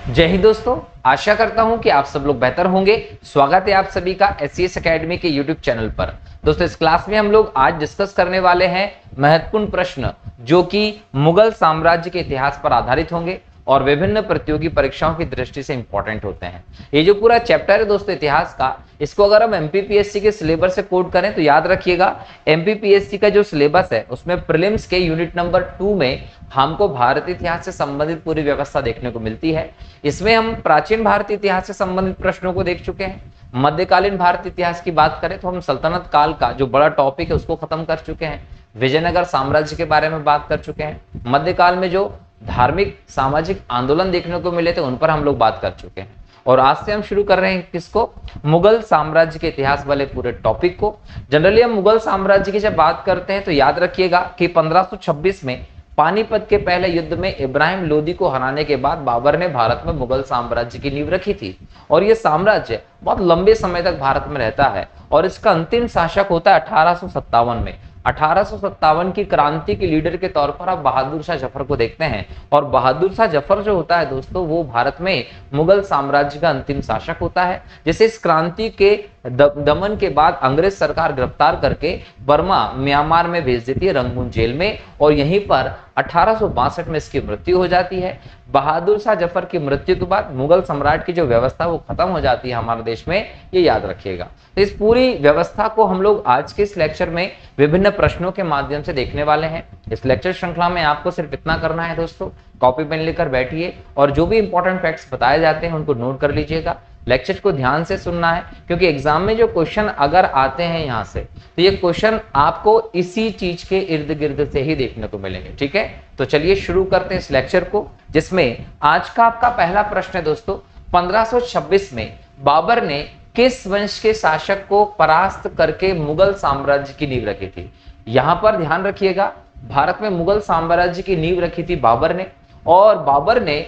जय हिंद दोस्तों, आशा करता हूं कि आप सब लोग बेहतर होंगे। स्वागत है आप सभी का एससीएस एकेडमी के यूट्यूब चैनल पर। दोस्तों, इस क्लास में हम लोग आज डिस्कस करने वाले हैं महत्वपूर्ण प्रश्न जो कि मुगल साम्राज्य के इतिहास पर आधारित होंगे और विभिन्न प्रतियोगी परीक्षाओं की दृष्टि से इंपॉर्टेंट होते हैं। ये जो पूरा चैप्टर है दोस्तों इतिहास का, इसको अगर हम एमपीपीएससी के सिलेबस से कोड करें तो याद रखिएगा, एमपीपीएससी का जो सिलेबस है उसमें प्रीलिम्स के यूनिट नंबर 2 में हमको भारतीय इतिहास से संबंधित पूरी व्यवस्था देखने को मिलती है। इसमें हम प्राचीन भारतीय इतिहास से संबंधित प्रश्नों को देख चुके हैं। मध्यकालीन भारतीय इतिहास की बात करें तो हम सल्तनत काल का जो बड़ा टॉपिक है उसको खत्म कर चुके हैं। विजयनगर साम्राज्य के बारे में बात कर चुके हैं। मध्यकाल में जो धार्मिक सामाजिक आंदोलन देखने को मिले थे उन पर हम लोग बात कर चुके हैं। और आज से हम शुरू कर रहे हैं किसको, मुगल साम्राज्य के इतिहास वाले पूरे टॉपिक को। जनरली हम मुगल साम्राज्य की जब बात करते हैं तो याद रखिएगा कि 1526 में पानीपत के पहले युद्ध में इब्राहिम लोदी को हराने के बाद बाबर ने भारत में मुगल साम्राज्य की नींव रखी थी। और यह साम्राज्य बहुत लंबे समय तक भारत में रहता है और इसका अंतिम शासक होता है 1857 में। 1857 की क्रांति के लीडर के तौर पर आप बहादुर शाह जफर को देखते हैं। और बहादुर शाह जफर जो होता है दोस्तों, वो भारत में मुगल साम्राज्य का अंतिम शासक होता है, जिसे इस क्रांति के दमन के बाद अंग्रेज सरकार गिरफ्तार करके बर्मा म्यांमार में भेज देती है, रंगून जेल में। और यहीं पर 1862 में इसकी मृत्यु हो जाती है। बहादुर शाह जफर की मृत्यु के बाद मुगल सम्राट की जो व्यवस्था वो खत्म हो जाती है हमारे देश में, ये याद रखिएगा। तो इस पूरी व्यवस्था को हम लोग आज के इस लेक्चर में विभिन्न प्रश्नों के माध्यम से देखने वाले हैं। इस लेक्चर श्रृंखला में आपको सिर्फ इतना करना है दोस्तों, कॉपी पेन लेकर बैठिए और जो भी इंपॉर्टेंट फैक्ट्स बताए जाते हैं उनको नोट कर लीजिएगा। लेक्चर को ध्यान से सुनना है क्योंकि एग्जाम में जो क्वेश्चन अगर आते हैं यहाँ से तो ये क्वेश्चन आपको इसी चीज के इर्द गिर्द से ही देखने को मिलेंगे। ठीक है, तो चलिए शुरू करते हैं इस लेक्चर को, जिसमें आज का आपका पहला प्रश्न है दोस्तों, 1526 में बाबर ने किस वंश के शासक को परास्त करके मुगल साम्राज्य की नींव रखी थी। यहां पर ध्यान रखिएगा, भारत में मुगल साम्राज्य की नींव रखी थी बाबर ने। और बाबर ने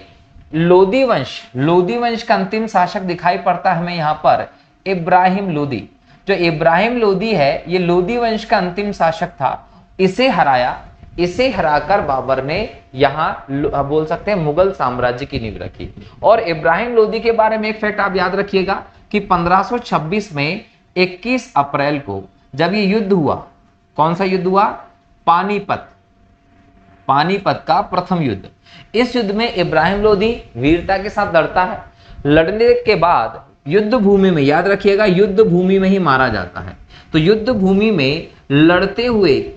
लोदी वंश का अंतिम शासक दिखाई पड़ता है हमें यहाँ पर इब्राहिम लोदी। जो इब्राहिम लोदी है ये लोदी वंश का अंतिम शासक था। इसे हराकर बाबर ने यहाँ बोल सकते हैं मुगल साम्राज्य की नींव रखी। और इब्राहिम लोदी के बारे में एक फैक्ट आप याद रखिएगा कि 1526 में 21 अप्रैल को जब ये युद्ध हुआ, कौन सा युद्ध हुआ, पानीपत का प्रथम युद्ध। इस युद्ध में इब्राहिम लोदी वीरता के साथ लड़ता है। लड़ने के बाद युद्ध भूमि में, याद रखिएगा, युद्ध भूमि में ही मारा जाता है। तो युद्ध भूमि में लड़ते हुए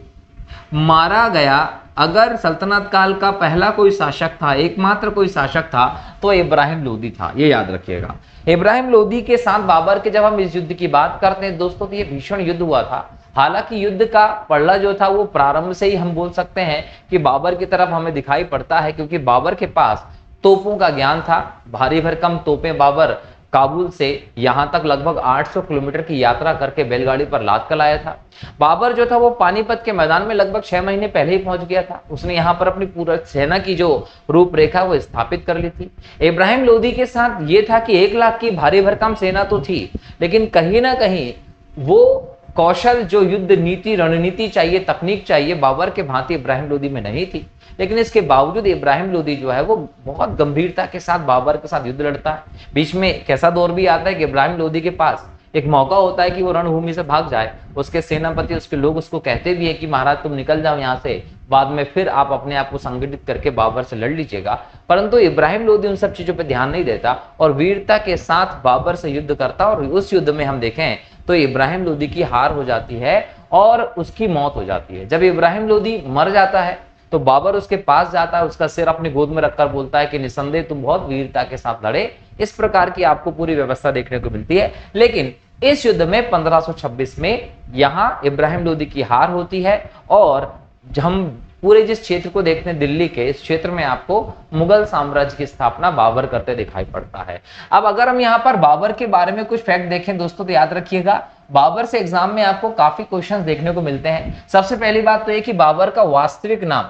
मारा गया अगर सल्तनत काल का पहला कोई शासक था, एकमात्र कोई शासक था, तो इब्राहिम लोदी था। ये याद रखिएगा। इब्राहिम लोदी के साथ बाबर के जब हम इस युद्ध की बात करते हैं दोस्तों तो ये भीषण युद्ध हुआ था। हालांकि युद्ध का पड़ला जो था वो प्रारंभ से ही हम बोल सकते हैं कि बाबर की तरफ हमें दिखाई पड़ता है, क्योंकि बाबर के पास तोपों का ज्ञान था। भारी भरकम तोपें बाबर काबुल से यहां तक लगभग 800 किलोमीटर की यात्रा करके बैलगाड़ी पर लाद कर लाया था। बाबर जो था वो पानीपत के मैदान में लगभग 6 महीने पहले ही पहुंच गया था। उसने यहाँ पर अपनी पूरा सेना की जो रूपरेखा वो स्थापित कर ली थी। इब्राहिम लोदी के साथ ये था कि 1 लाख की भारी भरकम सेना तो थी, लेकिन कहीं ना कहीं वो कौशल, जो युद्ध नीति रणनीति चाहिए, तकनीक चाहिए, बाबर के भांति इब्राहिम लोदी में नहीं थी। लेकिन इसके बावजूद इब्राहिम लोदी जो है वो बहुत गंभीरता के साथ बाबर के साथ युद्ध लड़ता है। बीच में एक ऐसा दौर भी आता है कि इब्राहिम लोदी के पास एक मौका होता है कि वो रणभूमि से भाग जाए। उसके सेनापति, उसके लोग उसको कहते भी है कि महाराज तुम निकल जाओ यहाँ से, बाद में फिर आप अपने आप को संगठित करके बाबर से लड़ लीजिएगा। परंतु इब्राहिम लोदी उन सब चीजों पर ध्यान नहीं देता और वीरता के साथ बाबर से युद्ध करता। और उस युद्ध में हम देखें तो इब्राहिम लोदी की हार हो जाती है और उसकी मौत हो जाती है। जब इब्राहिम लोदी मर जाता है तो बाबर उसके पास जाता है, उसका सिर अपनी गोद में रखकर बोलता है कि निसंदेह तुम बहुत वीरता के साथ लड़े। इस प्रकार की आपको पूरी व्यवस्था देखने को मिलती है। लेकिन इस युद्ध में 1526 में यहां इब्राहिम लोदी की हार होती है। और हम पूरे जिस क्षेत्र को देखते हैं दिल्ली के, इस क्षेत्र में आपको मुगल साम्राज्य की स्थापना बाबर करते दिखाई पड़ता है। अब अगर हम यहाँ पर बाबर के बारे में कुछ फैक्ट देखें दोस्तों तो याद रखिएगा, बाबर से एग्जाम में आपको काफी क्वेश्चंस देखने को मिलते हैं। सबसे पहली बात तो ये कि बाबर का वास्तविक नाम,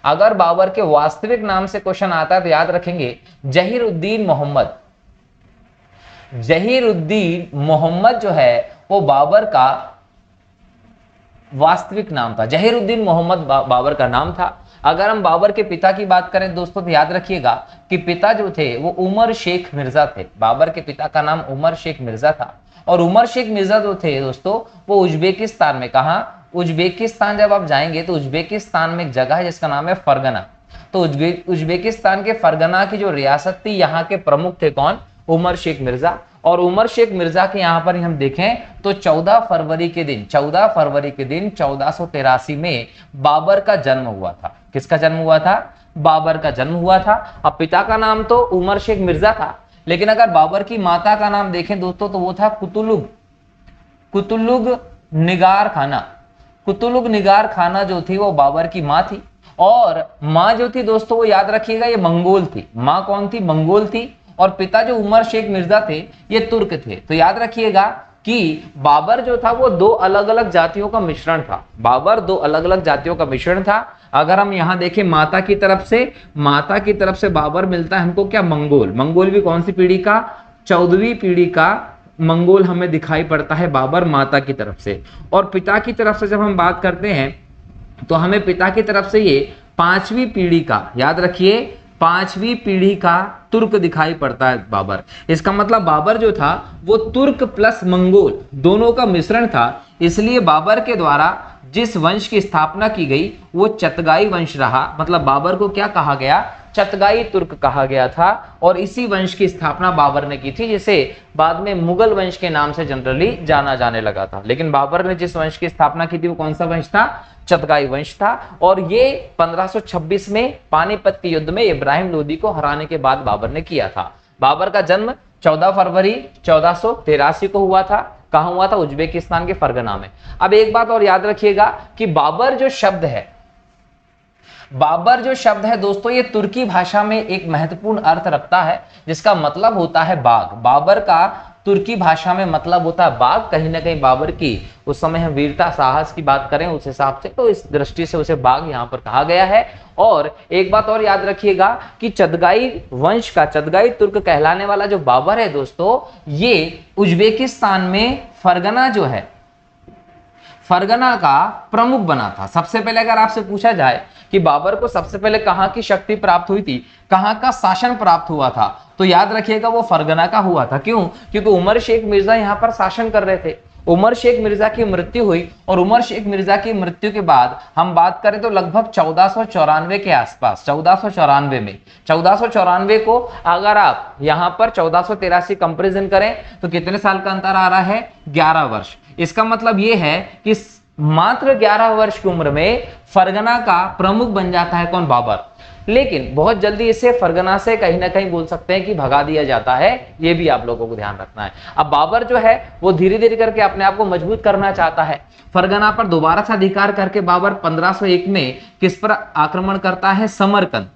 अगर बाबर के वास्तविक नाम से क्वेश्चन आता है तो याद रखेंगे जहीरुद्दीन मोहम्मद जो है वो बाबर का वास्तविक नाम था। जहीरुद्दीन मोहम्मद बाबर का नाम था। अगर हम बाबर के पिता की बात करें दोस्तों तो याद रखिएगा कि पिता जो थे वो उमर शेख मिर्जा थे। बाबर के पिता का नाम उमर शेख मिर्जा था और उमर शेख मिर्जा जो थे दोस्तों वो उज्बेकिस्तान में, कहा उज्बेकिस्तान, जब आप जाएंगे तो उज्बेकिस्तान में एक जगह है जिसका नाम है फरगना। तो उज्बेकिस्तान के फरगना की जो रियासत थी, यहाँ के प्रमुख थे कौन? उमर शेख मिर्जा। और उमर शेख मिर्जा के यहाँ पर हम देखें तो 14 फरवरी के दिन 1483 में बाबर का जन्म हुआ था। किसका जन्म हुआ था? बाबर का जन्म हुआ था। अब पिता का नाम तो उमर शेख मिर्जा था, लेकिन अगर बाबर की माता का नाम देखें दोस्तों तो वो था कुतुलुग निगार खाना। कुतुलुग निगार खाना जो थी वो बाबर की माँ थी, और माँ जो थी दोस्तों वो याद रखिएगा ये मंगोल थी। माँ कौन थी? मंगोल थी। और पिता जो उमर शेख मिर्जा थे ये तुर्क थे। तो याद रखिएगा कि बाबर जो था वो दो अलग अलग जातियों का मिश्रण था। बाबर दो अलग अलग जातियों का मिश्रण था। अगर हम यहाँ देखें माता की तरफ से बाबर मिलता है हमको क्या? मंगोल। मंगोल भी कौन सी पीढ़ी का? 14वीं पीढ़ी का मंगोल हमें दिखाई पड़ता है बाबर माता की तरफ से। और पिता की तरफ से जब हम बात करते हैं तो हमें पिता की तरफ से ये 5वीं पीढ़ी का, याद रखिए 5वीं पीढ़ी का तुर्क दिखाई पड़ता है बाबर। इसका मतलब बाबर जो था वो तुर्क प्लस मंगोल दोनों का मिश्रण था। इसलिए बाबर के द्वारा जिस वंश की स्थापना की गई वो चतगाई वंश रहा। मतलब बाबर को क्या कहा गया? चतगाई तुर्क कहा गया था। और इसी वंश की स्थापना बाबर ने की थी, जिसे बाद में मुगल वंश के नाम से जनरली जाना जाने लगा था। लेकिन बाबर ने जिस वंश की स्थापना की थी वो कौन सा वंश था? चतगाई वंश था। और ये 1526 में पानीपत के युद्ध में इब्राहिम लोदी को हराने के बाद बाबर ने किया था। बाबर का जन्म 14 फरवरी 1483 को हुआ था। कहां हुआ था? उज्बेकिस्तान के फरगना में। अब एक बात और याद रखिएगा कि बाबर जो शब्द है दोस्तों ये तुर्की भाषा में एक महत्वपूर्ण अर्थ रखता है, जिसका मतलब होता है बाग। बाबर का तुर्की भाषा में मतलब होता है बाग। कहीं ना कहीं बाबर की उस समय हम वीरता साहस की बात करें उस हिसाब से, तो इस दृष्टि से उसे बाग यहां पर कहा गया है। और एक बात और याद रखिएगा कि चतगाई वंश का, चतगाई तुर्क कहलाने वाला जो बाबर है दोस्तों, ये उज्बेकिस्तान में फरगना जो है, फरगना का प्रमुख बना था। सबसे पहले अगर आपसे पूछा जाए कि बाबर को सबसे पहले कहां की शक्ति प्राप्त हुई थी, कहां का शासन प्राप्त हुआ था, तो याद रखिएगा वो फरगना का हुआ था। क्यों? क्योंकि उमर शेख मिर्जा यहां पर शासन कर रहे थे। उमर शेख मिर्जा की मृत्यु हुई और उमर शेख मिर्जा की मृत्यु के बाद हम बात करें तो लगभग 1494 के आसपास, 1494 में, 1494 को अगर आप यहां पर 1483 कंपेरिजन करें तो कितने साल का अंतर आ रहा है? 11 वर्ष। इसका मतलब यह है कि मात्र 11 वर्ष की उम्र में फरगना का प्रमुख बन जाता है कौन? बाबर। लेकिन बहुत जल्दी इसे फरगना से कहीं ना कहीं बोल सकते हैं कि भगा दिया जाता है। ये भी आप लोगों को ध्यान रखना है। अब बाबर जो है वो धीरे धीरे करके अपने आप को मजबूत करना चाहता है। फरगना पर दोबारा से अधिकार करके बाबर 1501 में किस पर आक्रमण करता है? समरकंद।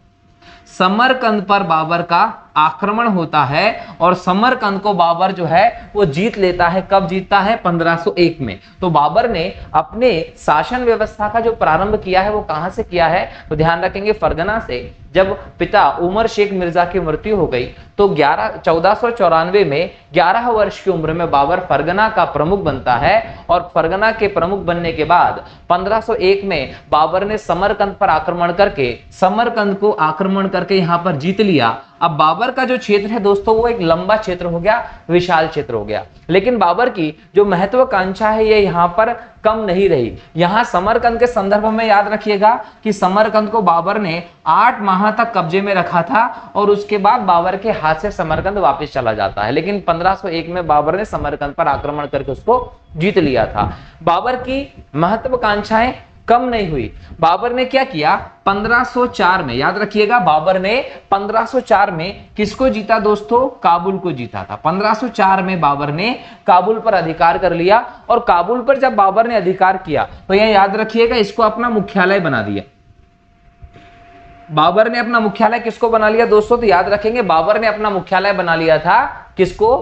समरकंद पर बाबर का आक्रमण होता है और समरकंद को बाबर जो है वो जीत लेता है। कब जीतता है? 1501 में। तो बाबर ने अपने शासन व्यवस्था का जो प्रारंभ किया है वो कहां से किया है? तो ध्यान रखेंगे फरगना से। जब पिता उमर शेख मिर्जा की मृत्यु हो गई तो 1494 में 11 वर्ष की उम्र में बाबर फरगना का प्रमुख बनता है। और फरगना के प्रमुख बनने के बाद 1501 में बाबर ने समरकंद पर आक्रमण करके समरकंद को आक्रमण करके यहां पर जीत लिया। अब बाबर का जो क्षेत्र है दोस्तों वो एक लंबा क्षेत्र हो गया, विशाल क्षेत्र हो गया। लेकिन बाबर की जो महत्वाकांक्षा है ये यहां पर कम नहीं रही। यहां समरकंद के संदर्भ में याद रखिएगा कि समरकंद को बाबर ने 8 माह तक कब्जे में रखा था और उसके बाद बाबर के हाथ से समरकंद वापस चला जाता है। लेकिन 1501 में बाबर ने समरकंद पर आक्रमण करके उसको जीत लिया था। बाबर की महत्वाकांक्षाएं कम नहीं हुई। बाबर ने क्या किया? 1504 में, याद रखिएगा बाबर ने 1504 में किसको जीता दोस्तों? काबुल को जीता था। 1504 में बाबर ने काबुल पर अधिकार कर लिया। और काबुल पर जब बाबर ने अधिकार किया तो यह याद रखिएगा इसको अपना मुख्यालय बना दिया। बाबर ने अपना मुख्यालय किसको बना लिया दोस्तों? तो याद रखेंगे बाबर ने अपना मुख्यालय बना लिया था किसको?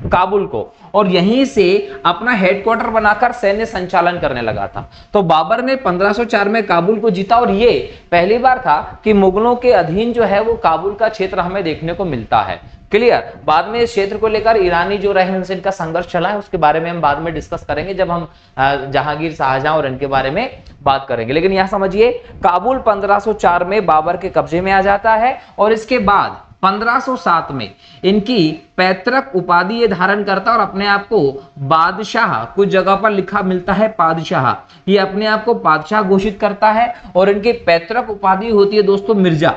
काबुल को, और यहीं से अपना हेडक्वार्टर बनाकर सैन्य संचालन करने लगा था। तो बाबर ने 1504 में काबुल को जीता, और ये पहली बार था कि मुगलों के अधीन जो है वो काबुल का क्षेत्र हमें देखने को मिलता है। क्लियर। बाद में इस क्षेत्र को लेकर ईरानी जो रहे उनसे इनका संघर्ष चला है, उसके बारे में हम बाद में डिस्कस करेंगे जब हम जहांगीर, शाहजहां और इनके बारे में बात करेंगे। लेकिन यहां समझिए, काबुल 1504 में बाबर के कब्जे में आ जाता है, और इसके बाद 1507 में इनकी पैतृक उपाधि ये धारण करता है और अपने आप को बादशाह, कुछ जगह पर लिखा मिलता है पादशाह, ये अपने आप को बादशाह घोषित करता है, और इनकी पैतृक उपाधि होती है दोस्तों मिर्जा।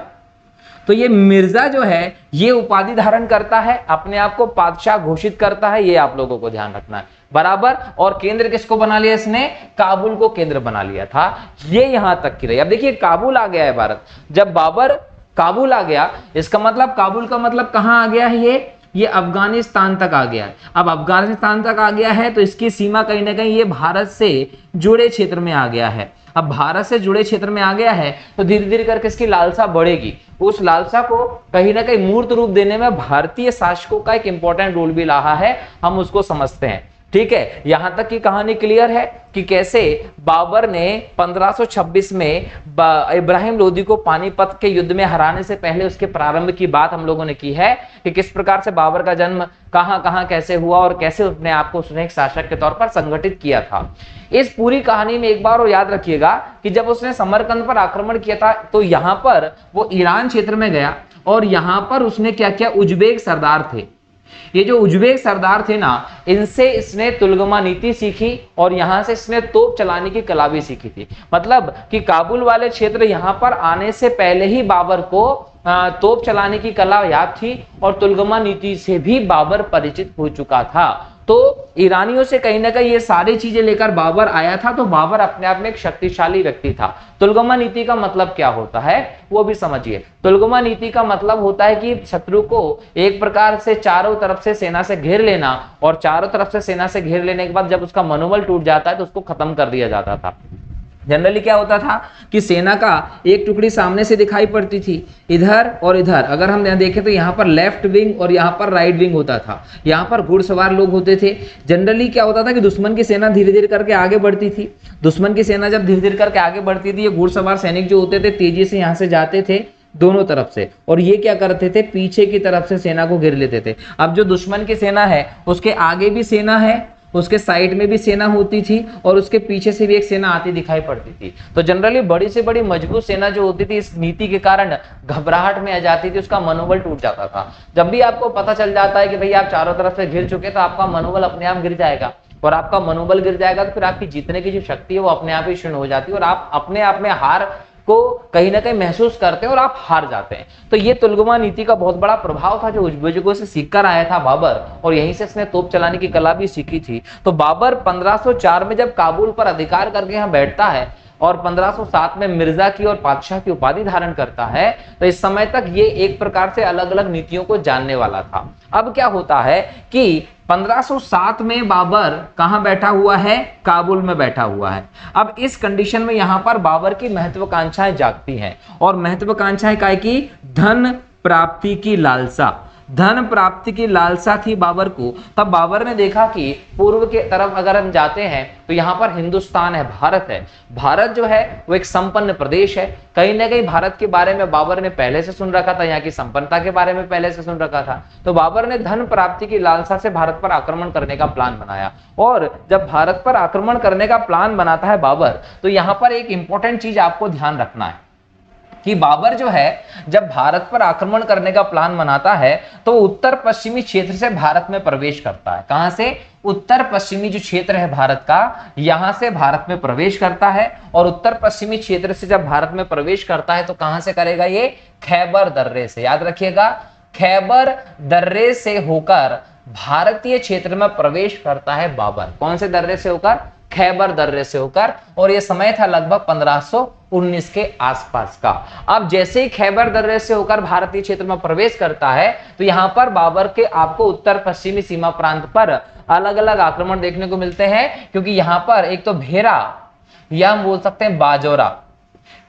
तो ये मिर्जा जो है ये उपाधि धारण करता है, अपने आप को बादशाह घोषित करता है, ये आप लोगों को ध्यान रखना है बराबर। और केंद्र किसको बना लिया इसने? काबुल को केंद्र बना लिया था। ये यहां तक की रही। अब देखिए, काबुल आ गया है भारत। जब बाबर काबुल आ गया, इसका मतलब काबुल का मतलब कहां आ गया है? ये अफगानिस्तान तक आ गया है। अब अफगानिस्तान तक आ गया है तो इसकी सीमा कहीं ना कहीं ये भारत से जुड़े क्षेत्र में आ गया है। अब भारत से जुड़े क्षेत्र में आ गया है तो धीरे धीरे करके इसकी लालसा बढ़ेगी। उस लालसा को कहीं ना कहीं मूर्त रूप देने में भारतीय शासकों का एक इंपॉर्टेंट रोल भी रहा है, हम उसको समझते हैं। ठीक है, यहां तक की कहानी क्लियर है कि कैसे बाबर ने 1526 में इब्राहिम लोदी को पानीपत के युद्ध में हराने से पहले उसके प्रारंभ की बात हम लोगों ने की है कि किस प्रकार से बाबर का जन्म कहां कहां कैसे हुआ और कैसे अपने आप को उसने एक शासक के तौर पर संगठित किया था। इस पूरी कहानी में एक बार और याद रखिएगा कि जब उसने समरकंद पर आक्रमण किया था तो यहां पर वो ईरान क्षेत्र में गया, और यहां पर उसने क्या किया? उज्बेक सरदार थे, ये जो उज्बेक सरदार थे ना, इनसे इसने तुलगमा नीति सीखी, और यहां से इसने तोप चलाने की कला भी सीखी थी। मतलब कि काबुल वाले क्षेत्र यहां पर आने से पहले ही बाबर को तोप चलाने की कला याद थी, और तुलगमा नीति से भी बाबर परिचित हो चुका था। तो ईरानियों से कहीं ना कहीं ये सारी चीजें लेकर बाबर आया था, तो बाबर अपने आप में एक शक्तिशाली व्यक्ति था। तुलगमा नीति का मतलब क्या होता है वो भी समझिए। तुलगमा नीति का मतलब होता है कि शत्रु को एक प्रकार से चारों तरफ से सेना से घेर लेना, और चारों तरफ से सेना से घेर लेने के बाद जब उसका मनोबल टूट जाता है तो उसको खत्म कर दिया जाता था। जनरली क्या होता था कि सेना का एक टुकड़ी सामने से दिखाई पड़ती थी, इधर और इधर। अगर हम यहाँ देखें तो यहाँ पर लेफ्ट विंग और यहाँ पर राइट विंग होता था। यहाँ पर घुड़सवार लोग होते थे। जनरली क्या होता था कि दुश्मन की सेना धीरे धीरे करके आगे बढ़ती थी। दुश्मन की सेना जब धीरे धीरे करके आगे बढ़ती थी, ये घुड़सवार सैनिक जो होते थे तेजी से यहाँ से जाते थे दोनों तरफ से, और ये क्या करते थे? पीछे की तरफ से सेना को घेर लेते थे। अब जो दुश्मन की सेना है उसके आगे भी सेना है, उसके साइड में भी सेना होती थी, और उसके पीछे से भी एक सेना आती दिखाई पड़ती थी। तो जनरली बड़ी से बड़ी मजबूत सेना जो होती थी इस नीति के कारण घबराहट में आ जाती थी, उसका मनोबल टूट जाता था। जब भी आपको पता चल जाता है कि भाई आप चारों तरफ से घिर चुके, तो आपका मनोबल अपने आप गिर जाएगा, और आपका मनोबल गिर जाएगा तो फिर आपकी जीतने की जो शक्ति है वो अपने आप ही शून्य हो जाती है, और आप अपने आप में हार को कहीं ना कहीं महसूस करते हैं और आप हार जाते हैं। तो ये तुलगमा नीति का बहुत बड़ा प्रभाव था जो उज्बेकों से सीखकर आया था बाबर, और यहीं से इसने तोप चलाने की कला भी सीखी थी। तो बाबर 1504 में जब काबुल पर अधिकार करके यहाँ बैठता है और 1507 में मिर्जा की और बादशाह की उपाधि धारण करता है, तो इस समय तक ये एक प्रकार से अलग अलग नीतियों को जानने वाला था। अब क्या होता है कि 1507 में बाबर कहां बैठा हुआ है? काबुल में बैठा हुआ है। अब इस कंडीशन में यहां पर बाबर की महत्वाकांक्षाएं जागती हैं, और महत्वाकांक्षाएं काय की? धन प्राप्ति की लालसा। धन प्राप्ति की लालसा थी बाबर को। तब बाबर ने देखा कि पूर्व के तरफ अगर हम जाते हैं तो यहाँ पर हिंदुस्तान है, भारत है। भारत जो है वो एक संपन्न प्रदेश है। कहीं ना कहीं भारत के बारे में बाबर ने पहले से सुन रखा था, यहाँ की संपन्नता के बारे में पहले से सुन रखा था। तो बाबर ने धन प्राप्ति की लालसा से भारत पर आक्रमण करने का प्लान बनाया, और जब भारत पर आक्रमण करने का प्लान बनाता है बाबर, तो यहाँ पर एक इंपॉर्टेंट चीज आपको ध्यान रखना है कि बाबर जो है जब भारत पर आक्रमण करने का प्लान बनाता है तो उत्तर पश्चिमी क्षेत्र से भारत में प्रवेश करता है। कहां से? उत्तर पश्चिमी जो क्षेत्र है भारत का, यहां से भारत में प्रवेश करता है। और उत्तर पश्चिमी क्षेत्र से जब भारत में प्रवेश करता है तो कहां से करेगा? ये खैबर दर्रे से। याद रखिएगा, खैबर दर्रे से होकर भारतीय क्षेत्र में प्रवेश करता है बाबर। कौन से दर्रे से होकर? खैबर दर्रे से होकर। और यह समय था लगभग 1519 के आसपास का। अब जैसे ही खैबर दर्रे से होकर भारतीय क्षेत्र में प्रवेश करता है तो यहां पर बाबर के आपको उत्तर पश्चिमी सीमा प्रांत पर अलग अलग आक्रमण देखने को मिलते हैं, क्योंकि यहां पर एक तो भेरा या हम बोल सकते हैं बाजौरा,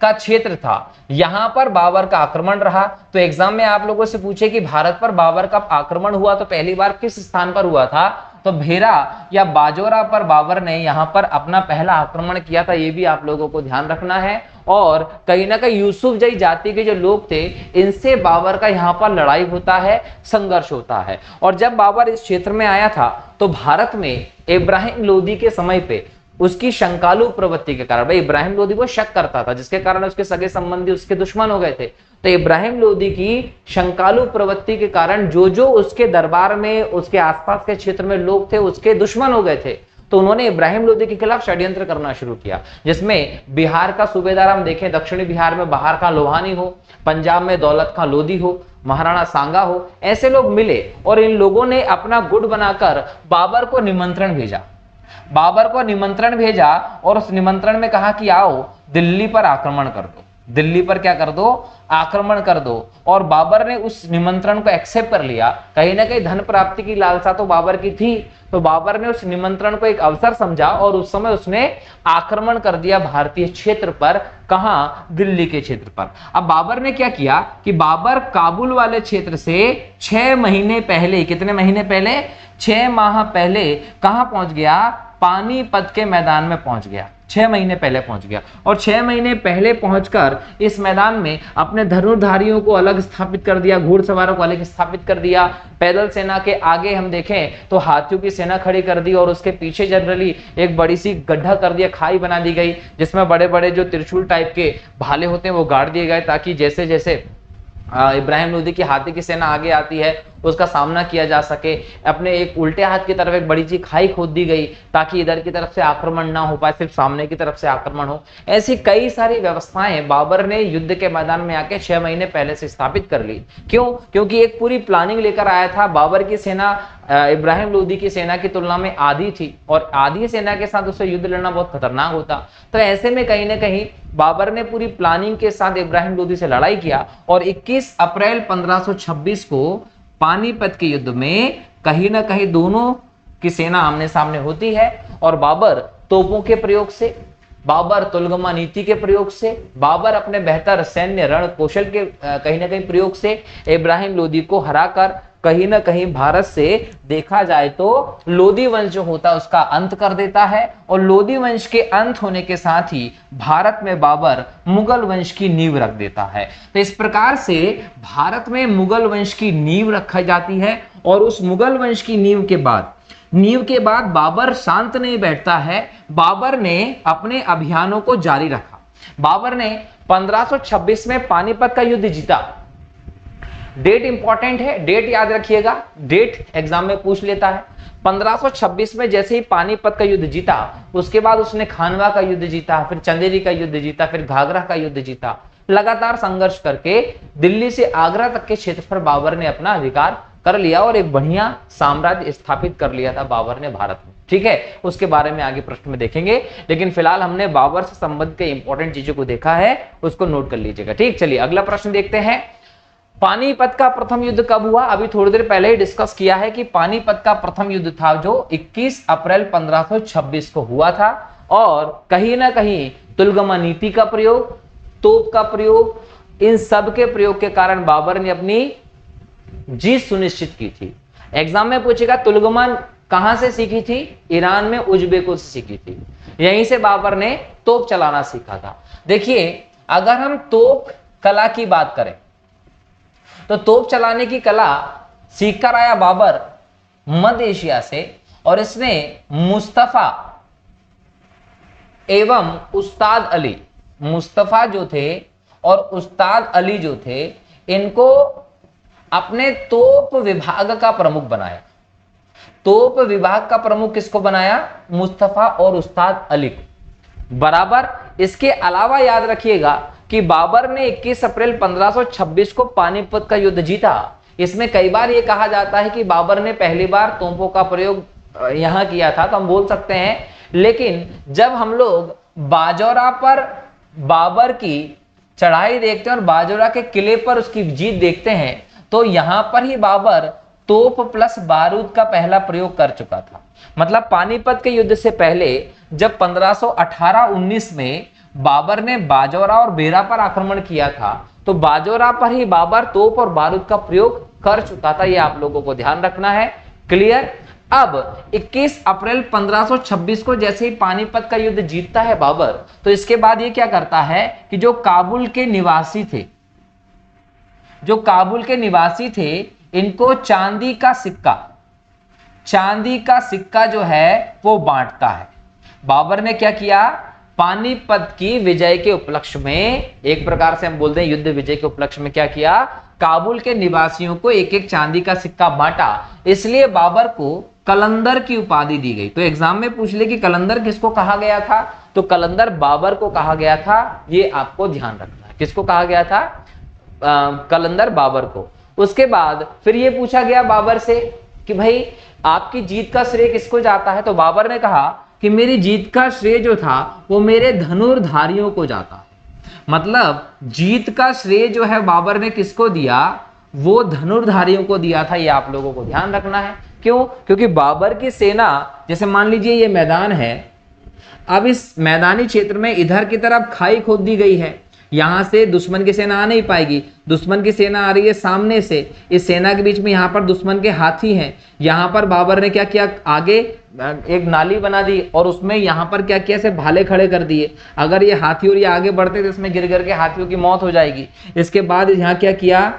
का क्षेत्र था, यहां पर बाबर का आक्रमण रहा। तो एग्जाम में आप लोगों से पूछे कि भारत पर बाबर का आक्रमण हुआ तो पहली बार किस स्थान पर हुआ था, तो भेरा या बाजोरा पर बाबर ने यहां पर अपना पहला आक्रमण किया था, ये भी आप लोगों को ध्यान रखना है। और कहीं ना कहीं यूसुफजई जाति के जो लोग थे इनसे बाबर का यहां पर लड़ाई होता है, संघर्ष होता है। और जब बाबर इस क्षेत्र में आया था तो भारत में इब्राहिम लोदी के समय पे उसकी शंकालु प्रवृत्ति के कारण, भाई इब्राहिम लोदी वो शक करता था जिसके कारण उसके सगे संबंधी उसके दुश्मन हो गए थे। तो इब्राहिम लोदी की शंकालु प्रवृत्ति के कारण जो जो उसके दरबार में उसके आसपास के क्षेत्र में लोग थे उसके दुश्मन हो गए थे। तो उन्होंने इब्राहिम लोदी के खिलाफ षड्यंत्र करना शुरू किया, जिसमें बिहार का सूबेदार हम देखें, दक्षिणी बिहार में बाहर का लोहानी हो, पंजाब में दौलत खां लोदी हो, महाराणा सांगा हो, ऐसे लोग मिले और इन लोगों ने अपना गुट बनाकर बाबर को निमंत्रण भेजा। बाबर को निमंत्रण भेजा और उस निमंत्रण में कहा कि आओ दिल्ली पर आक्रमण कर दो, दिल्ली पर क्या कर दो, आक्रमण कर दो। और बाबर ने उस निमंत्रण को एक्सेप्ट कर लिया। कहीं ना कहीं धन प्राप्ति की लालसा तो बाबर की थी, तो बाबर ने उस निमंत्रण को एक अवसर समझा और उस समय उसने आक्रमण कर दिया भारतीय क्षेत्र पर। कहां, दिल्ली के क्षेत्र पर। अब बाबर ने क्या किया कि बाबर काबुल वाले क्षेत्र से 6 महीने पहले, कितने महीने पहले, 6 माह पहले कहां पहुंच गया, पानीपत के मैदान में पहुंच गया। 6 महीने पहले पहुंच गया और 6 महीने पहले पहुंचकर इस मैदान में अपने धनुर्धारियों को अलग स्थापित कर दिया, घुड़सवारों को अलग स्थापित कर दिया। पैदल सेना के आगे हम देखें तो हाथियों की सेना खड़ी कर दी और उसके पीछे जनरली एक बड़ी सी गड्ढा कर दिया, खाई बना दी गई, जिसमें बड़े बड़े जो त्रिशूल टाइप के भाले होते हैं वो गाड़ दिए गए, ताकि जैसे जैसे इब्राहिम लोदी की हाथी की सेना आगे आती है उसका सामना किया जा सके। अपने एक उल्टे हाथ की तरफ एक बड़ी सी खाई खोद दी गई ताकि इधर की तरफ से आक्रमण ना हो पाए, सिर्फ सामने की तरफ से आक्रमण हो। ऐसी कई सारी व्यवस्थाएं बाबर ने युद्ध के मैदान में आके 6 महीने पहले से स्थापित कर ली। क्यों? क्योंकि एक पूरी प्लानिंग लेकर आया था। बाबर की सेना इब्राहिम लोदी की सेना की तुलना में आधी थी और आधी सेना के साथ उससे युद्ध लड़ना बहुत खतरनाक होता। तो ऐसे में कहीं ना कहीं बाबर ने पूरी प्लानिंग के साथ इब्राहिम लोदी से लड़ाई किया और 21 अप्रैल 1526 को पानीपत के युद्ध में कहीं ना कहीं दोनों की सेना आमने सामने होती है और बाबर तोपों के प्रयोग से, बाबर तुलगमा नीति के प्रयोग से, बाबर अपने बेहतर सैन्य रण कौशल के कहीं ना कहीं प्रयोग से इब्राहिम लोदी को हराकर कहीं ना कहीं भारत से देखा जाए तो लोदी वंश जो होता है उसका अंत कर देता है। और लोदी वंश के अंत होने के साथ ही भारत में बाबर मुगल वंश की नींव रख देता है। तो इस प्रकार से भारत में मुगल वंश की नींव रखी जाती है और उस मुगल वंश की नींव के बाद बाबर शांत नहीं बैठता है। बाबर ने अपने अभियानों को जारी रखा। बाबर ने 1526 में पानीपत का युद्ध जीता। डेट इंपॉर्टेंट है, डेट याद रखिएगा, डेट एग्जाम में पूछ लेता है। 1526 में जैसे ही पानीपत का युद्ध जीता उसके बाद उसने खानवा का युद्ध जीता, फिर चंदेरी का युद्ध जीता, फिर घाघरा का युद्ध जीता। लगातार संघर्ष करके दिल्ली से आगरा तक के क्षेत्र पर बाबर ने अपना अधिकार कर लिया और एक बढ़िया साम्राज्य स्थापित कर लिया था बाबर ने भारत में। ठीक है, उसके बारे में आगे प्रश्न में देखेंगे, लेकिन फिलहाल हमने बाबर से संबंधित के इंपॉर्टेंट चीजों को देखा है, उसको नोट कर लीजिएगा। ठीक, चलिए अगला प्रश्न देखते हैं। पानीपत का प्रथम युद्ध कब हुआ? अभी थोड़ी देर पहले ही डिस्कस किया है कि पानीपत का प्रथम युद्ध था जो 21 अप्रैल 1526 को हुआ था और कहीं ना कहीं तुलगमा नीति का प्रयोग, तोप का प्रयोग, इन सब के प्रयोग के कारण बाबर ने अपनी जीत सुनिश्चित की थी। एग्जाम में पूछेगा तुलगमा कहां से सीखी थी? ईरान में उज्बेकों से सीखी थी। यहीं से बाबर ने तोप चलाना सीखा था। देखिए, अगर हम तोप कला की बात करें तो तोप चलाने की कला सीख कर आया बाबर मध्य एशिया से और इसने मुस्तफा एवं उस्ताद अली, मुस्तफा जो थे और उस्ताद अली जो थे, इनको अपने तोप विभाग का प्रमुख बनाया। तोप विभाग का प्रमुख किसको बनाया? मुस्तफा और उस्ताद अली को। बराबर इसके अलावा याद रखिएगा कि बाबर ने 21 अप्रैल 1526 को पानीपत का युद्ध जीता। इसमें कई बार यह कहा जाता है कि बाबर ने पहली बार तोपों का प्रयोग यहां किया था, तो हम बोल सकते हैं, लेकिन जब हम लोग बाजौरा पर बाबर की चढ़ाई देखते हैं और बाजौरा के किले पर उसकी जीत देखते हैं तो यहां पर ही बाबर तोप प्लस बारूद का पहला प्रयोग कर चुका था। मतलब पानीपत के युद्ध से पहले जब 1518-19 में बाबर ने बाजौरा और बेरा पर आक्रमण किया था, तो बाजौरा पर ही बाबर तोप और बारूद का प्रयोग कर चुका था, ये आप लोगों को ध्यान रखना है। क्लियर। अब 21 अप्रैल 1526 को जैसे ही पानीपत का युद्ध जीतता है बाबर, तो इसके बाद ये क्या करता है कि जो काबुल के निवासी थे, इनको चांदी का सिक्का जो है वो बांटता है। बाबर ने क्या किया, पानीपत की विजय के उपलक्ष्य में, एक प्रकार से हम बोलते हैं युद्ध विजय के उपलक्ष्य में क्या किया, काबुल के निवासियों को एक एक चांदी का सिक्का बांटा। इसलिए बाबर को कलंदर की उपाधि दी गई। तो एग्जाम में पूछ ले कि कलंदर किसको कहा गया था, तो कलंदर बाबर को कहा गया था, ये आपको ध्यान रखना है। किसको कहा गया था, कलंदर बाबर को। उसके बाद फिर ये पूछा गया बाबर से कि भाई आपकी जीत का श्रेय किसको जाता है, तो बाबर ने कहा कि मेरी जीत का श्रेय जो था वो मेरे धनुर्धारियों को जाता है। मतलब जीत का श्रेय जो है बाबर ने किसको दिया, वो धनुर्धारियों को दिया था, ये आप लोगों को ध्यान रखना है। क्यों, क्योंकि बाबर की सेना, जैसे मान लीजिए ये मैदान है, अब इस मैदानी क्षेत्र में इधर की तरफ खाई खोद दी गई है, यहां से दुश्मन की सेना आ नहीं पाएगी, दुश्मन की सेना आ रही है सामने से, इस सेना के बीच में यहां पर दुश्मन के हाथी हैं। यहां पर बाबर ने क्या किया, आगे एक नाली बना दी और उसमें यहां पर क्या किया, से भाले खड़े कर दिए। अगर ये हाथी और ये आगे बढ़ते तो इसमें गिर गिर के हाथियों की मौत हो जाएगी। इसके बाद यहाँ क्या किया,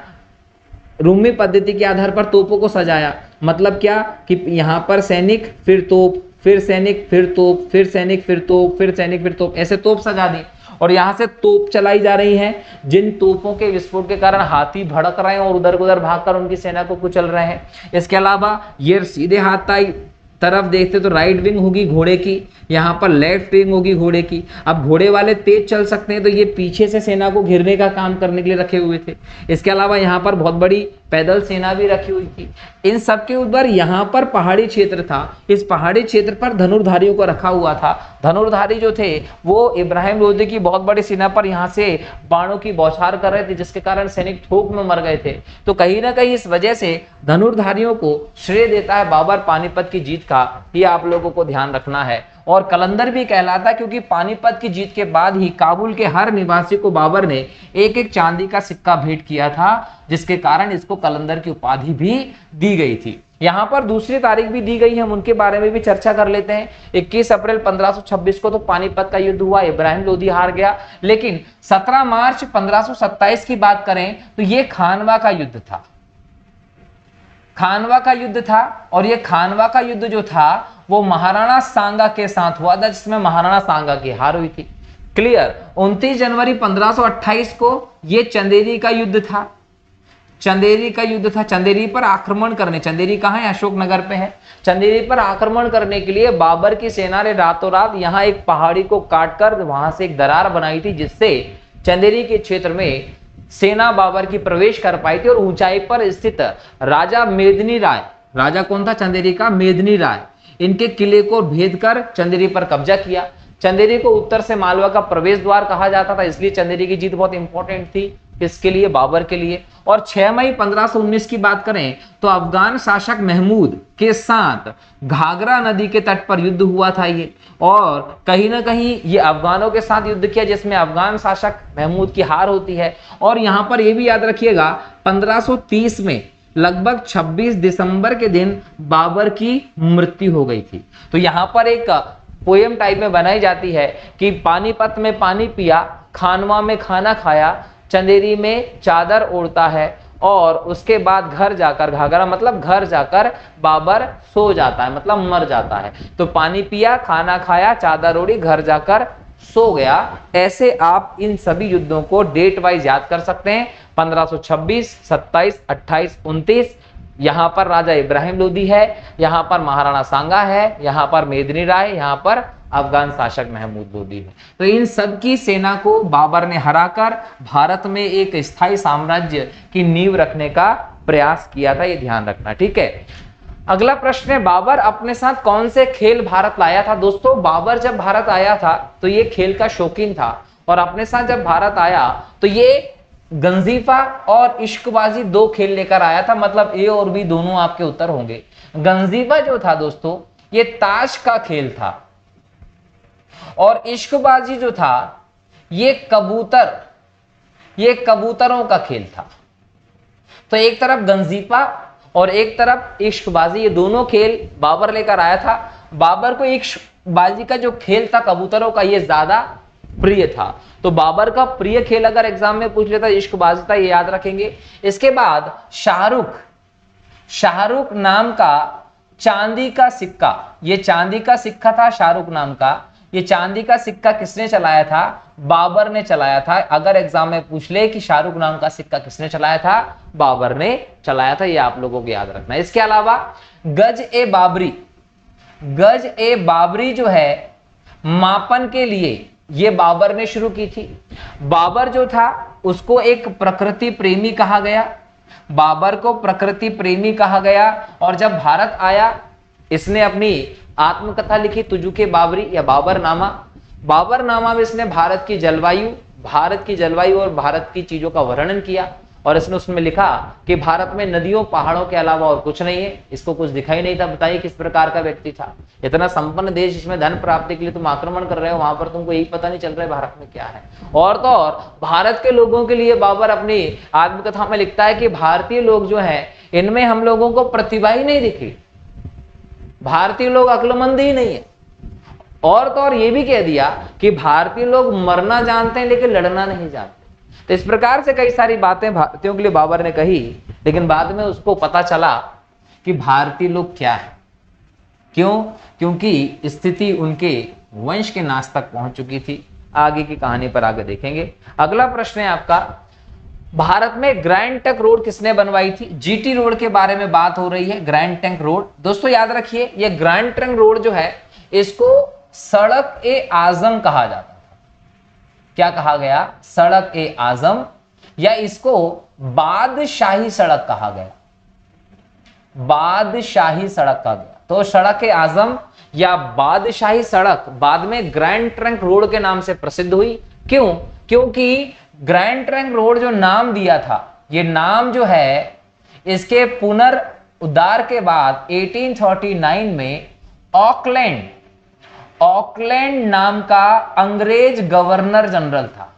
रूमी पद्धति के आधार पर तोपों को सजाया। मतलब क्या कि यहाँ पर सैनिक, फिर तोप, फिर सैनिक, फिर तोप, फिर सैनिक, फिर तोप, फिर सैनिक, फिर तोप, ऐसे तोप सजा दी। और यहाँ से तोप चलाई जा रही हैं, जिन तोपों के विस्फोट के कारण हाथी भड़क रहे हैं और उधर उधर भागकर उनकी सेना को कुचल रहे हैं। इसके अलावा ये सीधे हाथ तरफ देखते तो राइट विंग होगी घोड़े की, यहाँ पर लेफ्ट विंग होगी घोड़े की। अब घोड़े वाले तेज चल सकते हैं, तो ये पीछे से सेना को घेरने का काम करने के लिए रखे हुए थे। इसके अलावा यहाँ पर बहुत बड़ी पैदल सेना भी रखी हुई थी। इन सब के ऊपर यहाँ पर पहाड़ी क्षेत्र था, इस पहाड़ी क्षेत्र पर धनुर्धारियों को रखा हुआ था। धनुर्धारी जो थे वो इब्राहिम लोधी की बहुत बड़ी सेना पर यहाँ से बाणों की बौछार कर रहे थे, जिसके कारण सैनिक ठोक में मर गए थे। तो कहीं ना कहीं इस वजह से धनुर्धारियों को श्रेय देता है बाबर पानीपत की जीत का, ये आप लोगों को ध्यान रखना है। और कलंदर भी कहलाता क्योंकि पानीपत की जीत के बाद ही काबुल के हर निवासी को बाबर ने एक एक चांदी का सिक्का भेंट किया था, जिसके कारण इसको कलंदर की उपाधि भी दी गई थी। यहां पर दूसरी तारीख भी दी गई है, हम उनके बारे में भी चर्चा कर लेते हैं। 21 अप्रैल 1526 को तो पानीपत का युद्ध हुआ, इब्राहिम लोधी हार गया। लेकिन 17 मार्च 1527 की बात करें तो ये खानवा का युद्ध था। खानवा का युद्ध था, और ये खानवा का युद्ध जो था वो महाराणा सांगा के साथ हुआ था, जिसमें महाराणा सांगा की हार हुई थी। क्लियर। 29 जनवरी 1528 को ये चंदेरी का युद्ध था। चंदेरी का युद्ध था। चंदेरी पर आक्रमण करने, चंदेरी कहां है, अशोकनगर पे है। चंदेरी पर आक्रमण करने के लिए बाबर की सेना ने रातों रात यहां एक पहाड़ी को काटकर वहां से एक दरार बनाई थी, जिससे चंदेरी के क्षेत्र में सेना बाबर की प्रवेश कर पाई थी। और ऊंचाई पर स्थित राजा मेदिनी राय, राजा कौन था चंदेरी का, मेदिनी राय, इनके किले को भेद कर चंदेरी पर कब्जा किया। चंदेरी को उत्तर से मालवा का प्रवेश द्वार कहा जाता था, इसलिए चंदेरी की जीत बहुत इंपॉर्टेंट थी इसके लिए, बाबर के लिए। और 6 मई 1519 की बात करें तो अफगान शासक महमूद के साथ घाघरा नदी के तट पर युद्ध हुआ था ये। और कहीं ना कहीं ये अफगानों के साथ युद्ध किया, जिसमें अफगान शासक महमूद की हार होती है। और यहां पर यह भी याद रखिएगा 1530 में लगभग 26 दिसंबर के दिन बाबर की मृत्यु हो गई थी। तो यहां पर एक पोएम टाइप में बनाई जाती है कि पानीपत में पानी पिया, खानवा में खाना खाया, चंदेरी में चादर ओढ़ता है, और उसके बाद घर जाकर, घाघरा मतलब घर जाकर बाबर सो जाता है, मतलब मर जाता है। तो पानी पिया, खाना खाया, चादर ओढ़ी, घर जाकर सो गया। ऐसे आप इन सभी युद्धों को डेट वाइज याद कर सकते हैं। 1526, 27, 28, 29, यहां पर राजा इब्राहिम लोधी है, यहां पर महाराणा सांगा है, यहां पर मेदिनी राय, यहां पर अफगान शासक महमूद लोधी है। तो इन सब की सेना को बाबर ने हराकर भारत में एक स्थायी साम्राज्य की नींव रखने का प्रयास किया था, ये ध्यान रखना। ठीक है, अगला प्रश्न है, बाबर अपने साथ कौन से खेल भारत लाया था। दोस्तों, बाबर जब भारत आया था तो ये खेल का शौकीन था, और अपने साथ जब भारत आया तो ये गंजीफा और इश्कबाजी 2 खेल लेकर आया था। मतलब ए और बी दोनों आपके उत्तर होंगे। गंजीफा जो था दोस्तों, ये ताश का खेल था, और इश्कबाजी जो था ये कबूतरों का खेल था। तो एक तरफ गंजीफा और एक तरफ इश्कबाजी, ये दोनों खेल बाबर लेकर आया था। बाबर को इश्कबाजी का जो खेल था कबूतरों का, ये ज्यादा प्रिय था। तो बाबर का प्रिय खेल अगर एग्जाम में पूछ लेता इश्कबाजी था, ये याद रखेंगे। इसके बाद शाहरुख नाम का चांदी का सिक्का, ये चांदी का सिक्का था शाहरुख नाम का। ये चांदी का सिक्का किसने चलाया था? बाबर ने चलाया था। अगर एग्जाम में पूछ ले कि शाहरुख नाम का सिक्का किसने चलाया था? बाबर ने चलाया था। ये आप लोगों को याद रखना है। इसके अलावा गज ए बाबरी जो है मापन के लिए ये बाबर ने शुरू की थी। बाबर जो था उसको एक प्रकृति प्रेमी कहा गया, बाबर को प्रकृति प्रेमी कहा गया। और जब भारत आया, इसने अपनी आत्मकथा लिखी तुजुके बाबरी या बाबरनामा में इसने भारत की जलवायु और भारत की चीजों का वर्णन किया। और इसने उसमें लिखा कि भारत में नदियों पहाड़ों के अलावा और कुछ नहीं है, इसको कुछ दिखाई नहीं था। बताइए किस प्रकार का व्यक्ति था। इतना संपन्न देश जिसमें धन प्राप्ति के लिए तुम आक्रमण कर रहे हो, वहां पर तुमको यही पता नहीं चल रहा है भारत में क्या है। और तो और भारत के लोगों के लिए बाबर अपनी आत्मकथा में लिखता है कि भारतीय लोग जो है, इनमें हम लोगों को प्रतिभा ही नहीं दिखी, भारतीय लोग अक्लमंद ही नहीं है। और तो और ये भी कह दिया कि भारतीय लोग मरना जानते हैं लेकिन लड़ना नहीं जानते। तो इस प्रकार से कई सारी बातें भारतीयों के लिए बाबर ने कही, लेकिन बाद में उसको पता चला कि भारतीय लोग क्या है। क्यों? क्योंकि स्थिति उनके वंश के नाश तक पहुंच चुकी थी। आगे की कहानी पर आगे देखेंगे। अगला प्रश्न है आपका, भारत में ग्रैंड ट्रंक रोड किसने बनवाई थी? जीटी रोड के बारे में बात हो रही है। ग्रैंड ट्रंक रोड दोस्तों याद रखिए, ये ग्रैंड ट्रंक रोड जो है इसको सड़क ए आजम कहा जाता था। क्या कहा गया? सड़क ए आजम, या इसको बादशाही सड़क कहा गया। बादशाही सड़क कहा गया। तो सड़क ए आजम या बादशाही सड़क बाद में ग्रैंड ट्रंक रोड के नाम से प्रसिद्ध हुई। क्यों? क्योंकि ग्रैंड ट्रंक रोड जो नाम दिया था, ये नाम जो है इसके पुनर्उद्धार के बाद 1839 में ऑकलैंड नाम का अंग्रेज गवर्नर जनरल था,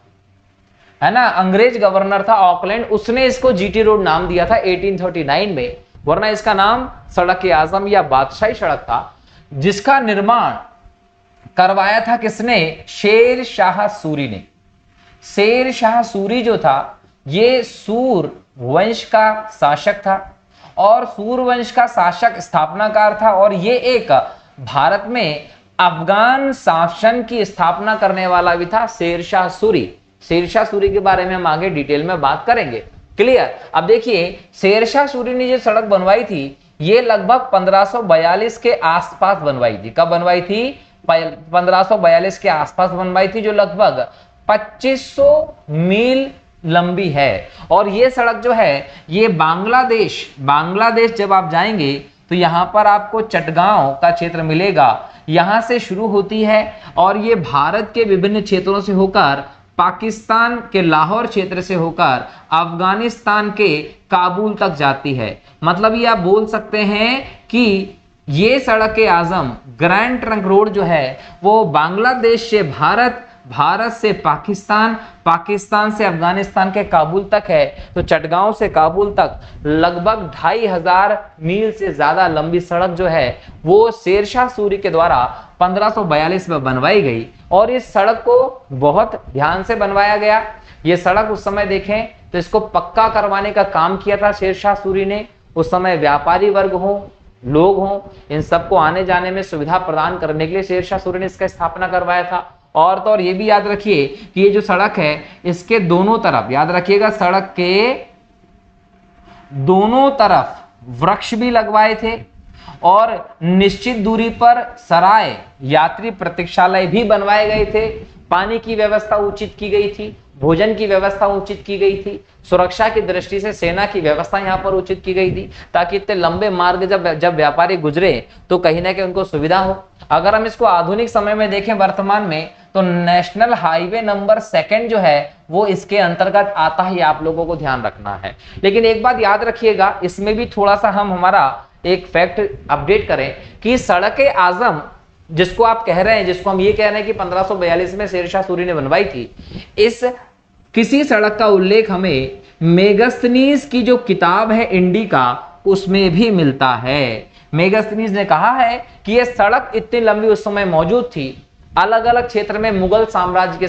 है ना, अंग्रेज गवर्नर था ऑकलैंड, उसने इसको जीटी रोड नाम दिया था 1839 में। वरना इसका नाम सड़क ए आजम या बादशाही सड़क था, जिसका निर्माण करवाया था किसने? शेर शाह सूरी ने। शेर शाह सूरी जो था ये सूर वंश का शासक था, और सूर वंश का शासक स्थापनाकार था। और ये एक भारत में अफगान शासन की स्थापना करने वाला भी था, शेर शाह सूरी। शेर शाह सूरी के बारे में हम आगे डिटेल में बात करेंगे। क्लियर? अब देखिए, शेर शाह सूरी ने जो सड़क बनवाई थी ये लगभग 1542 के आसपास बनवाई थी। कब बनवाई थी? 1542 के आसपास बनवाई थी, जो लगभग 2500 मील लंबी है। और ये सड़क जो है ये बांग्लादेश जब आप जाएंगे तो यहां पर आपको चटगांव का क्षेत्र मिलेगा, यहां से शुरू होती है और ये भारत के विभिन्न क्षेत्रों से होकर पाकिस्तान के लाहौर क्षेत्र से होकर अफगानिस्तान के काबुल तक जाती है। मतलब ये आप बोल सकते हैं कि ये सड़क ए आजम ग्रैंड ट्रंक रोड जो है वो बांग्लादेश से भारत से पाकिस्तान, पाकिस्तान से अफगानिस्तान के काबुल तक है। तो चटगांव से काबुल तक लगभग 2500 मील से ज्यादा लंबी सड़क जो है वो शेर शाह सूरी के द्वारा 1542 में बनवाई गई। और इस सड़क को बहुत ध्यान से बनवाया गया। ये सड़क उस समय देखें तो इसको पक्का करवाने का काम किया था शेर शाह सूरी ने। उस समय व्यापारी वर्ग हो, लोग हों, इन सबको आने जाने में सुविधा प्रदान करने के लिए शेर शाह सूरी ने इसका स्थापना करवाया था। और तो और ये भी याद रखिए कि ये जो सड़क है इसके दोनों तरफ, याद रखिएगा, सड़क के दोनों तरफ वृक्ष भी लगवाए थे और निश्चित दूरी पर सराय, यात्री प्रतीक्षालय भी बनवाए गए थे। पानी की व्यवस्था उचित की गई थी, भोजन की व्यवस्था उचित की गई थी, सुरक्षा की दृष्टि से सेना की व्यवस्था यहाँ पर उचित की गई थी, ताकि इतने लंबे मार्ग जब व्यापारी गुजरे तो कहीं ना कहीं उनको सुविधा हो। अगर हम इसको आधुनिक समय में देखें वर्तमान में, तो नेशनल हाईवे नंबर 2 जो है वो इसके अंतर्गत आता है, आप लोगों को ध्यान रखना है। लेकिन एक बात याद रखिएगा, इसमें भी थोड़ा सा हम हमारा एक फैक्ट अपडेट करें कि सड़क ए आजम जिसको आप कह रहे हैं, जिसको हम ये कह रहे हैं कि 1542 में शेरशाह सूरी ने बनवाई थी, इस किसी सड़क का उल्लेख हमें मेगस्थनीज की जो किताब है इंडिका उसमें भी मिलता है। मेगस्थनीज ने कहा है कि यह सड़क इतनी लंबी उस समय मौजूद थी, अलग अलग क्षेत्र में मुगल साम्राज्य के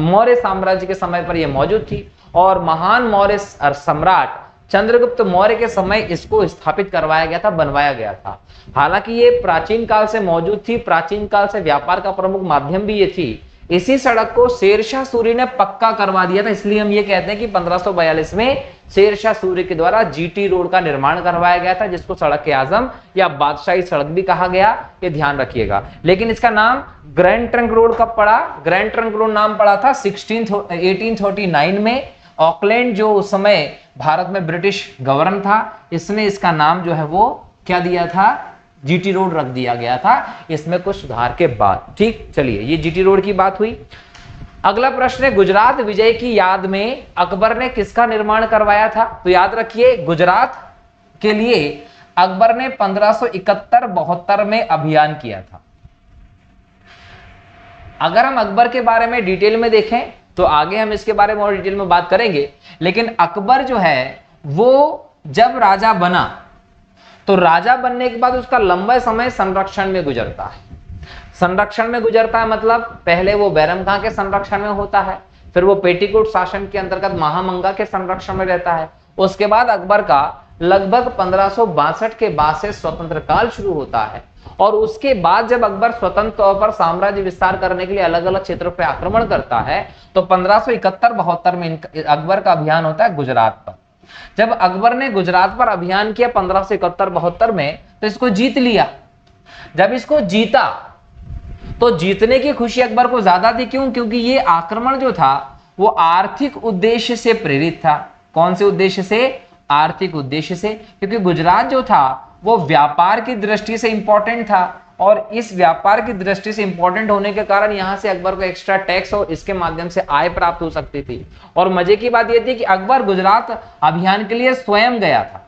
मौर्य साम्राज्य के समय पर यह मौजूद थी और महान मौर्य सम्राट चंद्रगुप्त मौर्य के समय इसको स्थापित करवाया गया था, बनवाया गया था। हालांकि ये प्राचीन काल से मौजूद थी, प्राचीन काल से व्यापार का प्रमुख माध्यम भी ये थी। इसी सड़क को शेरशाह सूरी ने पक्का करवा दिया था, इसलिए हम ये कहते हैं कि 1542 में शेरशाह सूरी के द्वारा जीटी रोड का निर्माण करवाया गया था, जिसको सड़क के आजम या बादशाही सड़क भी कहा गया, ये ध्यान रखिएगा। लेकिन इसका नाम ग्रैंड ट्रंक रोड कब पड़ा? ग्रैंड ट्रंक रोड नाम पड़ा था 1839 में। ऑकलैंड जो उस समय भारत में ब्रिटिश गवर्नर था, इसने इसका नाम जो है वो क्या दिया था? जीटी रोड रख दिया गया था, इसमें कुछ सुधार के बाद। ठीक, चलिए, ये जीटी रोड की बात हुई। अगला प्रश्न है, गुजरात विजय की याद में अकबर ने किसका निर्माण करवाया था? तो याद रखिए, गुजरात के लिए अकबर ने 1571-72 में अभियान किया था। अगर हम अकबर के बारे में डिटेल में देखें तो आगे हम इसके बारे में और डिटेल में बात करेंगे, लेकिन अकबर जो है वो जब राजा बना तो राजा बनने के बाद उसका लंबा समय संरक्षण में गुजरता है। संरक्षण में गुजरता है मतलब पहले वो बैरम खां के संरक्षण में होता है, फिर वो पेटीकोट शासन के अंतर्गत महामंगा के संरक्षण में रहता है। उसके बाद अकबर का लगभग 1562 के बाद से स्वतंत्र काल शुरू होता है और उसके बाद जब अकबर स्वतंत्र तौर पर साम्राज्य विस्तार करने के लिए अलग अलग क्षेत्रों पर आक्रमण करता है तो 1571-72 में अकबर का अभियान होता है गुजरात पर। जब अकबर ने गुजरात पर अभियान किया 1571-72 में तो इसको जीत लिया। जब इसको जीता तो जीतने की खुशी अकबर को ज्यादा थी। क्यों? क्योंकि ये आक्रमण जो था वो आर्थिक उद्देश्य से प्रेरित था। कौन से उद्देश्य से? आर्थिक उद्देश्य से, क्योंकि गुजरात जो था वो व्यापार की दृष्टि से इंपॉर्टेंट था और इस व्यापार की दृष्टि से इंपॉर्टेंट होने के कारण यहां से अकबर को एक्स्ट्रा टैक्स और इसके माध्यम से आय प्राप्त हो सकती थी। और मजे की बात यह थी कि अकबर गुजरात अभियान के लिए स्वयं गया था,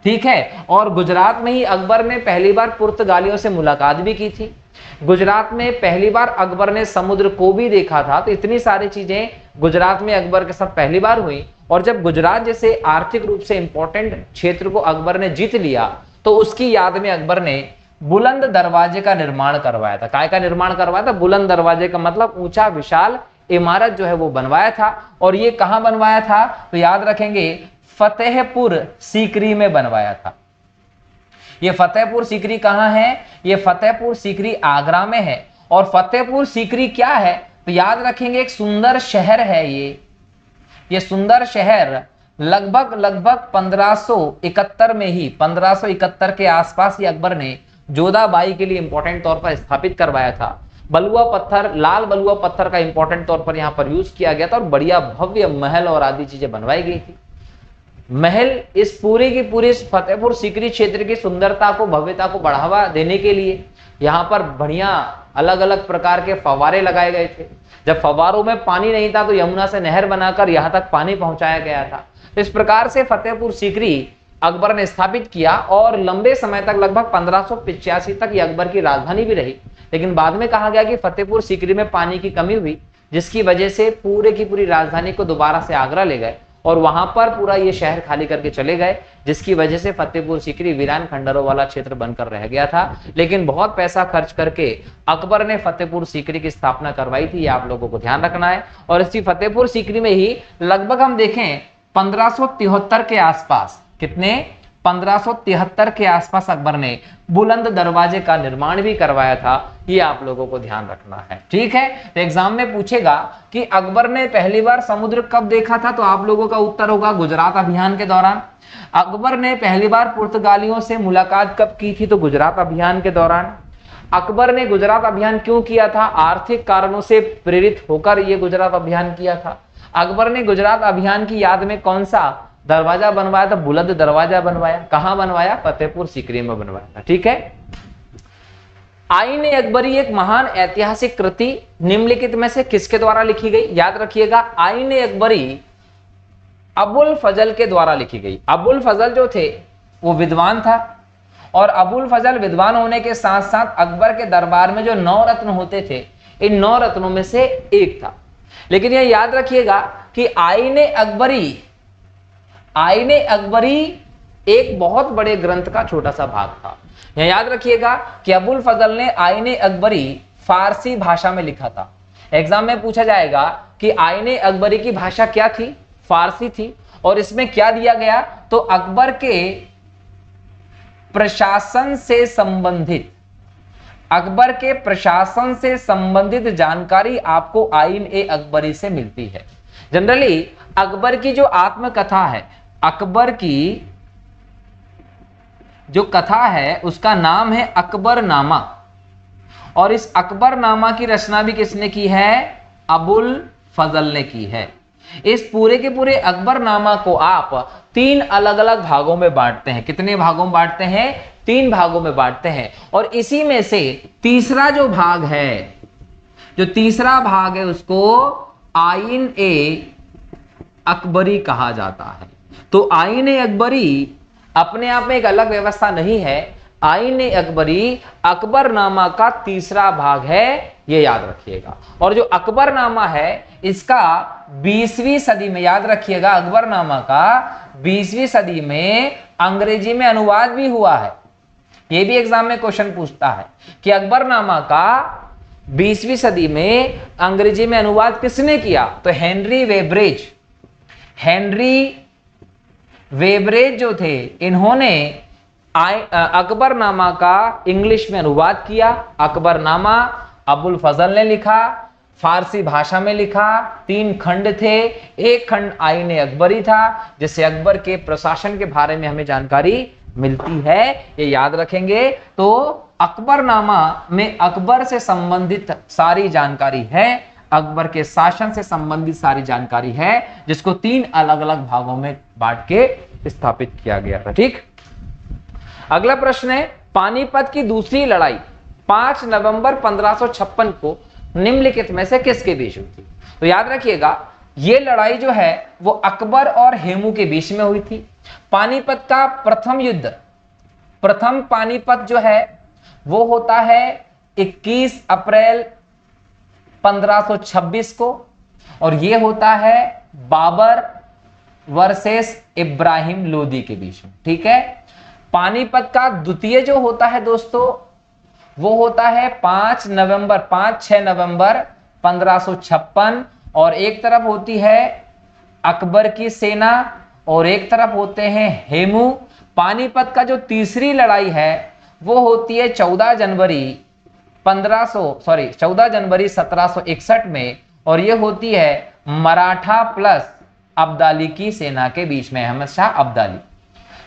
ठीक है, और गुजरात में ही अकबर ने पहली बार पुर्तगालियों से मुलाकात भी की थी। गुजरात में पहली बार अकबर ने समुद्र को भी देखा था। तो इतनी सारी चीजें गुजरात में अकबर के साथ पहली बार हुई। और जब गुजरात जैसे आर्थिक रूप से इंपॉर्टेंट क्षेत्र को अकबर ने जीत लिया तो उसकी याद में अकबर ने बुलंद दरवाजे का निर्माण करवाया था। काय का निर्माण करवाया था? बुलंद दरवाजे का मतलब ऊंचा विशाल इमारत जो है वो बनवाया था। और ये कहां बनवाया था? तो याद रखेंगे, फतेहपुर सीकरी में बनवाया था। ये फतेहपुर सीकरी कहां है? ये फतेहपुर सीकरी आगरा में है। और फतेहपुर सीकरी क्या है? तो याद रखेंगे, एक सुंदर शहर है। ये सुंदर शहर लगभग 1571 में ही 1571 के आसपास ही अकबर ने जोधाबाई के लिए इंपॉर्टेंट तौर पर स्थापित करवाया था। बलुआ पत्थर, लाल बलुआ पत्थर का इंपॉर्टेंट तौर पर यहां पर यूज किया गया था और बढ़िया भव्य महल और आदि चीजें बनवाई गई थी। महल इस पूरे की पूरी फतेहपुर सीकरी क्षेत्र की सुंदरता को, भव्यता को बढ़ावा देने के लिए यहाँ पर बढ़िया अलग अलग प्रकार के फव्वारे लगाए गए थे। जब फव्वारों में पानी नहीं था तो यमुना से नहर बनाकर यहाँ तक पानी पहुंचाया गया था। इस प्रकार से फतेहपुर सीकरी अकबर ने स्थापित किया और लंबे समय तक, लगभग 1585 तक ये अकबर की राजधानी भी रही। लेकिन बाद में कहा गया कि फतेहपुर सीकरी में पानी की कमी हुई, जिसकी वजह से पूरे की पूरी राजधानी को दोबारा से आगरा ले गए और वहां पर पूरा ये शहर खाली करके चले गए, जिसकी वजह से फतेहपुर सीकरी वीरान खंडरों वाला क्षेत्र बनकर रह गया था। लेकिन बहुत पैसा खर्च करके अकबर ने फतेहपुर सीकरी की स्थापना करवाई थी, ये आप लोगों को ध्यान रखना है। और इसी फतेहपुर सीकरी में ही लगभग हम देखें 1573 के आसपास, कितने? 1573 के आसपास अकबर ने बुलंद दरवाजे का निर्माण भी करवाया था। ये आप लोगों को ध्यान रखना है, ठीक है। तो एग्जाम में पूछेगा कि अकबर ने पहली बार समुद्र कब देखा था, तो आप लोगों का उत्तर होगा गुजरात अभियान के दौरान। अकबर ने पहली बार पुर्तगालियों से मुलाकात कब की थी, तो गुजरात अभियान के दौरान। अकबर ने गुजरात अभियान क्यों किया था? आर्थिक कारणों से प्रेरित होकर यह गुजरात अभियान किया था। अकबर ने गुजरात अभियान की याद में कौन सा दरवाजा बनवाया था? बुलंद दरवाजा बनवाया। कहां बनवाया? फतेहपुर सीकरी में बनवाया था, ठीक है। आईन अकबरी एक महान ऐतिहासिक कृति निम्नलिखित में से किसके द्वारा लिखी गई? याद रखिएगा, आईन अकबरी अबुल फजल के द्वारा लिखी गई। अबुल फजल जो थे वो विद्वान था और अबुल फजल विद्वान होने के साथ साथ अकबर के दरबार में जो 9 रत्न होते थे, इन 9 रत्नों में से एक था। लेकिन यह याद रखिएगा कि आईने अकबरी एक बहुत बड़े ग्रंथ का छोटा सा भाग था। यह याद रखिएगा कि अबुल फजल ने आईने अकबरी फारसी भाषा में लिखा था। एग्जाम में पूछा जाएगा कि आईने अकबरी की भाषा क्या थी, फारसी थी, और इसमें क्या दिया गया, तो अकबर के प्रशासन से संबंधित जानकारी आपको आईन ए अकबरी से मिलती है। जनरली अकबर की जो आत्मकथा है, अकबर की जो कथा है उसका नाम है अकबरनामा, और इस अकबरनामा की रचना भी किसने की है, अबुल फजल ने की है। इस पूरे के पूरे अकबरनामा को आप 3 अलग अलग भागों में बांटते हैं। कितने भागों में बांटते हैं, 3 भागों में बांटते हैं। और इसी में से तीसरा जो भाग है, उसको आईन ए अकबरी कहा जाता है। तो आईन ए अकबरी अपने आप में एक अलग व्यवस्था नहीं है। आईन ए अकबरी अकबरनामा का तीसरा भाग है, ये याद रखिएगा। और जो अकबरनामा है इसका 20वीं सदी में, याद रखिएगा, अकबरनामा का 20वीं सदी में अंग्रेजी में अनुवाद भी हुआ है। ये भी एग्जाम में क्वेश्चन पूछता है कि अकबरनामा का 20वीं सदी में अंग्रेजी में अनुवाद किसने किया, तो हेनरी वेब्रेज जो थे, इन्होंने अकबरनामा का इंग्लिश में अनुवाद किया। अकबरनामा अबुल फजल ने लिखा, फारसी भाषा में लिखा, 3 खंड थे। एक खंड आईन अकबरी था, जिससे अकबर के प्रशासन के बारे में हमें जानकारी मिलती है, ये याद रखेंगे। तो अकबरनामा में अकबर से संबंधित सारी जानकारी है, अकबर के शासन से संबंधित सारी जानकारी है, जिसको 3 अलग अलग भागों में बांट के स्थापित किया गया था। ठीक, अगला प्रश्न है, पानीपत की दूसरी लड़ाई 5 नवंबर 1556 को निम्नलिखित में से किसके बीच हुई थी। तो याद रखिएगा, यह लड़ाई जो है वो अकबर और हेमू के बीच में हुई थी। पानीपत का प्रथम पानीपत जो है वो होता है 21 अप्रैल 1526 को, और यह होता है बाबर वर्सेस इब्राहिम लोदी के बीच में। ठीक है, पानीपत का द्वितीय जो होता है दोस्तों, वो होता है 5-6 नवंबर 1556, और एक तरफ होती है अकबर की सेना और एक तरफ होते हैं हेमू। पानीपत का जो तीसरी लड़ाई है वो होती है 14 जनवरी 1761 में, और ये होती है मराठा प्लस अब्दाली की सेना के बीच में, अहमद शाह अब्दाली।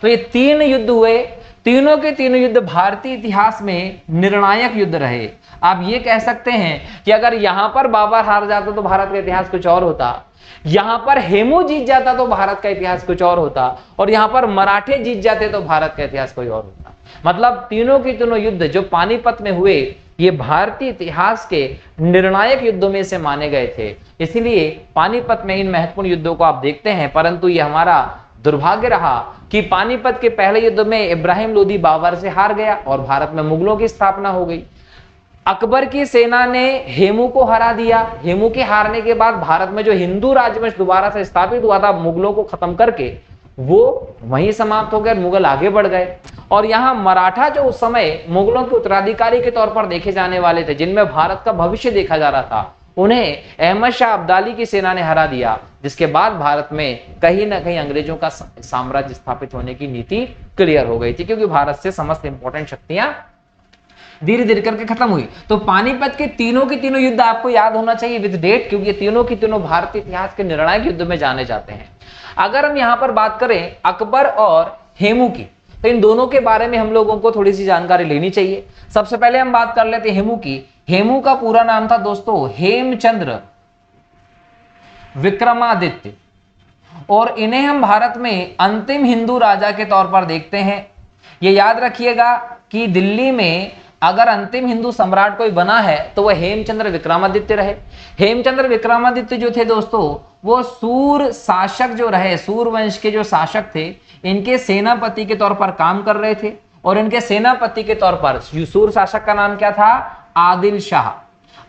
तो ये 3 युद्ध हुए, तीनों के तीनों युद्ध भारतीय इतिहास में निर्णायक युद्ध रहे। आप ये कह सकते हैं कि अगर यहां पर बाबर हार जाता तो भारत का इतिहास कुछ और होता, यहां पर हेमू जीत जाता तो भारत का इतिहास कुछ और होता, और यहां पर मराठे जीत जाते तो भारत का इतिहास कोई और होता। मतलब तीनों के तीनों युद्ध जो पानीपत में हुए, ये भारतीय इतिहास के निर्णायक युद्धों में से माने गए थे। इसीलिए पानीपत में इन महत्वपूर्ण युद्धों को आप देखते हैं। परंतु ये हमारा दुर्भाग्य रहा कि पानीपत के पहले युद्ध में इब्राहिम लोदी बाबर से हार गया और भारत में मुगलों की स्थापना हो गई। अकबर की सेना ने हेमू को हरा दिया। हेमू के हारने के बाद भारत में जो हिंदू राजवंश दोबारा से स्थापित हुआ था, मुगलों को खत्म करके, वो वहीं समाप्त हो गए, मुगल आगे बढ़ गए। और यहाँ मराठा जो उस समय मुगलों के उत्तराधिकारी के तौर पर देखे जाने वाले थे, जिनमें भारत का भविष्य देखा जा रहा था, उन्हें अहमद शाह अब्दाली की सेना ने हरा दिया, जिसके बाद भारत में कहीं ना कहीं अंग्रेजों का साम्राज्य स्थापित होने की नीति क्लियर हो गई थी, क्योंकि भारत से समस्त इंपॉर्टेंट शक्तियां धीरे धीरे करके खत्म हुई। तो पानीपत के तीनों युद्ध आपको याद होना चाहिए विद डेट, क्योंकि ये तीनों के तीनों भारतीय इतिहास के निर्णायक युद्ध में जाने जाते हैं। अगर हम यहां पर बात करें अकबर और हेमू की, तो इन दोनों के बारे में हम लोगों को थोड़ी सी जानकारी लेनी चाहिए। सबसे पहले हम बात कर लेते हैं हेमू की। हेमू का पूरा नाम था दोस्तों हेमचंद्र विक्रमादित्य, और इन्हें हम भारत में अंतिम हिंदू राजा के तौर पर देखते हैं। ये याद रखिएगा कि दिल्ली में अगर अंतिम हिंदू सम्राट कोई बना है तो वह हेमचंद्र विक्रमादित्य रहे। हेमचंद्र विक्रमादित्य जो थे दोस्तों, वो सूर शासक जो रहे, सूर वंश के जो शासक थे, इनके सेनापति के तौर पर काम कर रहे थे। और इनके सेनापति के तौर पर सूर शासक का नाम क्या था? आदिल शाह।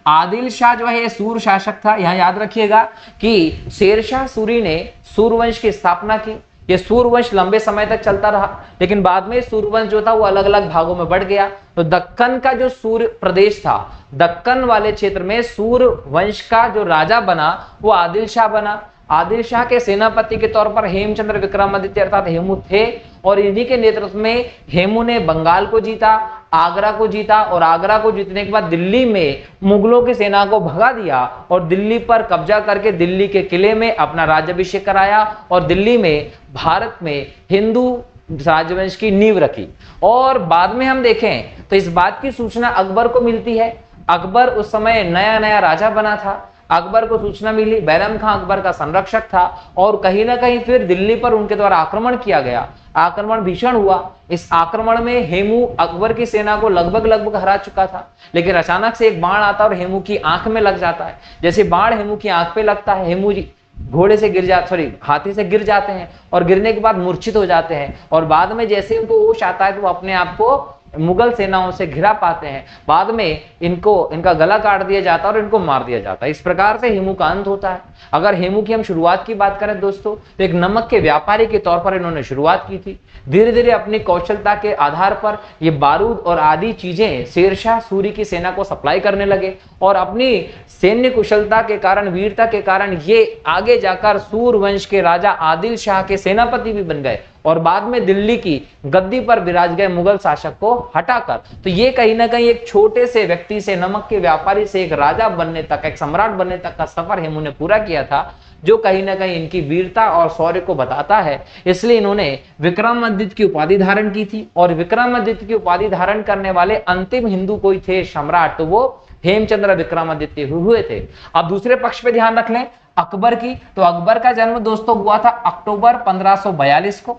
आदिल शाह जो है ये सूर शासक था। यहां याद रखिएगा कि शेरशाह सूरी ने सूरवंश की स्थापना की। ये सूरवंश लंबे समय तक चलता रहा, लेकिन बाद में सूरवंश जो था वो अलग अलग भागों में बढ़ गया। तो दक्कन का जो सूर प्रदेश था, दक्कन वाले क्षेत्र में सूरवंश का जो राजा बना वो आदिल शाह बना। आदिल शाह के सेनापति के तौर पर हेमचंद्र विक्रमादित्य अर्थात हेमू थे, और इन्हीं के नेतृत्व में हेमू ने बंगाल को जीता, आगरा को जीता, और आगरा को जीतने के बाद दिल्ली में मुगलों की सेना को भगा दिया और दिल्ली पर कब्जा करके दिल्ली के किले में अपना राज्याभिषेक कराया और दिल्ली में भारत में हिंदू राजवंश की नींव रखी। और बाद में हम देखें तो इस बात की सूचना अकबर को मिलती है। अकबर उस समय नया नया राजा बना था। अकबर को सूचना मिली, बैरम खां अकबर का संरक्षक था, और कहीं ना कहीं फिर दिल्ली पर उनके द्वारा आक्रमण किया गया। आक्रमण भीषण हुआ। इस आक्रमण में हेमू अकबर की सेना को लगभग हरा चुका था, लेकिन अचानक से एक बाण आता है और हेमू की आंख में लग जाता है। जैसे बाण हेमू की आंख पे लगता है, हेमू जी घोड़े से गिर जाते, सॉरी हाथी से गिर जाते हैं, और गिरने के बाद मूर्छित हो जाते हैं, और बाद में जैसे उनको होश आता है तो वो अपने आप को मुगल सेनाओं से घिरा पाते हैं। बाद में इनका गला काट दिया जाता है और इनको मार दिया जाता है। इस प्रकार से हेमू का अंत होता है। अगर हेमू की हम शुरुआत की बात करें दोस्तों, तो एक नमक के व्यापारी के तौर पर इन्होंने शुरुआत की थी। धीरे धीरे अपनी कौशलता के आधार पर ये बारूद और आदि चीजें शेरशाह सूरी की सेना को सप्लाई करने लगे, और अपनी सैन्य कुशलता के कारण, वीरता के कारण ये आगे जाकर सूरवंश के राजा आदिल शाह के सेनापति भी बन गए, और बाद में दिल्ली की गद्दी पर विराज गए मुगल शासक को हटाकर। तो ये कहीं ना कहीं एक छोटे से व्यक्ति से, नमक के व्यापारी से एक राजा बनने तक, एक सम्राट बनने तक का सफर हेमू ने पूरा किया था, जो कहीं ना कहीं इनकी वीरता और शौर्य को बताता है। इसलिए इन्होंने विक्रमादित्य की उपाधि धारण की थी, और विक्रमादित्य की उपाधि धारण करने वाले अंतिम हिंदू कोई थे सम्राट, तो वो हेमचंद्र विक्रमादित्य हुए थे। अब दूसरे पक्ष पे ध्यान रख लें अकबर की, तो अकबर का जन्म दोस्तों हुआ था अक्टूबर 1542 को।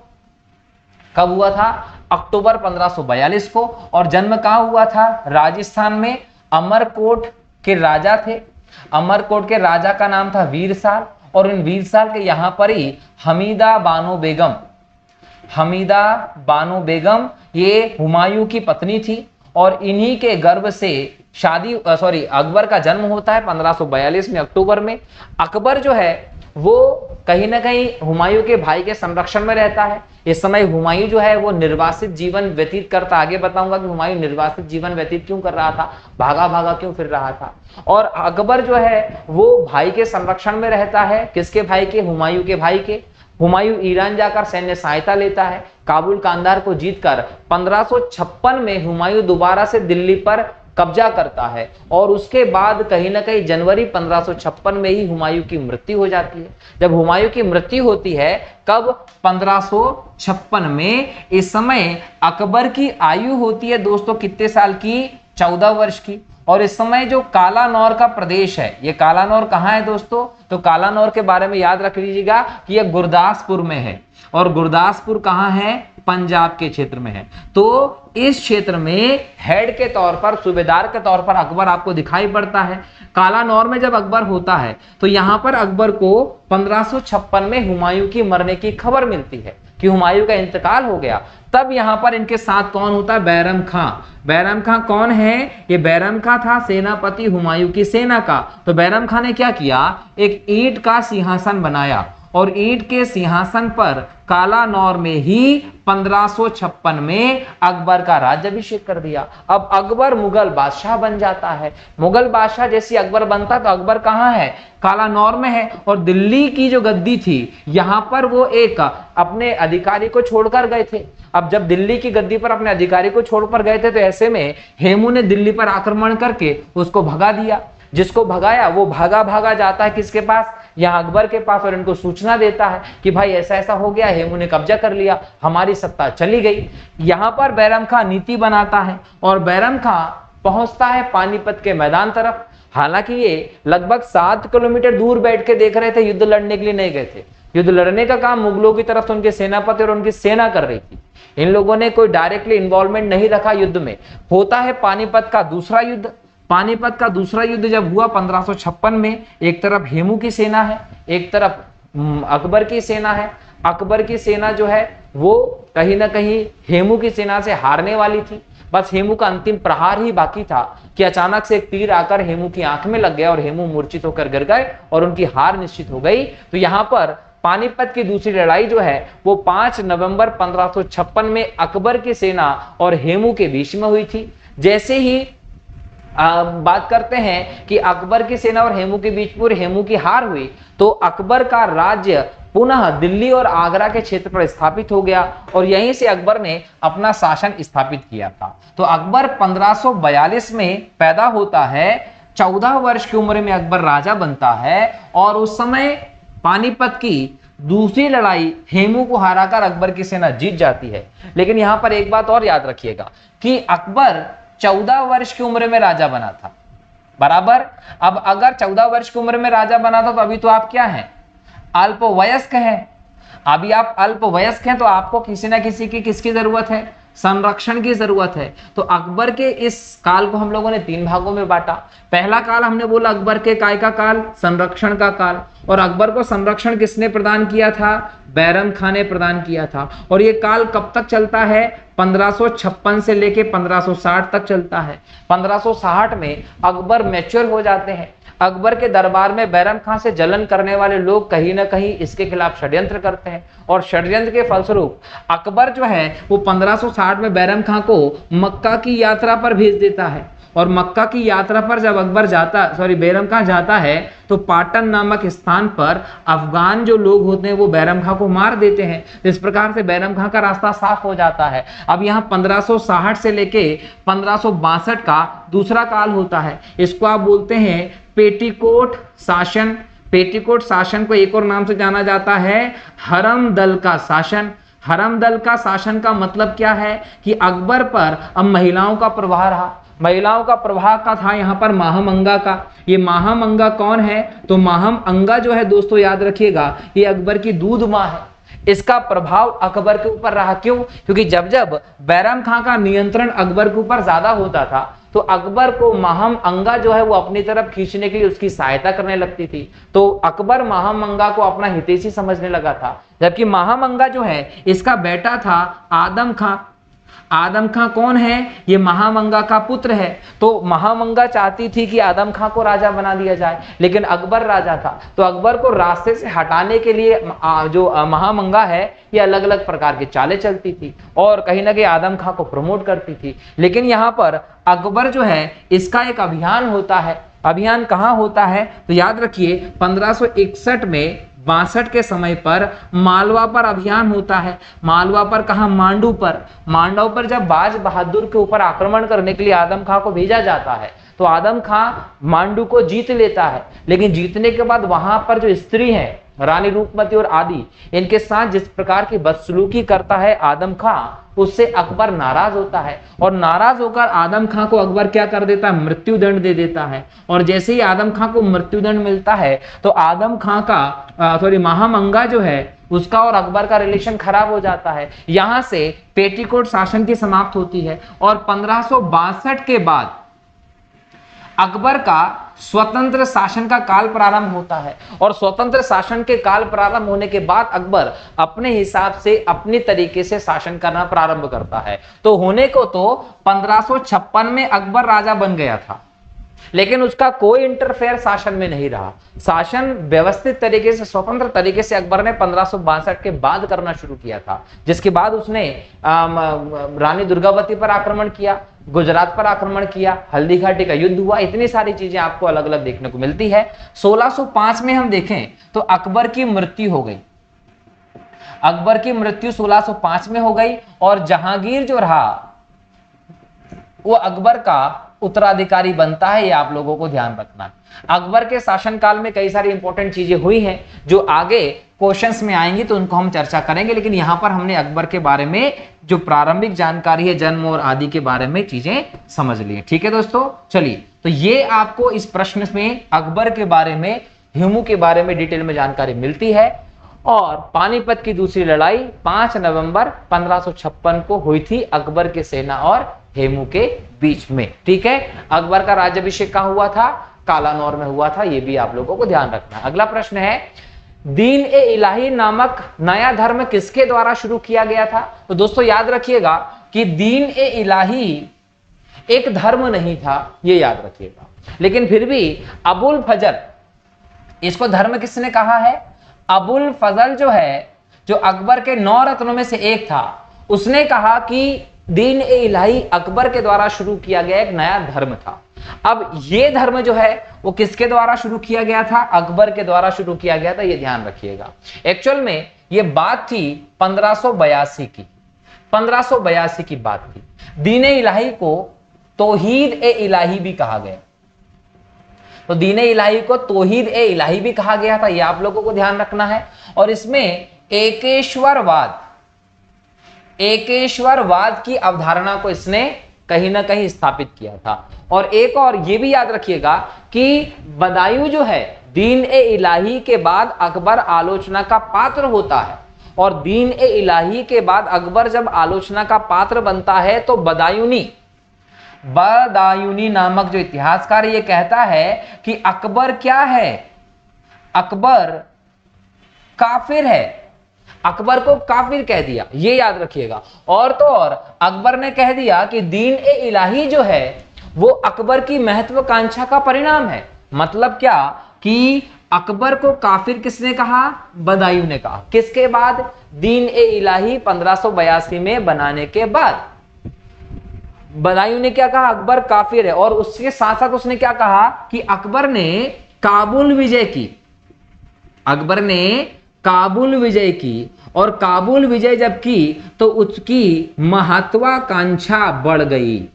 कब हुआ था? अक्टूबर 1542 को। और जन्म कहां हुआ था? राजस्थान में। अमरकोट के राजा थे। अमरकोट के राजा का नाम था वीरसाल, और इन वीरसाल के यहां पर ही हमीदा बानो बेगम ये हुमायूं की पत्नी थी, और इन्हीं के गर्भ से अकबर का जन्म होता है 1542 में अक्टूबर में। अकबर जो है वो कहीं ना कहीं हुमायूं के भाई के संरक्षण में रहता है। इस समय हुमायूं जो है वो निर्वासित जीवन व्यतीत करता। आगे बताऊंगा कि हुमायूं निर्वासित जीवन व्यतीत क्यों कर रहा था, भागा भागा क्यों फिर रहा था। और अकबर जो है वो भाई के संरक्षण में रहता है। किसके भाई के? हुमायूं के भाई के। हुमायूं ईरान जाकर सैन्य सहायता लेता है। काबुल कांधार को जीतकर 1556 में हुमायूं दोबारा से दिल्ली पर कब्जा करता है, और उसके बाद कहीं ना कहीं जनवरी 1556 में ही हुमायूं की मृत्यु हो जाती है। जब हुमायूं की मृत्यु होती है, कब? 1556 में। इस समय अकबर की आयु होती है दोस्तों कितने साल की? 14 वर्ष की। और इस समय जो कालानौर का प्रदेश है, ये कालानौर कहाँ है दोस्तों? तो कालानौर के बारे में याद रख लीजिएगा कि यह गुरदासपुर में है, और गुरदासपुर कहाँ है? पंजाब के क्षेत्र में है। तो इस क्षेत्र में हेड के तौर पर, सूबेदार के तौर पर अकबर आपको दिखाई पड़ता है। कालानौर में जब अकबर होता है तो यहां पर अकबर को 1556 में हुमायूं की मरने की खबर मिलती है कि हुमायूं का इंतकाल हो गया। तब यहां पर इनके साथ कौन होता है? बैरम खां। बैरम खां कौन है? ये बैरम खां था सेनापति हुमायूं की सेना का। तो बैरम खां ने क्या किया? एक ईंट का सिंहासन बनाया, और ईंट के सिंहासन पर कालानौर में ही 1556 में अकबर का राज्याभिषेक कर दिया। अब अकबर मुगल बादशाह बन जाता है। मुगल बादशाह जैसे अकबर बनता, तो अकबर कहाँ है? कालानौर में है। और दिल्ली की जो गद्दी थी, यहां पर वो एक अपने अधिकारी को छोड़कर गए थे। अब जब दिल्ली की गद्दी पर अपने अधिकारी को छोड़कर गए थे, तो ऐसे में हेमू ने दिल्ली पर आक्रमण करके उसको भगा दिया। जिसको भगाया वो भागा भागा जाता है किसके पास? यहाँ अकबर के पास, और इनको सूचना देता है कि भाई ऐसा ऐसा हो गया, हेमू ने कब्जा कर लिया, हमारी सत्ता चली गई। यहाँ पर बैरम खां नीति बनाता है, और बैरम खां पहुंचता है पानीपत के मैदान तरफ। हालांकि ये लगभग 7 किलोमीटर दूर बैठ के देख रहे थे, युद्ध लड़ने के लिए नहीं गए थे। युद्ध लड़ने का काम मुगलों की तरफ से उनके सेनापति और उनकी सेना कर रही थी। इन लोगों ने कोई डायरेक्टली इन्वॉल्वमेंट नहीं रखा युद्ध में। होता है पानीपत का दूसरा युद्ध। पानीपत का दूसरा युद्ध जब हुआ 1556 में, एक तरफ हेमू की सेना है, एक तरफ अकबर की सेना है। अकबर की सेना जो है वो कहीं ना कहीं हेमू की सेना से हारने वाली थी। बस हेमू का अंतिम प्रहार ही बाकी था कि अचानक से एक तीर आकर हेमू की आंख में लग गया और हेमू मूर्छित होकर गिर गए और उनकी हार निश्चित हो गई। तो यहां पर पानीपत की दूसरी लड़ाई जो है वो 5 नवंबर 1556 में अकबर की सेना और हेमू के बीच में हुई थी। जैसे ही बात करते हैं कि अकबर की सेना और हेमू के बीच पूरे हेमू की हार हुई, तो अकबर का राज्य पुनः दिल्ली और आगरा के क्षेत्र पर स्थापित हो गया और यहीं से अकबर ने अपना शासन स्थापित किया था। तो अकबर 1542 में पैदा होता है, 14 वर्ष की उम्र में अकबर राजा बनता है और उस समय पानीपत की दूसरी लड़ाई हेमू को हराकर अकबर की सेना जीत जाती है। लेकिन यहां पर एक बात और याद रखिएगा कि अकबर 14 वर्ष की उम्र में राजा बना था, बराबर। अब अगर 14 वर्ष की उम्र में राजा बना था तो अभी तो आप क्या हैं, अल्पवयस्क हैं। अभी आप अल्पवयस्क हैं तो आपको किसी ना किसी की किसकी जरूरत है, संरक्षण की जरूरत है। तो अकबर के इस काल को हम लोगों ने 3 भागों में बांटा। पहला काल हमने बोला अकबर के काय का काल, संरक्षण का काल। और अकबर को संरक्षण किसने प्रदान किया था, बैरम खान ने प्रदान किया था। और ये काल कब तक चलता है, 1556 से लेके 1560 तक चलता है। 1560 में अकबर मैच्योर हो जाते हैं। अकबर के दरबार में बैरम खान से जलन करने वाले लोग कहीं ना कहीं इसके खिलाफ षड्यंत्र करते हैं और षड्यंत्र के फलस्वरूप अकबर जो है वो 1560 में बैरम खान को मक्का की यात्रा पर भेज देता है। और मक्का की यात्रा पर जब बैरम खान जाता है तो पाटन नामक स्थान पर अफगान जो लोग होते हैं वो बैरम खान को मार देते हैं। इस प्रकार से बैरम खान का रास्ता साफ हो जाता है। अब यहाँ 1560 से लेके 1562 का दूसरा काल होता है। इसको आप बोलते हैं पेटीकोट शासन। पेटीकोट शासन को एक और नाम से जाना जाता है हरम दल का शासन। हरम दल का शासन का मतलब क्या है कि अकबर पर अब महिलाओं का प्रभाव रहा। महिलाओं का प्रभाव का था यहाँ पर महामंगा का। ये महामंगा कौन है, तो महामंगा जो है दोस्तों याद रखिएगा ये अकबर की दूध माँ है। इसका प्रभाव अकबर के ऊपर रहा। क्यों, क्योंकि जब जब बैरम खान का नियंत्रण अकबर के ऊपर ज्यादा होता था तो अकबर को महामंगा जो है वो अपनी तरफ खींचने के लिए उसकी सहायता करने लगती थी। तो अकबर महामंगा को अपना हितैषी समझने लगा था। जबकि महामंगा जो है इसका बेटा था आदम खां। आदम खां कौन है, ये महामंगा का पुत्र है। तो महामंगा चाहती थी कि आदम खां को राजा बना दिया जाए, लेकिन अकबर राजा था। तो अकबर को रास्ते से हटाने के लिए जो महामंगा है ये अलग अलग प्रकार की चालें चलती थी और कहीं ना कहीं आदम खां को प्रमोट करती थी। लेकिन यहाँ पर अकबर जो है इसका एक अभियान होता है। अभियान कहाँ होता है, तो याद रखिए 1561 में 62 के समय पर मालवा पर अभियान होता है। मालवा पर कहा, मांडू पर। मांडव पर जब बाज बहादुर के ऊपर आक्रमण करने के लिए आदम खां को भेजा जाता है तो आदम खां मांडू को जीत लेता है। लेकिन जीतने के बाद वहां पर जो स्त्री है रानी रूपमती और आदि, इनके साथ जिस प्रकार की बदसलूकी करता है आदम खां, उससे अकबर नाराज होता है और नाराज होकर आदम खां को अकबर क्या कर देता है, मृत्युदंड दे देता है। और जैसे ही आदम खां को मृत्युदंड मिलता है तो आदम खां का महामंगा जो है उसका और अकबर का रिलेशन खराब हो जाता है। यहां से पेटीकोट शासन की समाप्त होती है और 1562 के बाद अकबर का स्वतंत्र शासन का काल प्रारंभ होता है। और स्वतंत्र शासन के काल प्रारंभ होने के बाद अकबर अपने हिसाब से अपनी तरीके से शासन करना प्रारंभ करता है। तो होने को तो 1556 में अकबर राजा बन गया था, लेकिन उसका कोई इंटरफेयर शासन में नहीं रहा। शासन व्यवस्थित तरीके से, स्वतंत्र तरीके से अकबर ने 1562 के बाद करना शुरू किया था, जिसके बाद उसने रानी दुर्गावती पर आक्रमण किया, गुजरात पर आक्रमण किया, हल्दी घाटी का युद्ध हुआ। इतनी सारी चीजें आपको अलग अलग देखने को मिलती है। 1605 में हम देखें तो अकबर की मृत्यु हो गई। अकबर की मृत्यु 1605 में हो गई और जहांगीर जो रहा वो अकबर का उत्तराधिकारी बनता है। ये आप लोगों को ध्यान रखना है। अकबर के शासनकाल में कई सारी इंपॉर्टेंट चीजें हुई हैं जो आगे क्वेश्चंस में आएंगी तो उनको हम चर्चा करेंगे, लेकिन यहां पर हमने अकबर के बारे में जो प्रारंभिक जानकारी है, जन्म और आदि के बारे में चीजें समझ ली। ठीक है दोस्तों, चलिए तो ये आपको इस प्रश्न में अकबर के बारे में, हेमू के बारे में डिटेल में जानकारी मिलती है। और पानीपत की दूसरी लड़ाई 5 नवंबर 1556 को हुई थी अकबर की सेना और हेमू के बीच में। ठीक है, अकबर का राज्याभिषेक कहां हुआ था, कालानौर में हुआ था। ये भी आप लोगों को ध्यान रखना है। अगला प्रश्न है, दीन ए इलाही नामक नया धर्म किसके द्वारा शुरू किया गया था? तो दोस्तों याद रखिएगा कि दीन ए इलाही एक धर्म नहीं था, ये याद रखिएगा। लेकिन फिर भी अबुल फजल, इसको धर्म किसने कहा है? अबुल फजल जो है, जो अकबर के 9 रत्नों में से एक था, उसने कहा कि दीन ए इलाही अकबर के द्वारा शुरू किया गया एक नया धर्म था। अब ये धर्म जो है वो किसके द्वारा शुरू किया गया था? अकबर के द्वारा शुरू किया गया था, ये ध्यान रखिएगा। एक्चुअल में ये बात थी 1582 की, 1582 की बात थी। दीन ए इलाही को तौहीद ए इलाही भी कहा गया, तो दीन ए इलाही को तौहीद ए इलाही भी कहा गया था, ये आप लोगों को ध्यान रखना है। और इसमें एकेश्वरवाद की अवधारणा को इसने कहीं ना कहीं स्थापित किया था। और एक और ये भी याद रखिएगा कि बदायूं जो है, दीन ए इलाही के बाद अकबर आलोचना का पात्र होता है, और दीन ए इलाही के बाद अकबर जब आलोचना का पात्र बनता है तो बदायूनी नामक जो इतिहासकार ये कहता है कि अकबर क्या है? अकबर काफिर है, अकबर को काफिर कह दिया, ये याद रखिएगा। और तो और अकबर ने कह दिया कि दीन ए इलाही जो है वो अकबर की महत्वाकांक्षा का परिणाम है। मतलब क्या कि अकबर को काफिर किसने कहा? बदायूं ने कहा। किसके बाद? दीन ए इलाही 1582 में बनाने के बाद बदायूं ने क्या कहा? अकबर काफिर है। और उसके साथ साथ उसने क्या कहा कि अकबर ने काबुल विजय की, अकबर ने काबुल विजय की, और काबुल विजय जब की तो उसकी महत्वाकांक्षा बढ़ गई।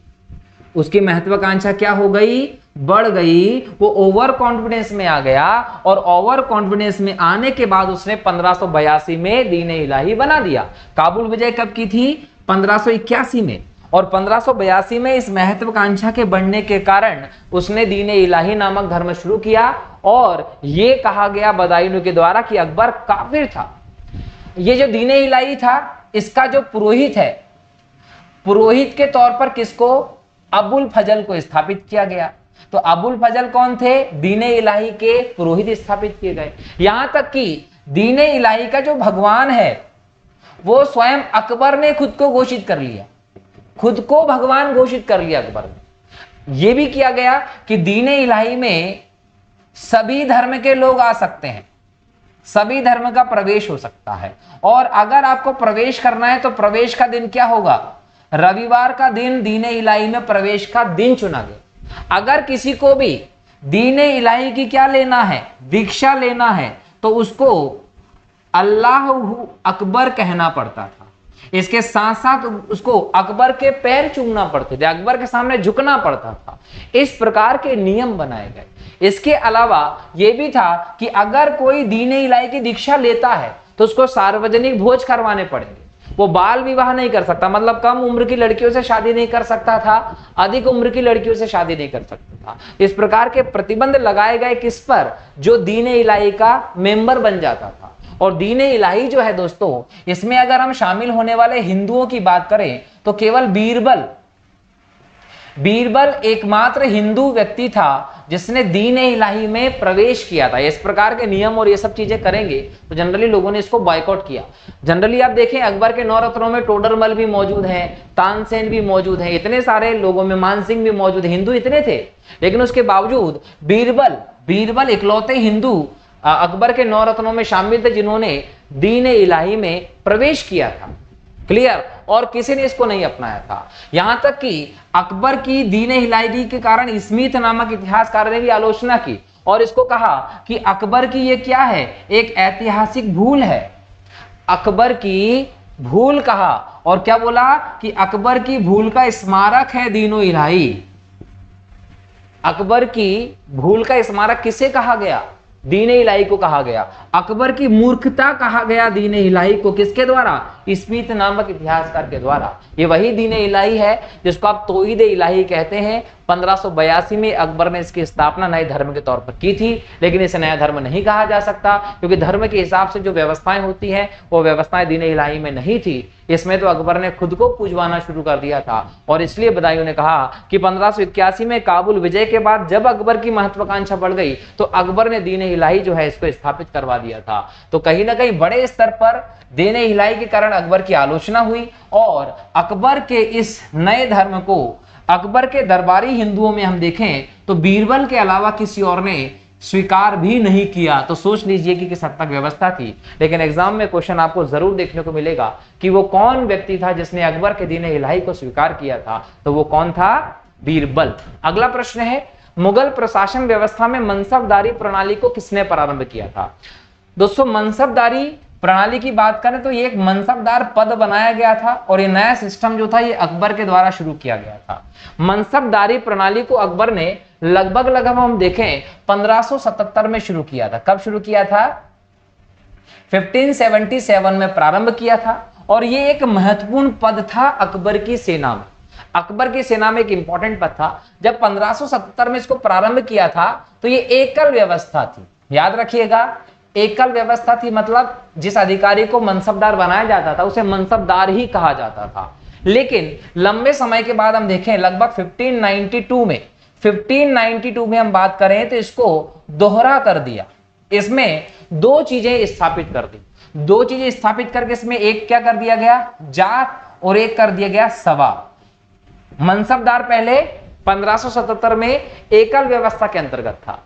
उसकी महत्वाकांक्षा क्या हो गई? बढ़ गई। वो ओवर कॉन्फिडेंस में आ गया, और ओवर कॉन्फिडेंस में आने के बाद उसने 1582 में दीन ए इलाही बना दिया। काबुल विजय कब की थी? 1581 में। और 1582 में इस महत्वाकांक्षा के बढ़ने के कारण उसने दीन ए इलाही नामक धर्म शुरू किया, और यह कहा गया बदायूं के द्वारा कि अकबर काफिर था। ये जो दीन ए इलाही था, इसका जो पुरोहित है, पुरोहित के तौर पर किसको? अबुल फजल को स्थापित किया गया। तो अबुल फजल कौन थे? दीन ए इलाही के पुरोहित स्थापित किए गए। यहां तक कि दीन ए इलाही का जो भगवान है वो स्वयं अकबर ने खुद को घोषित कर लिया, खुद को भगवान घोषित कर लिया अकबर ने। यह भी किया गया कि दीन ए इलाही में सभी धर्म के लोग आ सकते हैं, सभी धर्म का प्रवेश हो सकता है। और अगर आपको प्रवेश करना है तो प्रवेश का दिन क्या होगा? रविवार का दिन दीन ए इलाही में प्रवेश का दिन चुना गया। अगर किसी को भी दीन ए इलाही की क्या लेना है? दीक्षा लेना है, तो उसको अल्लाह अकबर कहना पड़ता था। इसके साथ साथ उसको अकबर के पैर चूमना पड़ते थे, अकबर के सामने झुकना पड़ता था। इस प्रकार के नियम बनाए गए। इसके अलावा यह भी था कि अगर कोई दीन ए इलाही की दीक्षा लेता है तो उसको सार्वजनिक भोज करवाने पड़ेंगे। वो बाल विवाह नहीं कर सकता, मतलब कम उम्र की लड़कियों से शादी नहीं कर सकता था, अधिक उम्र की लड़कियों से शादी नहीं कर सकता था। इस प्रकार के प्रतिबंध लगाए गए किस पर? जो दीन ए इलाही का मेंबर बन जाता था। और दीन ए इलाही जो है दोस्तों, इसमें अगर हम शामिल होने वाले हिंदुओं की बात करें तो केवल बीरबल एकमात्र हिंदू व्यक्ति था जिसने दीन ए इलाही में प्रवेश किया था। इस प्रकार के नियम और ये सब चीजें करेंगे तो जनरली लोगों ने इसको बॉयकॉट किया। जनरली आप देखें अकबर के 9 रत्नों में टोडरमल भी मौजूद है, तानसेन भी मौजूद है, इतने सारे लोगों में मानसिंह भी मौजूद है, हिंदू इतने थे। लेकिन उसके बावजूद बीरबल इकलौते हिंदू अकबर के 9 रत्नों में शामिल थे जिन्होंने दीन ए इलाही में प्रवेश किया था। क्लियर? और किसी ने इसको नहीं अपनाया था। यहां तक कि अकबर की दीन ए इलाही के कारण स्मिथ नामक इतिहासकार ने भी आलोचना की और इसको कहा कि अकबर की ये क्या है? एक ऐतिहासिक भूल है। अकबर की भूल कहा, और क्या बोला कि अकबर की भूल का स्मारक है दीन ए इलाही। अकबर की भूल का स्मारक किसे कहा गया? दीन ए इलाही को कहा गया। अकबर की मूर्खता कहा गया दीन ए इलाही को, किसके द्वारा? स्मिथ नामक इतिहासकार के द्वारा। ये वही दीन ए इलाही है जिसको आप तौहीद ए इलाही कहते हैं, 1582 में अकबर ने इसकी स्थापना नए धर्म के तौर पर की थी, लेकिन इसे नया धर्म नहीं कहा जा सकता, क्योंकि धर्म के हिसाब से जो व्यवस्थाएं होती हैं वो व्यवस्थाएं दीन इलाही में नहीं थी। इसमें तो अकबर ने खुद को पूजवाना शुरू कर दिया था, और इसलिए बदायूं ने कहा कि 1581 में काबुल विजय के बाद जब अकबर की महत्वाकांक्षा बढ़ गई तो अकबर ने दीन इलाही जो है इसको स्थापित करवा दिया था। तो कहीं ना कहीं बड़े स्तर पर दीन इलाही के कारण अकबर की आलोचना हुई, और अकबर के इस नए धर्म को अकबर के दरबारी हिंदुओं में हम देखें तो बीरबल के अलावा किसी और ने स्वीकार भी नहीं किया। तो सोच लीजिए कि किस हद तक व्यवस्था थी। लेकिन एग्जाम में क्वेश्चन आपको जरूर देखने को मिलेगा कि वो कौन व्यक्ति था जिसने अकबर के दीन इलाही को स्वीकार किया था, तो वो कौन था? बीरबल। अगला प्रश्न है, मुगल प्रशासन व्यवस्था में मनसबदारी प्रणाली को किसने प्रारंभ किया था? दोस्तों, मनसबदारी प्रणाली की बात करें तो ये एक मनसबदार पद बनाया गया था, और ये नया सिस्टम जो था ये अकबर के द्वारा शुरू किया गया था। मनसबदारी प्रणाली को अकबर ने लगभग हम देखें 1577 में शुरू किया था। कब शुरू किया था? 1577 में प्रारंभ किया था, और ये एक महत्वपूर्ण पद था अकबर की सेना में। अकबर की सेना में एक इंपॉर्टेंट पद था। जब 1577 में इसको प्रारंभ किया था तो ये एकल व्यवस्था थी। याद रखिएगा, एकल व्यवस्था थी, मतलब जिस अधिकारी को मनसबदार बनाया जाता था उसे मनसबदार ही कहा जाता था। लेकिन लंबे समय के बाद हम देखें लगभग 1592 में हम बात करें तो इसको दोहरा कर दिया। इसमें दो चीजें स्थापित कर दी। दो चीजें स्थापित करके इसमें एक क्या कर दिया गया? जात, और एक कर दिया गया सवार। मनसबदार पहले 1577 में एकल व्यवस्था के अंतर्गत था।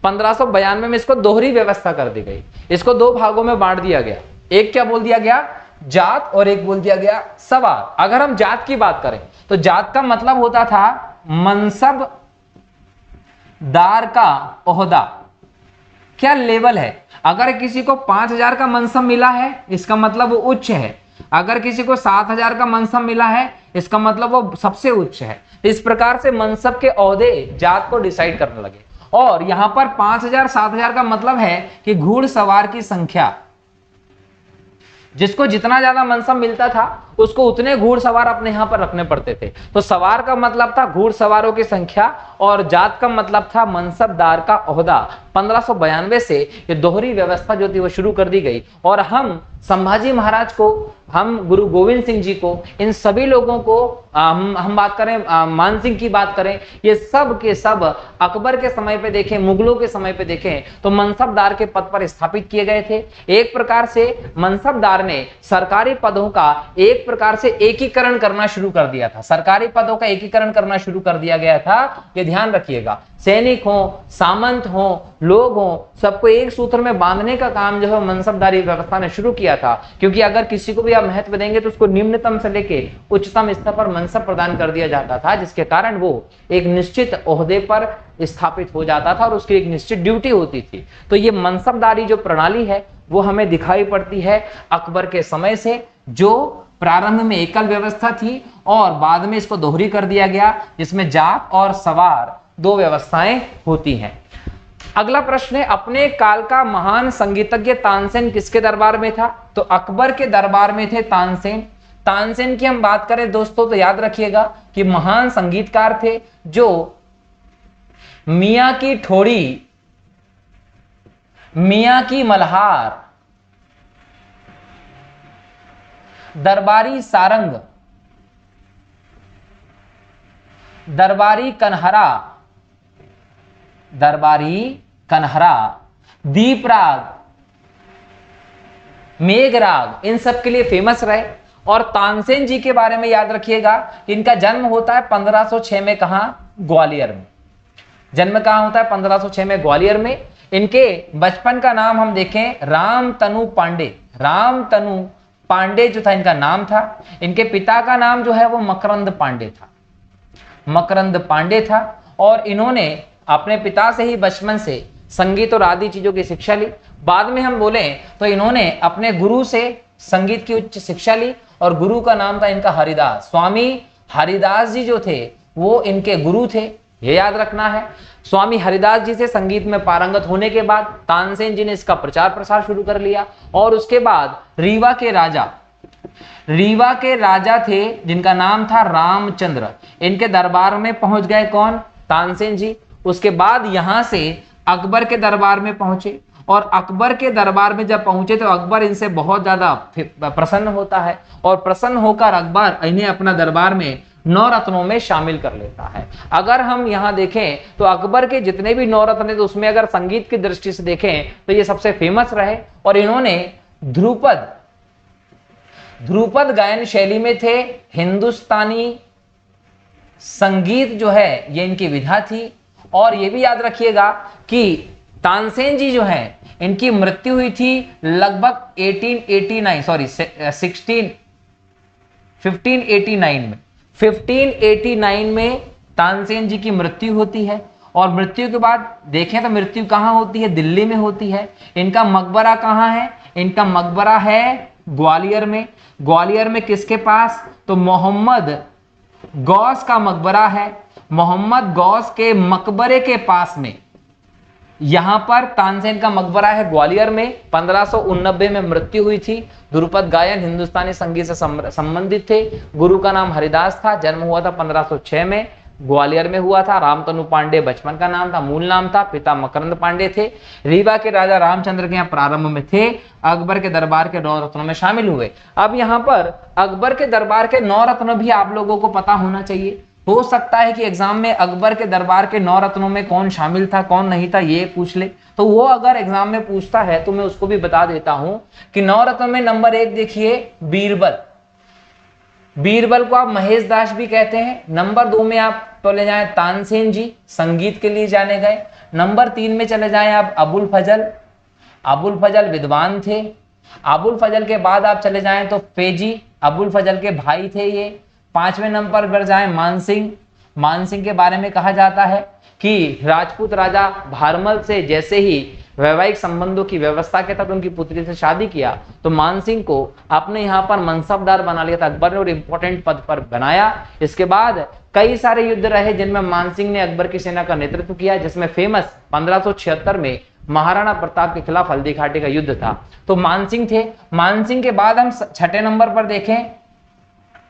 1592 में इसको दोहरी व्यवस्था कर दी गई। इसको दो भागों में बांट दिया गया। एक क्या बोल दिया गया? जात, और एक बोल दिया गया सवार। अगर हम जात की बात करें तो जात का मतलब होता था मनसबदार का ओहदा, क्या लेवल है। अगर किसी को 5000 का मनसब मिला है इसका मतलब वो उच्च है। अगर किसी को 7000 का मनसब मिला है इसका मतलब वो सबसे उच्च है। इस प्रकार से मनसब के ओहदे जात को डिसाइड करने लगे। और यहां पर 5000 7000 का मतलब है कि घुड़सवार की संख्या, जिसको जितना ज्यादा मनसब मिलता था उसको उतने घुड़सवार अपने यहां पर रखने पड़ते थे। तो सवार का मतलब था घुड़सवारों की संख्या, और जात का मतलब था मनसबदार का ओहदा। 1592 से ये दोहरी व्यवस्था जो थी वो शुरू कर दी गई, और हम संभाजी महाराज को, हम गुरु गोविंद सिंह जी को, इन सभी लोगों को हम बात करें, मान सिंह की बात करें, ये सब के सब अकबर के समय पे देखें, मुगलों के समय पे देखें तो मनसबदार के पद पर स्थापित किए गए थे। एक प्रकार से मनसबदार ने सरकारी पदों का एक प्रकार से एकीकरण करना शुरू कर दिया था। सरकारी पदों का एकीकरण करना शुरू कर दिया गया था। ये ध्यान रखिएगा, सैनिक हो, सामंत हो, लोग हो, सबको एक सूत्र में बांधने का काम जो है मनसबदारी व्यवस्था ने शुरू किया था। क्योंकि अगर किसी को भी आप महत्व देंगे तो उसको निम्नतम से लेके उच्चतम स्तर पर मनसब प्रदान कर दिया जाता था, जिसके कारण वो एक निश्चित ओहदे पर स्थापित हो जाता था और उसकी एक निश्चित ड्यूटी होती थी। तो ये मनसबदारी जो प्रणाली है वो हमें दिखाई पड़ती है अकबर के समय से, जो प्रारंभ में एकल व्यवस्था थी और बाद में इसको दोहरी कर दिया गया, जिसमें जात और सवार दो व्यवस्थाएं होती हैं। अगला प्रश्न है, अपने काल का महान संगीतज्ञ तानसेन किसके दरबार में था? तो अकबर के दरबार में थे तानसेन। तानसेन की हम बात करें दोस्तों तो याद रखिएगा कि महान संगीतकार थे जो मियां की ठोड़ी, मियां की मल्हार, दरबारी सारंग, दरबारी कन्हरा, दीपराग, मेघराग, इन सब के लिए फेमस रहे। और तानसेन जी के बारे में याद रखिएगा, इनका जन्म होता है 1506 में, कहां? ग्वालियर में। जन्म कहां होता है? 1506 में ग्वालियर में। इनके बचपन का नाम हम देखें रामतनु पांडे। रामतनु पांडे जो था इनका नाम था। इनके पिता का नाम जो है वो मकरंद पांडे था। मकरंद पांडे था, और इन्होंने अपने पिता से ही बचपन से संगीत और आदि चीजों की शिक्षा ली। बाद में हम बोले तो इन्होंने अपने गुरु से संगीत की उच्च शिक्षा ली, और गुरु का नाम था इनका हरिदास। स्वामी हरिदास जी जो थे वो इनके गुरु थे, ये याद रखना है। स्वामी हरिदास जी से संगीत में पारंगत होने के बाद तानसेन जी ने इसका प्रचार प्रसार शुरू कर लिया, और उसके बाद रीवा के राजा रीवा के राजा थे जिनका नाम था रामचंद्र, इनके दरबार में पहुंच गए कौन? तानसेन जी। उसके बाद यहां से अकबर के दरबार में पहुंचे, और अकबर के दरबार में जब पहुंचे तो अकबर इनसे बहुत ज्यादा प्रसन्न होता है, और प्रसन्न होकर अकबर इन्हें अपना दरबार में 9 रत्नों में शामिल कर लेता है। अगर हम यहां देखें तो अकबर के जितने भी 9 रत्न थे उसमें अगर संगीत की दृष्टि से देखें तो ये सबसे फेमस रहे, और इन्होंने ध्रुपद गायन शैली में थे। हिंदुस्तानी संगीत जो है ये इनकी विधा थी। और ये भी याद रखिएगा कि तानसेन जी जो है इनकी मृत्यु हुई थी लगभग 1589 में तानसेन जी की मृत्यु होती है। और मृत्यु के बाद देखें तो मृत्यु कहां होती है? दिल्ली में होती है। इनका मकबरा कहां है? इनका मकबरा है ग्वालियर में। ग्वालियर में किसके पास? तो मोहम्मद गौस का मकबरा है। मोहम्मद गौस के मकबरे के पास में यहां पर तानसेन का मकबरा है ग्वालियर में। 1589 में मृत्यु हुई थी। ध्रुपद गायन हिंदुस्तानी संगीत से संबंधित थे। गुरु का नाम हरिदास था। जन्म हुआ था 1506 में, ग्वालियर में हुआ था। रामतनु पांडे बचपन का नाम था, मूल नाम था। पिता मकरंद पांडे थे। रीवा के राजा रामचंद्र के यहाँ प्रारंभ में थे। अकबर के दरबार के 9 रत्नों में शामिल हुए। अब यहाँ पर अकबर के दरबार के 9 रत्न भी आप लोगों को पता होना चाहिए। हो सकता है कि एग्जाम में अकबर के दरबार के 9 रत्नों में कौन शामिल था कौन नहीं था ये पूछ ले, तो वो अगर एग्जाम में पूछता है तो मैं उसको भी बता देता हूं कि 9 रत्नों में नंबर 1 देखिए बीरबल। बीरबल को आप महेश दास भी कहते हैं। नंबर 2 में आप चले जाएं तानसेन जी, संगीत के लिए जाने गए। नंबर 3 में चले जाएं आप अबुल फजल। अबुल फजल विद्वान थे। अबुल फजल के बाद आप चले जाएं तो फेजी, अबुल फजल के भाई थे ये। 5वें नंबर पर जाएं मानसिंह। मानसिंह के बारे में कहा जाता है कि राजपूत राजा भारमल से जैसे ही वैवाहिक संबंधों की व्यवस्था के तहत उनकी पुत्री से शादी किया तो मानसिंह को अपने यहाँ पर मनसबदार बना लिया था अकबर ने और इंपॉर्टेंट पद पर बनाया। इसके बाद कई सारे युद्ध रहे जिनमें मानसिंह ने अकबर की सेना का नेतृत्व किया, जिसमें फेमस 1576 में महाराणा प्रताप के खिलाफ हल्दी घाटी का युद्ध था। तो मानसिंह थे। मानसिंह के बाद हम 6ठे नंबर पर देखें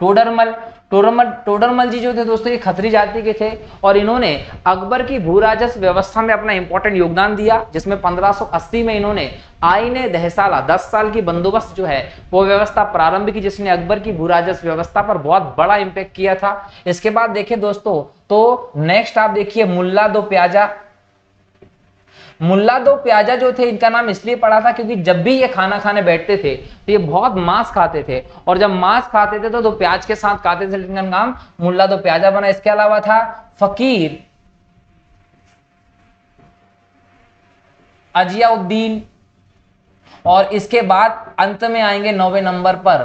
टोडरमल। टोडरमल जी जो थे दोस्तों ये खत्री जाति के थे और इन्होंने अकबर की भूराजस्व व्यवस्था में अपना इंपॉर्टेंट योगदान दिया, जिसमें 1580 में इन्होंने आईने दहसाला 10 साल की बंदोबस्त जो है वो व्यवस्था प्रारंभ की, जिसने अकबर की भूराजस्व व्यवस्था पर बहुत बड़ा इंपैक्ट किया था। इसके बाद देखिए दोस्तों तो नेक्स्ट आप देखिए मुल्ला दो प्याजा। मुल्ला दो प्याजा जो थे इनका नाम इसलिए पड़ा था क्योंकि जब भी ये खाना खाने बैठते थे तो ये बहुत मांस खाते थे और जब मांस खाते थे तो दो प्याज के साथ खाते थे, इनका नाम मुल्ला दो प्याजा बना। इसके अलावा था फकीर अजियाउद्दीन और इसके बाद अंत में आएंगे 9वें नंबर पर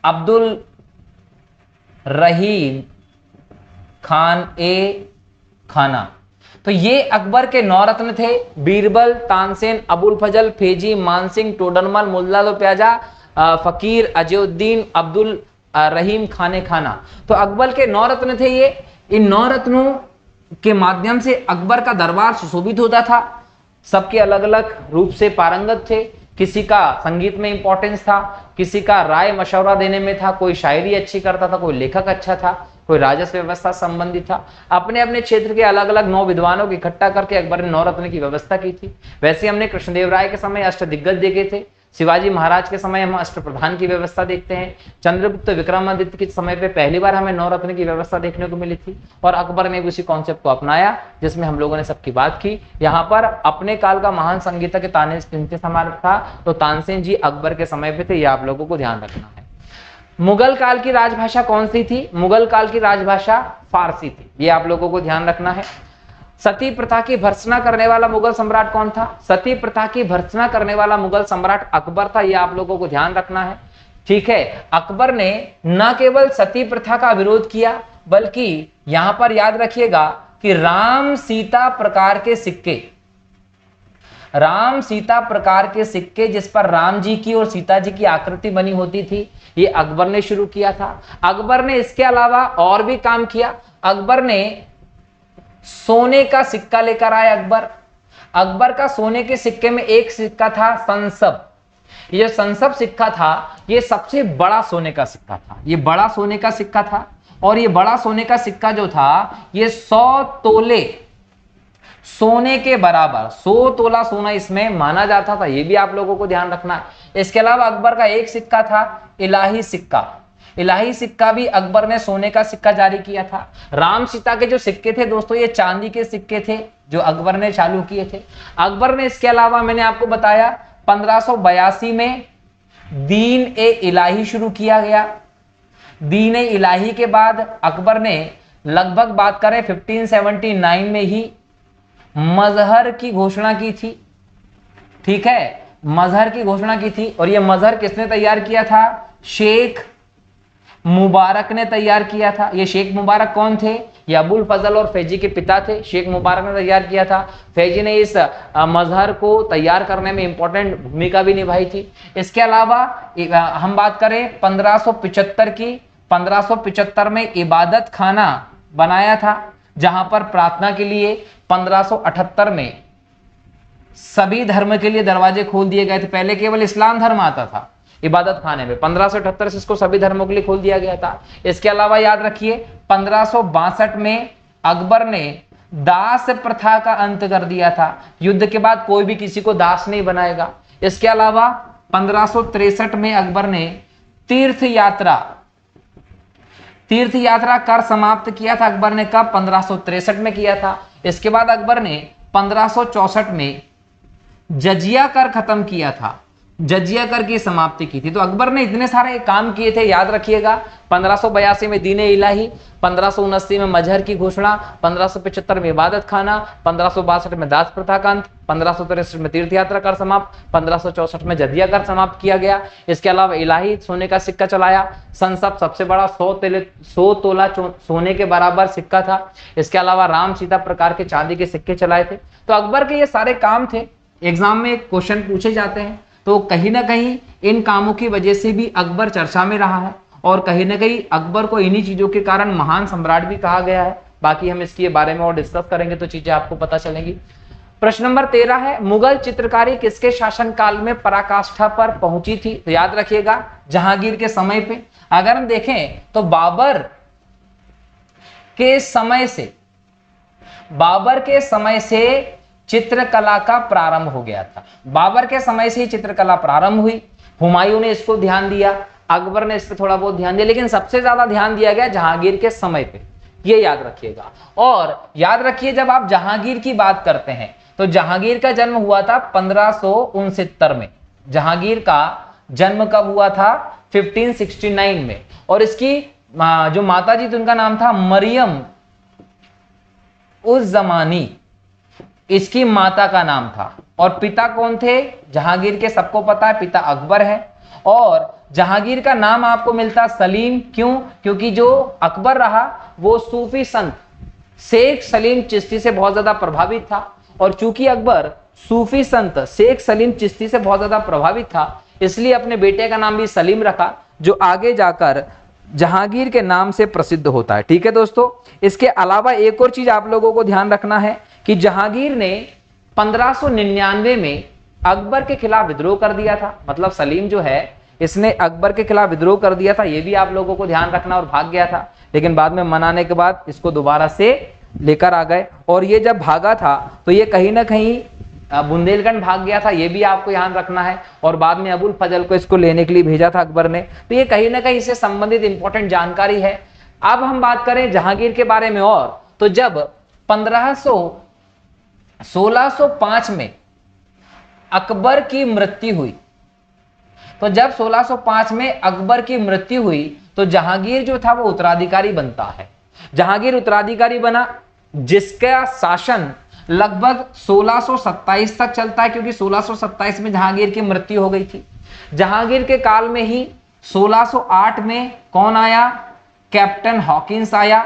अब्दुल रहीम खान ए खाना। तो ये अकबर के 9 रत्न थे, बीरबल, तानसेन, अबुल फजल, फेजी, मानसिंह, टोडरमल, मुल्ला दो प्याजा, फकीर अजियाउद्दीन, अब्दुल रहीम खाने खाना। तो अकबर के 9 रत्न थे ये। इन 9 रत्नों के माध्यम से अकबर का दरबार सुशोभित होता था। सबके अलग अलग रूप से पारंगत थे। किसी का संगीत में इंपॉर्टेंस था, किसी का राय मशवरा देने में था, कोई शायरी अच्छी करता था, कोई लेखक अच्छा था, कोई राजस्व व्यवस्था संबंधित था। अपने अपने क्षेत्र के अलग अलग 9 विद्वानों को इकट्ठा करके अकबर ने 9 रत्न की व्यवस्था की थी। वैसे हमने कृष्णदेव राय के समय अष्टदिग्गज देखे थे, शिवाजी महाराज के समय हम अष्टप्रधान की व्यवस्था देखते हैं, चंद्रगुप्त विक्रमादित्य के समय पे पहली बार हमें 9 रत्न की व्यवस्था देखने को मिली थी और अकबर ने उसी कॉन्सेप्ट को अपनाया जिसमें हम लोगों ने सबकी बात की। यहाँ पर अपने काल का महान संगीतज्ञ तानसेन समारक था, तो तानसेन जी अकबर के समय पे थे, ये आप लोगों को ध्यान रखना है। मुगल काल की राजभाषा कौन सी थी? मुगल काल की राजभाषा फारसी थी, ये आप लोगों को ध्यान रखना है। सती प्रथा की भर्त्सना करने वाला मुगल सम्राट कौन था? सती प्रथा की भर्त्सना करने वाला मुगल सम्राट अकबर था, यह आप लोगों को ध्यान रखना है। ठीक है, अकबर ने न केवल सती प्रथा का विरोध किया बल्कि यहां पर याद रखिएगा कि राम सीता प्रकार के सिक्के जिस पर राम जी की और सीता जी की आकृति बनी होती थी, ये अकबर ने शुरू किया था। अकबर ने इसके अलावा और भी काम किया। अकबर ने सोने का सिक्का लेकर आए। अकबर का सोने के सिक्के में एक सिक्का था संसब। ये जो संसब सिक्का था ये सबसे बड़ा सोने का सिक्का था, ये बड़ा सोने का सिक्का था। और ये बड़ा सोने का सिक्का जो था ये 100 तोले सोने के बराबर, 100 तोला सोना इसमें माना जाता था, ये भी आप लोगों को ध्यान रखना है। इसके अलावा अकबर का एक सिक्का था इलाही सिक्का, इलाही सिक्का भी अकबर ने सोने का सिक्का जारी किया था। राम सीता के जो सिक्के थे दोस्तों ये चांदी के सिक्के थे जो अकबर ने चालू किए थे। अकबर ने इसके अलावा मैंने आपको बताया 1582 में दीन ए इलाही शुरू किया गया। दीन ए इलाही के बाद अकबर ने लगभग बात करें 1579 में ही मजहर की घोषणा की थी। ठीक है, मजहर की घोषणा की थी। और यह मजहर किसने तैयार किया था? शेख मुबारक ने तैयार किया था। ये शेख मुबारक कौन थे? ये अबुल फजल और फैजी के पिता थे। शेख मुबारक ने तैयार किया था। फैजी ने इस मजहर को तैयार करने में इंपॉर्टेंट भूमिका भी निभाई थी। इसके अलावा हम बात करें 1575 की, 1575 में इबादत खाना बनाया था जहां पर प्रार्थना के लिए 1578 में सभी धर्म के लिए दरवाजे खोल दिए गए थे। पहले केवल इस्लाम धर्म आता था इबादत खाने में, 1578 से इसको सभी धर्मों के लिए खोल दिया गया था। इसके अलावा याद रखिए 1562 में अकबर ने दास प्रथा का अंत कर दिया था। युद्ध के बाद कोई भी किसी को दास नहीं बनाएगा। इसके अलावा 1563 में अकबर ने तीर्थ यात्रा कर समाप्त किया था। अकबर ने कब? 1563 में किया था। इसके बाद अकबर ने 1564 में जजिया कर खत्म किया था, जजिया कर की समाप्ति की थी। तो अकबर ने इतने सारे काम किए थे, याद रखिएगा। 1582 में दीन इलाही, 1579 में मजहर की घोषणा, 1575 में इबादत खाना, 1562 में दास प्रथा का अंत, 1563 में तीर्थ यात्रा कर समाप्त, 1564 में जजिया कर समाप्त किया गया। इसके अलावा इलाही सोने का सिक्का चलाया। संसद सबसे बड़ा 100 तोला सोने के बराबर सिक्का था। इसके अलावा राम सीता प्रकार के चांदी के सिक्के चलाए थे। तो अकबर के ये सारे काम थे, एग्जाम में क्वेश्चन पूछे जाते हैं। तो कहीं ना कहीं इन कामों की वजह से भी अकबर चर्चा में रहा है और कहीं ना कहीं अकबर को इन्हीं चीजों के कारण महान सम्राट भी कहा गया है। बाकी हम इसके बारे में और डिस्कस करेंगे तो चीजें आपको पता चलेंगी। प्रश्न नंबर 13 है, मुगल चित्रकारी किसके शासनकाल में पराकाष्ठा पर पहुंची थी? तो याद रखिएगा जहांगीर के समय पे। अगर हम देखें तो बाबर के समय से चित्रकला का प्रारंभ हो गया था। बाबर के समय से ही चित्रकला प्रारंभ हुई। हुमायूं ने इसको ध्यान दिया, अकबर ने इस पर थोड़ा बहुत ध्यान दिया, लेकिन सबसे ज्यादा ध्यान दिया गया जहांगीर के समय पे, ये याद रखिएगा। और याद रखिए जब आप जहांगीर की बात करते हैं तो जहांगीर का जन्म हुआ था 1569 में। जहांगीर का जन्म कब हुआ था? 1569 में। और इसकी जो माता जी थी उनका नाम था मरियम उस जमानी, इसकी माता का नाम था। और पिता कौन थे जहांगीर के? सबको पता है, पिता अकबर है। और जहांगीर का नाम आपको मिलता सलीम, क्यों? क्योंकि जो अकबर रहा वो सूफी संत शेख सलीम चिश्ती से बहुत ज्यादा प्रभावित था। और चूंकि अकबर सूफी संत शेख सलीम चिश्ती से बहुत ज्यादा प्रभावित था, इसलिए अपने बेटे का नाम भी सलीम रखा, जो आगे जाकर जहांगीर के नाम से प्रसिद्ध होता है। ठीक है दोस्तों, इसके अलावा एक और चीज आप लोगों को ध्यान रखना है कि जहांगीर ने 1599 में अकबर के खिलाफ विद्रोह कर दिया था। मतलब सलीम जो है इसने अकबर के खिलाफ विद्रोह कर दिया था, ये भी आप लोगों को ध्यान रखना, और भाग गया था। लेकिन बाद में मनाने के बाद इसको दोबारा से लेकर आ गए। और ये जब भागा था तो ये कहीं ना कहीं बुंदेलखंड भाग गया था, ये भी आपको ध्यान रखना है। और बाद में अबुल फजल को इसको लेने के लिए भेजा था अकबर ने। तो ये कहीं ना कहीं इससे संबंधित इंपॉर्टेंट जानकारी है। अब हम बात करें जहांगीर के बारे में और, तो जब 1605 में अकबर की मृत्यु हुई, तो जब 1605 में अकबर की मृत्यु हुई तो जहांगीर जो था वो उत्तराधिकारी बनता है। जहांगीर उत्तराधिकारी बना, जिसका शासन लगभग 1627 तक चलता है, क्योंकि 1627 में जहांगीर की मृत्यु हो गई थी। जहांगीर के काल में ही 1608 में कौन आया? कैप्टन हॉकिंस आया।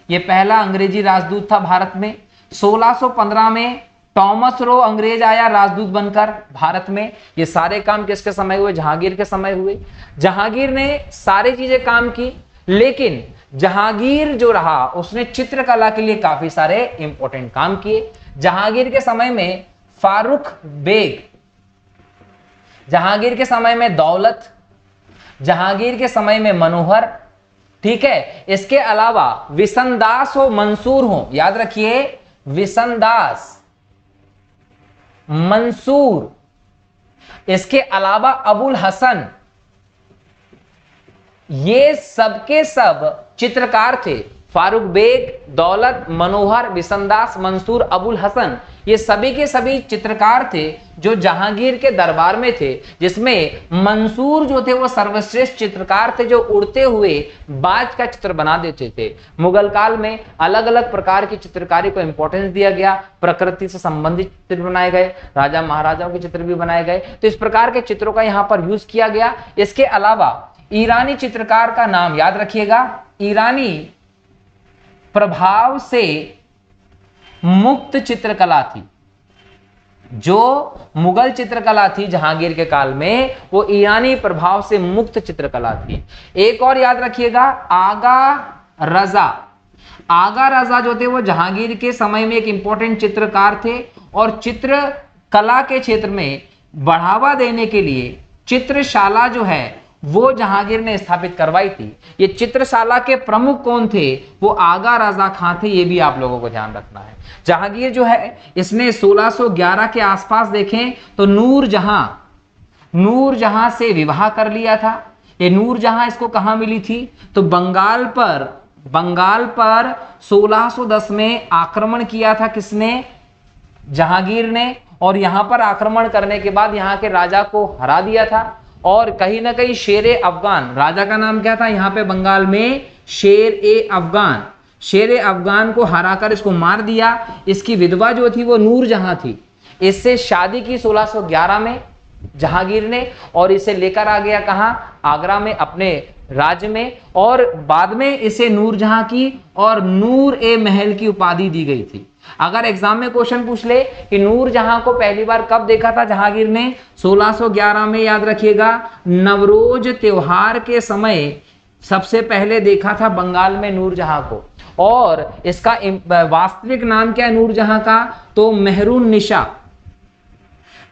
ये पहला अंग्रेजी राजदूत था भारत में। 1615 में टॉमस रो अंग्रेज आया राजदूत बनकर भारत में। ये सारे काम किसके समय हुए? जहांगीर के समय हुए। जहांगीर ने सारी चीजें काम की, लेकिन जहांगीर जो रहा उसने चित्रकला के लिए काफी सारे इंपॉर्टेंट काम किए। जहांगीर के समय में फारूक बेग जहांगीर के समय में दौलत, जहांगीर के समय में मनोहर, ठीक है। इसके अलावा विसनदास हो, मंसूर हो, याद रखिए विसनदास, मंसूर, इसके अलावा अबुल हसन, ये सबके सब चित्रकार थे। फारूक बेग, दौलत, मनोहर, विसनदास, मंसूर, अबुल हसन, ये सभी के सभी चित्रकार थे जो जहांगीर के दरबार में थे, जिसमें मंसूर जो थे वो सर्वश्रेष्ठ चित्रकार थे, जो उड़ते हुए बाज का चित्र बना देते थे। मुगल काल में अलग अलग प्रकार की चित्रकारी को इंपॉर्टेंस दिया गया, प्रकृति से संबंधित चित्र बनाए गए, राजा महाराजाओं के चित्र भी बनाए गए, तो इस प्रकार के चित्रों का यहां पर यूज किया गया। इसके अलावा ईरानी चित्रकार का नाम याद रखिएगा, ईरानी प्रभाव से मुक्त चित्रकला थी। जो मुगल चित्रकला थी जहांगीर के काल में, वो ईरानी प्रभाव से मुक्त चित्रकला थी। एक और याद रखिएगा, आगा रजा। आगा रजा जो थे वो जहांगीर के समय में एक इंपॉर्टेंट चित्रकार थे, और चित्रकला के क्षेत्र में बढ़ावा देने के लिए चित्रशाला जो है वो जहांगीर ने स्थापित करवाई थी। ये चित्रशाला के प्रमुख कौन थे? वो आगा रजा खां थे, ये भी आप लोगों को ध्यान रखना है। जहांगीर जो है इसने 1611 के आसपास देखें तो नूर जहां से विवाह कर लिया था। ये नूर जहां इसको कहां मिली थी? तो बंगाल पर 1610 में आक्रमण किया था किसने? जहांगीर ने, और यहां पर आक्रमण करने के बाद यहां के राजा को हरा दिया था, और कहीं ना कहीं शेर-ए अफगान, राजा का नाम क्या था यहाँ पे बंगाल में? शेर-ए-अफगान। शेर-ए-अफगान को हराकर इसको मार दिया। इसकी विधवा जो थी वो नूर जहां थी, इससे शादी की 1611 में जहांगीर ने, और इसे लेकर आ गया कहां? आगरा में, अपने राज्य में, और बाद में इसे नूरजहां की और नूर-ए-महल की उपाधि दी गई थी। अगर एग्जाम में क्वेश्चन पूछ ले कि नूरजहां को पहली बार कब देखा था जहांगीर ने? 1611 में, याद रखिएगा, नवरोज त्योहार के समय सबसे पहले देखा था बंगाल में नूरजहां को। और इसका वास्तविक नाम क्या है नूरजहां का? तो मेहरून निशा।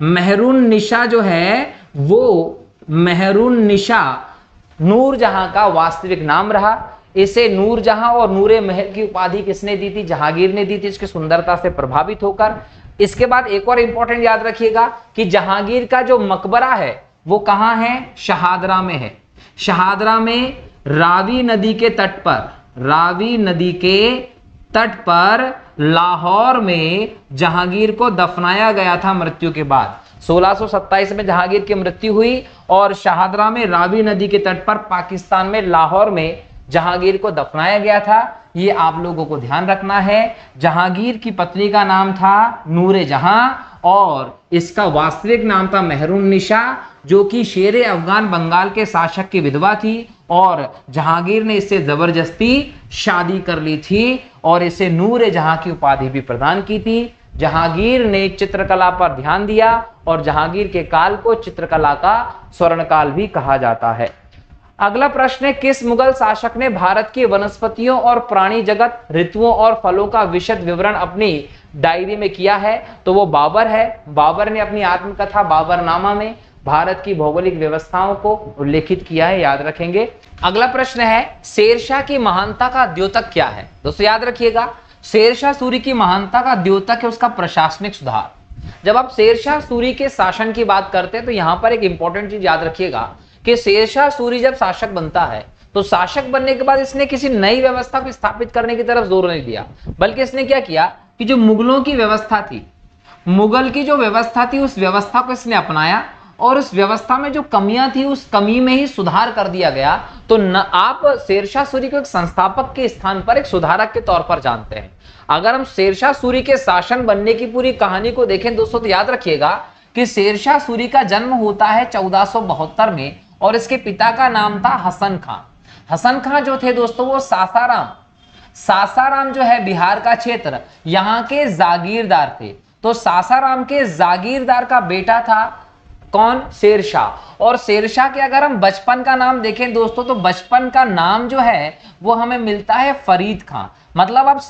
मेहरून निशा जो है वो मेहरून निशा नूरजहां का वास्तविक नाम रहा। इसे नूरजहां और नूरे महल की उपाधि किसने दी थी? जहांगीर ने दी थी, इसकी सुंदरता से प्रभावित होकर। इसके बाद एक और इंपॉर्टेंट याद रखिएगा कि जहांगीर का जो मकबरा है वो कहां है? शहादरा में है। शहादरा में रावी नदी के तट पर लाहौर में जहांगीर को दफनाया गया था मृत्यु के बाद। 1627 में जहांगीर की मृत्यु हुई, और शहादरा में रावी नदी के तट पर पाकिस्तान में लाहौर में जहांगीर को दफनाया गया था। ये आप लोगों को ध्यान रखना है। जहांगीर की पत्नी का नाम था नूरे जहां, और इसका वास्तविक नाम था मेहरून निशा, जो कि शेर अफगान बंगाल के शासक की विधवा थी, और जहांगीर ने इससे जबरदस्ती शादी कर ली थी, और इसे नूरे जहां की उपाधि भी प्रदान की थी। जहांगीर ने चित्रकला पर ध्यान दिया, और जहांगीर के काल को चित्रकला का स्वर्णकाल भी कहा जाता है। अगला प्रश्न है, किस मुगल शासक ने भारत की वनस्पतियों और प्राणी जगत, ऋतुओं और फलों का विशद विवरण अपनी डायरी में किया है? तो वो बाबर है। बाबर ने अपनी आत्मकथा बाबरनामा में भारत की भौगोलिक व्यवस्थाओं को उल्लेखित किया है, याद रखेंगे। अगला प्रश्न है, शेरशाह की महानता का द्योतक क्या है? दोस्तों याद रखिएगा, शेरशाह सूरी की महानता का द्योतक है उसका प्रशासनिक सुधार। जब आप शेरशाह सूरी के शासन की बात करते हैं तो यहां पर एक इंपॉर्टेंट चीज याद रखिएगा कि शेरशाह सूरी जब शासक बनता है तो शासक बनने के बाद इसने किसी नई व्यवस्था को स्थापित करने की तरफ जोर नहीं दिया, बल्कि इसने क्या किया कि जो मुगलों की व्यवस्था थी, मुगल की जो व्यवस्था थी, उस व्यवस्था को इसने अपनाया, और उस व्यवस्था में जो कमियां थी उस कमी में ही सुधार कर दिया गया। तो न आप शेरशाह सूरी को एक संस्थापक के स्थान पर एक सुधारक के तौर पर जानते हैं। अगर हम शेरशाह सूरी के शासन बनने की पूरी कहानी को देखें दोस्तों, तो याद रखिएगा कि शेरशाह सूरी का जन्म होता है 1472 में, और इसके पिता का नाम था हसन खां। हसन खां जो थे दोस्तों वो सासाराम जो है बिहार का क्षेत्र, यहाँ के जागीरदार थे। तो सासाराम के जागीरदार का बेटा था कौन? शेरशाह। और शेरशाह के अगर हम बचपन का नाम देखें दोस्तों, तो बचपन का नाम जो है वो हमें मिलता है फरीद खां। मतलब आप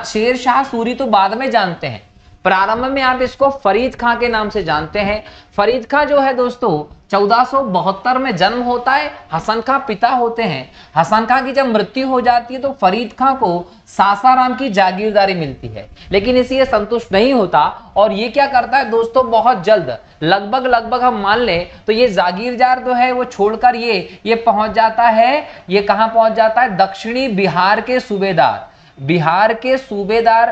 शेरशाह सूरी तो बाद में जानते हैं, प्रारंभ में आप इसको फरीद खां के नाम से जानते हैं। फरीद खां जो है दोस्तों 1472 में जन्म होता है, हसन खां पिता होते हैं। हसन खां की जब मृत्यु हो जाती है तो फरीद खां को सासाराम की जागीरदारी मिलती है, लेकिन इसे ये संतुष्ट नहीं होता और ये क्या करता है दोस्तों, बहुत जल्द लगभग हम मान लें तो ये जागीरदार जो है वो छोड़कर ये पहुंच जाता है, ये कहां पहुंच जाता है, दक्षिणी बिहार के सूबेदार, बिहार के सूबेदार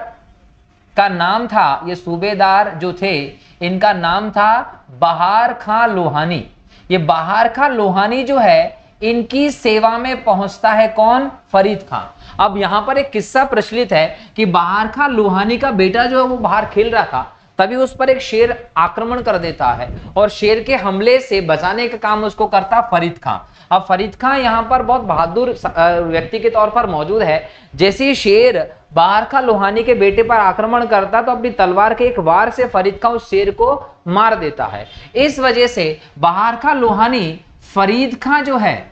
का नाम था, ये सूबेदार जो थे इनका नाम था बहार खां लोहानी। ये बहार खां लोहानी जो है इनकी सेवा में पहुंचता है कौन, फरीद खां। अब यहां पर एक किस्सा प्रचलित है कि बहार खां लोहानी का बेटा जो है वो बाहर खेल रहा था, तभी उस पर एक शेर आक्रमण कर देता है और शेर के हमले से बचाने का काम उसको करता फरीद खां। अब फरीद खां यहाँ पर बहुत बहादुर व्यक्ति के तौर पर मौजूद है। जैसे ही शेर बहार खां लोहानी के बेटे पर आक्रमण करता तो अपनी तलवार के एक वार से फरीद खां उस शेर को मार देता है। इस वजह से बहार खां लोहानी फरीद खां जो है,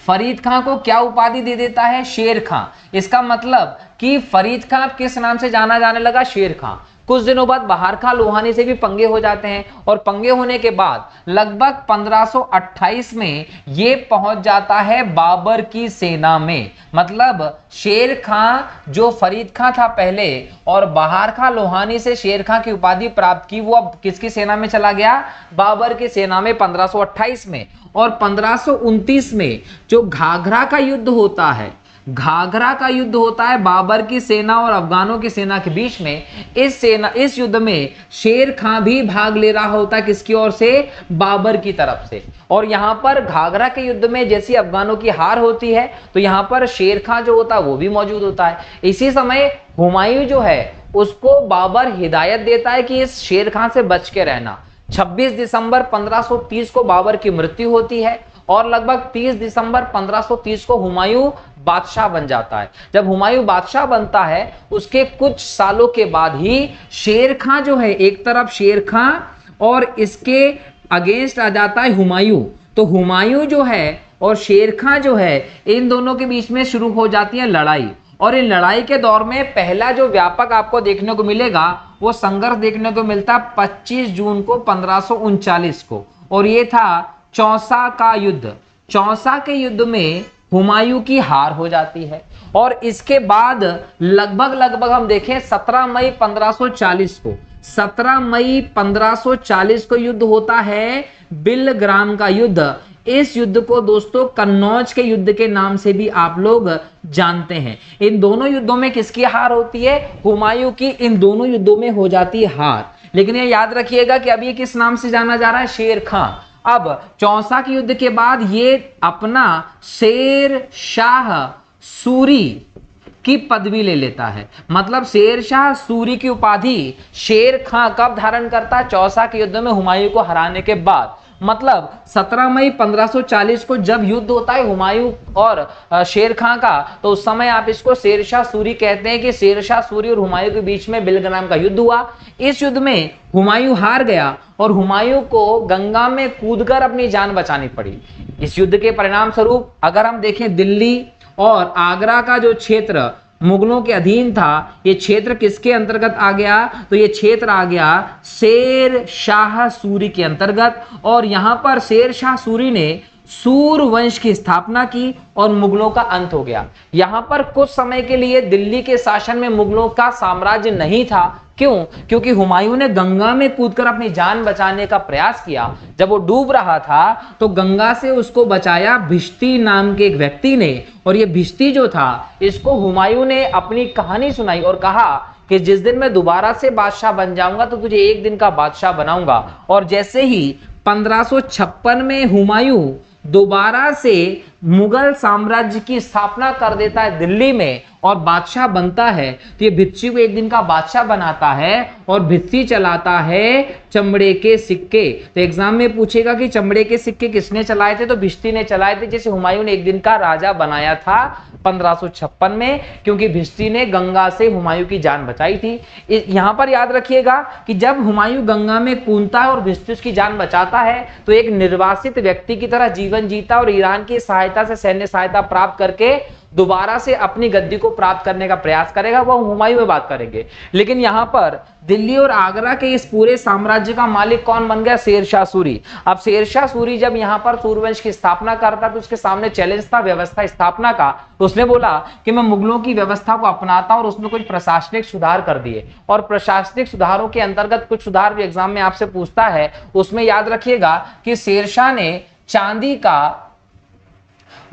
फरीद खां को क्या उपाधि दे देता है, शेर खां। इसका मतलब कि फरीद खां किस नाम से जाना जाने लगा, शेर खां। कुछ दिनों बाद बहार खां लोहानी से भी पंगे हो जाते हैं और पंगे होने के बाद लगभग 1528 में ये पहुंच जाता है बाबर की सेना में। मतलब शेर खां जो फरीद खां था पहले और बहार खां लोहानी से शेर खां की उपाधि प्राप्त की, वो अब किसकी सेना में चला गया, बाबर की सेना में 1528 में। और 1529 में जो घाघरा का युद्ध होता है, घाघरा का युद्ध होता है बाबर की सेना और अफगानों की सेना के बीच में। इस युद्ध में शेर खां भी भाग ले रहा होता है, किसकी ओर से, बाबर की तरफ से। और यहां पर घाघरा के युद्ध में जैसी अफगानों की हार होती है तो यहां पर शेर खां जो होता है वो भी मौजूद होता है। इसी समय हुमायूं जो है उसको बाबर हिदायत देता है कि इस शेर खां से बच के रहना। 26 दिसंबर 1530 को बाबर की मृत्यु होती है और लगभग 30 दिसंबर 1530 को हुमायूं बादशाह बन जाता है। जब हुमायूं बादशाह बनता है उसके कुछ सालों के बाद ही शेर खां जो है, एक तरफ शेर खां और इसके अगेंस्ट आ जाता है हुमायूं। तो हुमायूं जो है और शेर खां जो है इन दोनों के बीच में शुरू हो जाती है लड़ाई। और इन लड़ाई के दौर में पहला जो व्यापक आपको देखने को मिलेगा वो संघर्ष देखने को मिलता 25 जून को 1539 को, और ये था चौसा का युद्ध। चौसा के युद्ध में हुमायूं की हार हो जाती है और इसके बाद लगभग हम देखें 17 मई 1540 को, 17 मई 1540 को युद्ध होता है बिलग्राम का युद्ध। इस युद्ध को दोस्तों कन्नौज के युद्ध के नाम से भी आप लोग जानते हैं। इन दोनों युद्धों में किसकी हार होती है, हुमायूं की इन दोनों युद्धों में हो जाती है हार। लेकिन ये याद रखिएगा कि अभी किस नाम से जाना जा रहा है, शेर खां। अब चौसा के युद्ध के बाद ये अपना शेर शाह सूरी की पदवी ले लेता है। मतलब शेर शाह सूरी की उपाधि शेर खां कब धारण करता है, चौसा के युद्ध में हुमायूं को हराने के बाद। मतलब 17 मई 1540 को जब युद्ध होता है हुमायूं और शेर खां का, तो उस समय आप इसको शेरशाह सूरी कहते हैं कि शेरशाह सूरी और हुमायूं के बीच में बिलग्राम का युद्ध हुआ। इस युद्ध में हुमायूं हार गया और हुमायूं को गंगा में कूदकर अपनी जान बचानी पड़ी। इस युद्ध के परिणाम स्वरूप अगर हम देखें दिल्ली और आगरा का जो क्षेत्र मुगलों के अधीन था, ये क्षेत्र किसके अंतर्गत आ गया, तो ये क्षेत्र आ गया शेर शाह सूरी के अंतर्गत। और यहां पर शेर शाह सूरी ने सूर वंश की स्थापना की और मुगलों का अंत हो गया। यहां पर कुछ समय के लिए दिल्ली के शासन में मुगलों का साम्राज्य नहीं था। क्यों? क्योंकि हुमायूं ने गंगा में कूदकर अपनी जान बचाने का प्रयास किया। जब वो डूब रहा था तो गंगा से उसको बचाया भिश्ती नाम के एक व्यक्ति ने, और ये भिश्ती जो था इसको हुमायूं ने अपनी कहानी सुनाई और कहा कि जिस दिन मैं दोबारा से बादशाह बन जाऊंगा तो तुझे एक दिन का बादशाह बनाऊंगा। और जैसे ही 1556 में हुमायूं दोबारा से मुगल साम्राज्य की स्थापना कर देता है दिल्ली में और बादशाह बनता है, तो ये भित्ती को एक दिन का बादशाह बनाता है और भित्ती चलाता है चमड़े के सिक्के। तो एग्जाम में पूछेगा कि चमड़े के सिक्के किसने चलाए थे, तो भिश्ती ने चलाए थे, जिसे हुमायूं ने एक दिन का राजा बनाया था 1556 में, क्योंकि भिश्ती ने गंगा से हुमायूं की जान बचाई थी। यहां पर याद रखिएगा कि जब हुमायूं गंगा में कूदता है और भिश्ती उसकी जान बचाता है तो एक निर्वासित व्यक्ति की तरह जीवन जीता और ईरान की सहायता सहायता से सैन्य सहायता प्राप्त करके दोबारा से अपनी गद्दी को प्राप्त करने का प्रयास करेगा, वो हुमायूं में बात करेंगे। लेकिन यहां पर दिल्ली और आगरा के इस पूरे साम्राज्य का मालिक कौन बन गया? शेरशाह सूरी। अब शेरशाह सूरी जब यहां पर सूर्यवंश की स्थापना करता तो उसके सामने चैलेंज था व्यवस्था स्थापना का। तो उसने बोला कि मैं मुगलों की व्यवस्था को अपनाता और उसमें कुछ प्रशासनिक सुधार कर दिए। और प्रशासनिक सुधारों के अंतर्गत कुछ सुधार भी एग्जाम में आपसे पूछता है, उसमें याद रखिएगा कि शेरशाह ने चांदी का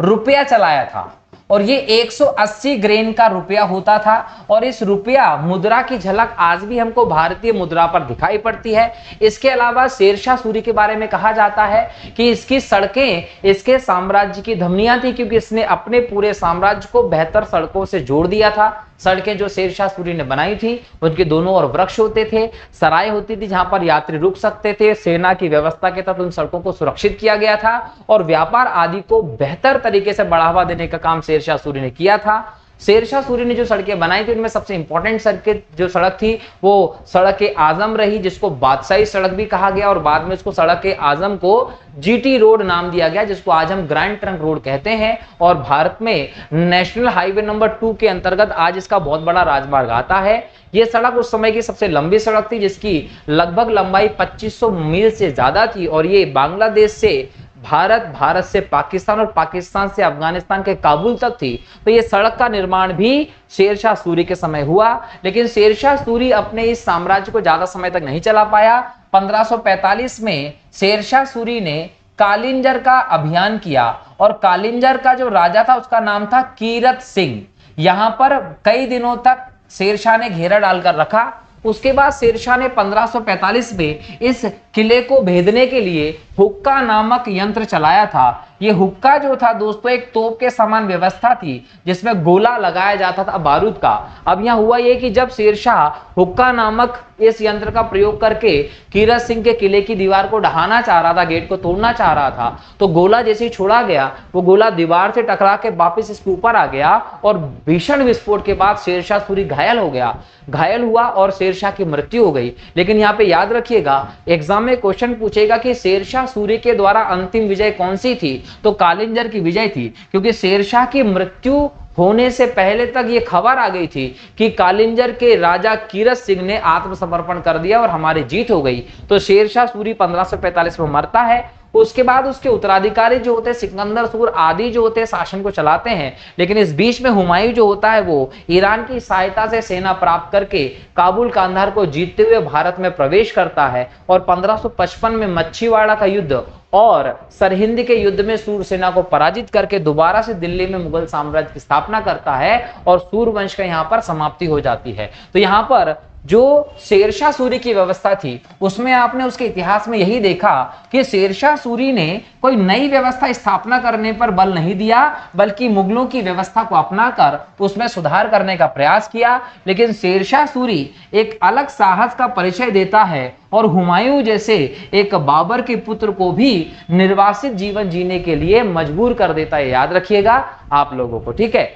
रुपया चलाया था और ये 180 ग्रेन का रुपया होता था। और इस रुपया मुद्रा की झलक आज भी हमको भारतीय मुद्रा पर दिखाई पड़ती है। इसके अलावा शेरशाह सूरी के बारे में कहा जाता है कि इसकी सड़कें इसके साम्राज्य की धमनियां थी, क्योंकि इसने अपने पूरे साम्राज्य को बेहतर सड़कों से जोड़ दिया था। सड़कें जो शेरशाह सूरी ने बनाई थी उनके दोनों ओर वृक्ष होते थे, सराय होती थी जहां पर यात्री रुक सकते थे, सेना की व्यवस्था के तहत उन सड़कों को सुरक्षित किया गया था और व्यापार आदि को बेहतर तरीके से बढ़ावा देने का काम शेरशाह सूरी ने किया था। शेरशाह सूरी ने जो सड़कें बनाई थी उनमें सबसे इंपॉर्टेंट जो सड़क थी वो सड़क ए आजम रही, जिसको बादशाही सड़क भी कहा गया और बाद में उसको सड़क ए आजम को जीटी रोड नाम दिया गया, जिसको आज हम ग्रैंड ट्रंक रोड कहते हैं। और भारत में नेशनल हाईवे नंबर 2 के अंतर्गत आज इसका बहुत बड़ा राजमार्ग आता है। यह सड़क उस समय की सबसे लंबी सड़क थी, जिसकी लगभग लंबाई 2500 मील से ज्यादा थी और ये बांग्लादेश से भारत, भारत से पाकिस्तान और पाकिस्तान से अफगानिस्तान के काबुल तक थी। तो ये सड़क का निर्माण भी शेरशाह सूरी के समय हुआ। लेकिन शेरशाह सूरी अपने इस साम्राज्य को ज्यादा समय तक नहीं चला पाया। 1545 में शेरशाह सूरी ने कालिंजर का अभियान किया और कालिंजर का जो राजा था उसका नाम था कीरत सिंह। यहां पर कई दिनों तक शेरशाह ने घेरा डालकर रखा। उसके बाद शेरशाह ने 1545 में इस किले को भेदने के लिए हुक्का नामक यंत्र चलाया था। ये हुक्का जो था दोस्तों एक तोप के समान व्यवस्था थी जिसमें गोला लगाया जाता था बारूद का। अब यहाँ हुआ ये कि जब शेरशाह हुक्का नामक इस यंत्र का प्रयोग करके कीरत सिंह के किले की दीवार को ढहाना चाह रहा था, गेट को तोड़ना चाह रहा था, तो गोला जैसे ही छोड़ा गया वो गोला दीवार से टकरा के वापस इसके ऊपर आ गया और भीषण विस्फोट के बाद शेरशाह सूरी घायल हो गया, घायल हुआ और शेरशाह की मृत्यु हो गई। लेकिन यहाँ पे याद रखिएगा एग्जाम में क्वेश्चन पूछेगा कि शेरशाह सूरी के द्वारा अंतिम विजय कौन सी थी, तो कालिंजर की विजय थी, क्योंकि शेरशाह की मृत्यु होने से पहले तक ये खबर आ गई थी कि कालिंजर के राजा कीरत सिंह ने आत्मसमर्पण कर दिया और हमारी जीत हो गई। तो शेरशाह सूरी 1545 में मरता है। उसके बाद उसके उत्तराधिकारी जो होते हैं सिकंदर सूर आदि जो होते हैं शासन को चलाते हैं। लेकिन इस बीच में हुमायूं जो होता है वो ईरान की सहायता से सेना प्राप्त करके काबुल कांधार को जीतते हुए भारत में प्रवेश करता है और 1555 में मच्छीवाड़ा का युद्ध और सरहिंद के युद्ध में सूर सेना को पराजित करके दोबारा से दिल्ली में मुगल साम्राज्य की स्थापना करता है और सूर्यवंश का यहाँ पर समाप्ति हो जाती है। तो यहाँ पर जो शेरशाह सूरी की व्यवस्था थी उसमें आपने उसके इतिहास में यही देखा कि शेरशाह सूरी ने कोई नई व्यवस्था स्थापना करने पर बल नहीं दिया, बल्कि मुगलों की व्यवस्था को अपनाकर उसमें सुधार करने का प्रयास किया। लेकिन शेरशाह सूरी एक अलग साहस का परिचय देता है और हुमायूं जैसे एक बाबर के पुत्र को भी निर्वासित जीवन जीने के लिए मजबूर कर देता है। याद रखिएगा आप लोगों को, ठीक है।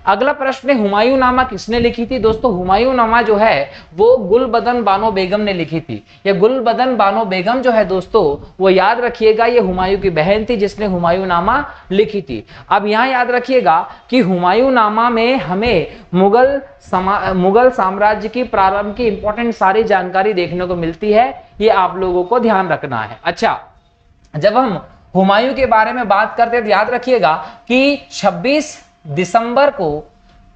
अगला प्रश्न हुमायूं नामा किसने लिखी थी? दोस्तों हुमायूं नामा जो है वो गुलबदन बानो बेगम ने लिखी थी। ये गुलबदन बानो बेगम जो है दोस्तों वो याद रखिएगा ये हुमायूं की बहन थी जिसने हुमायूं नामा लिखी थी। अब यहाँ याद रखिएगा कि हुमायूं नामा में हमें मुगल साम्राज्य की प्रारंभ की इंपॉर्टेंट सारी जानकारी देखने को मिलती है, ये आप लोगों को ध्यान रखना है। अच्छा, जब हम हुमायूं के बारे में बात करते हैं तो याद रखिएगा कि 26 दिसंबर को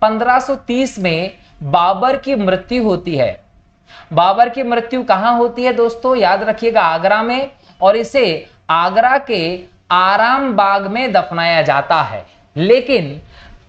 1530 में बाबर की मृत्यु होती है। बाबर की मृत्यु कहां होती है दोस्तों? याद रखिएगा आगरा में, और इसे आगरा के आराम बाग में दफनाया जाता है। लेकिन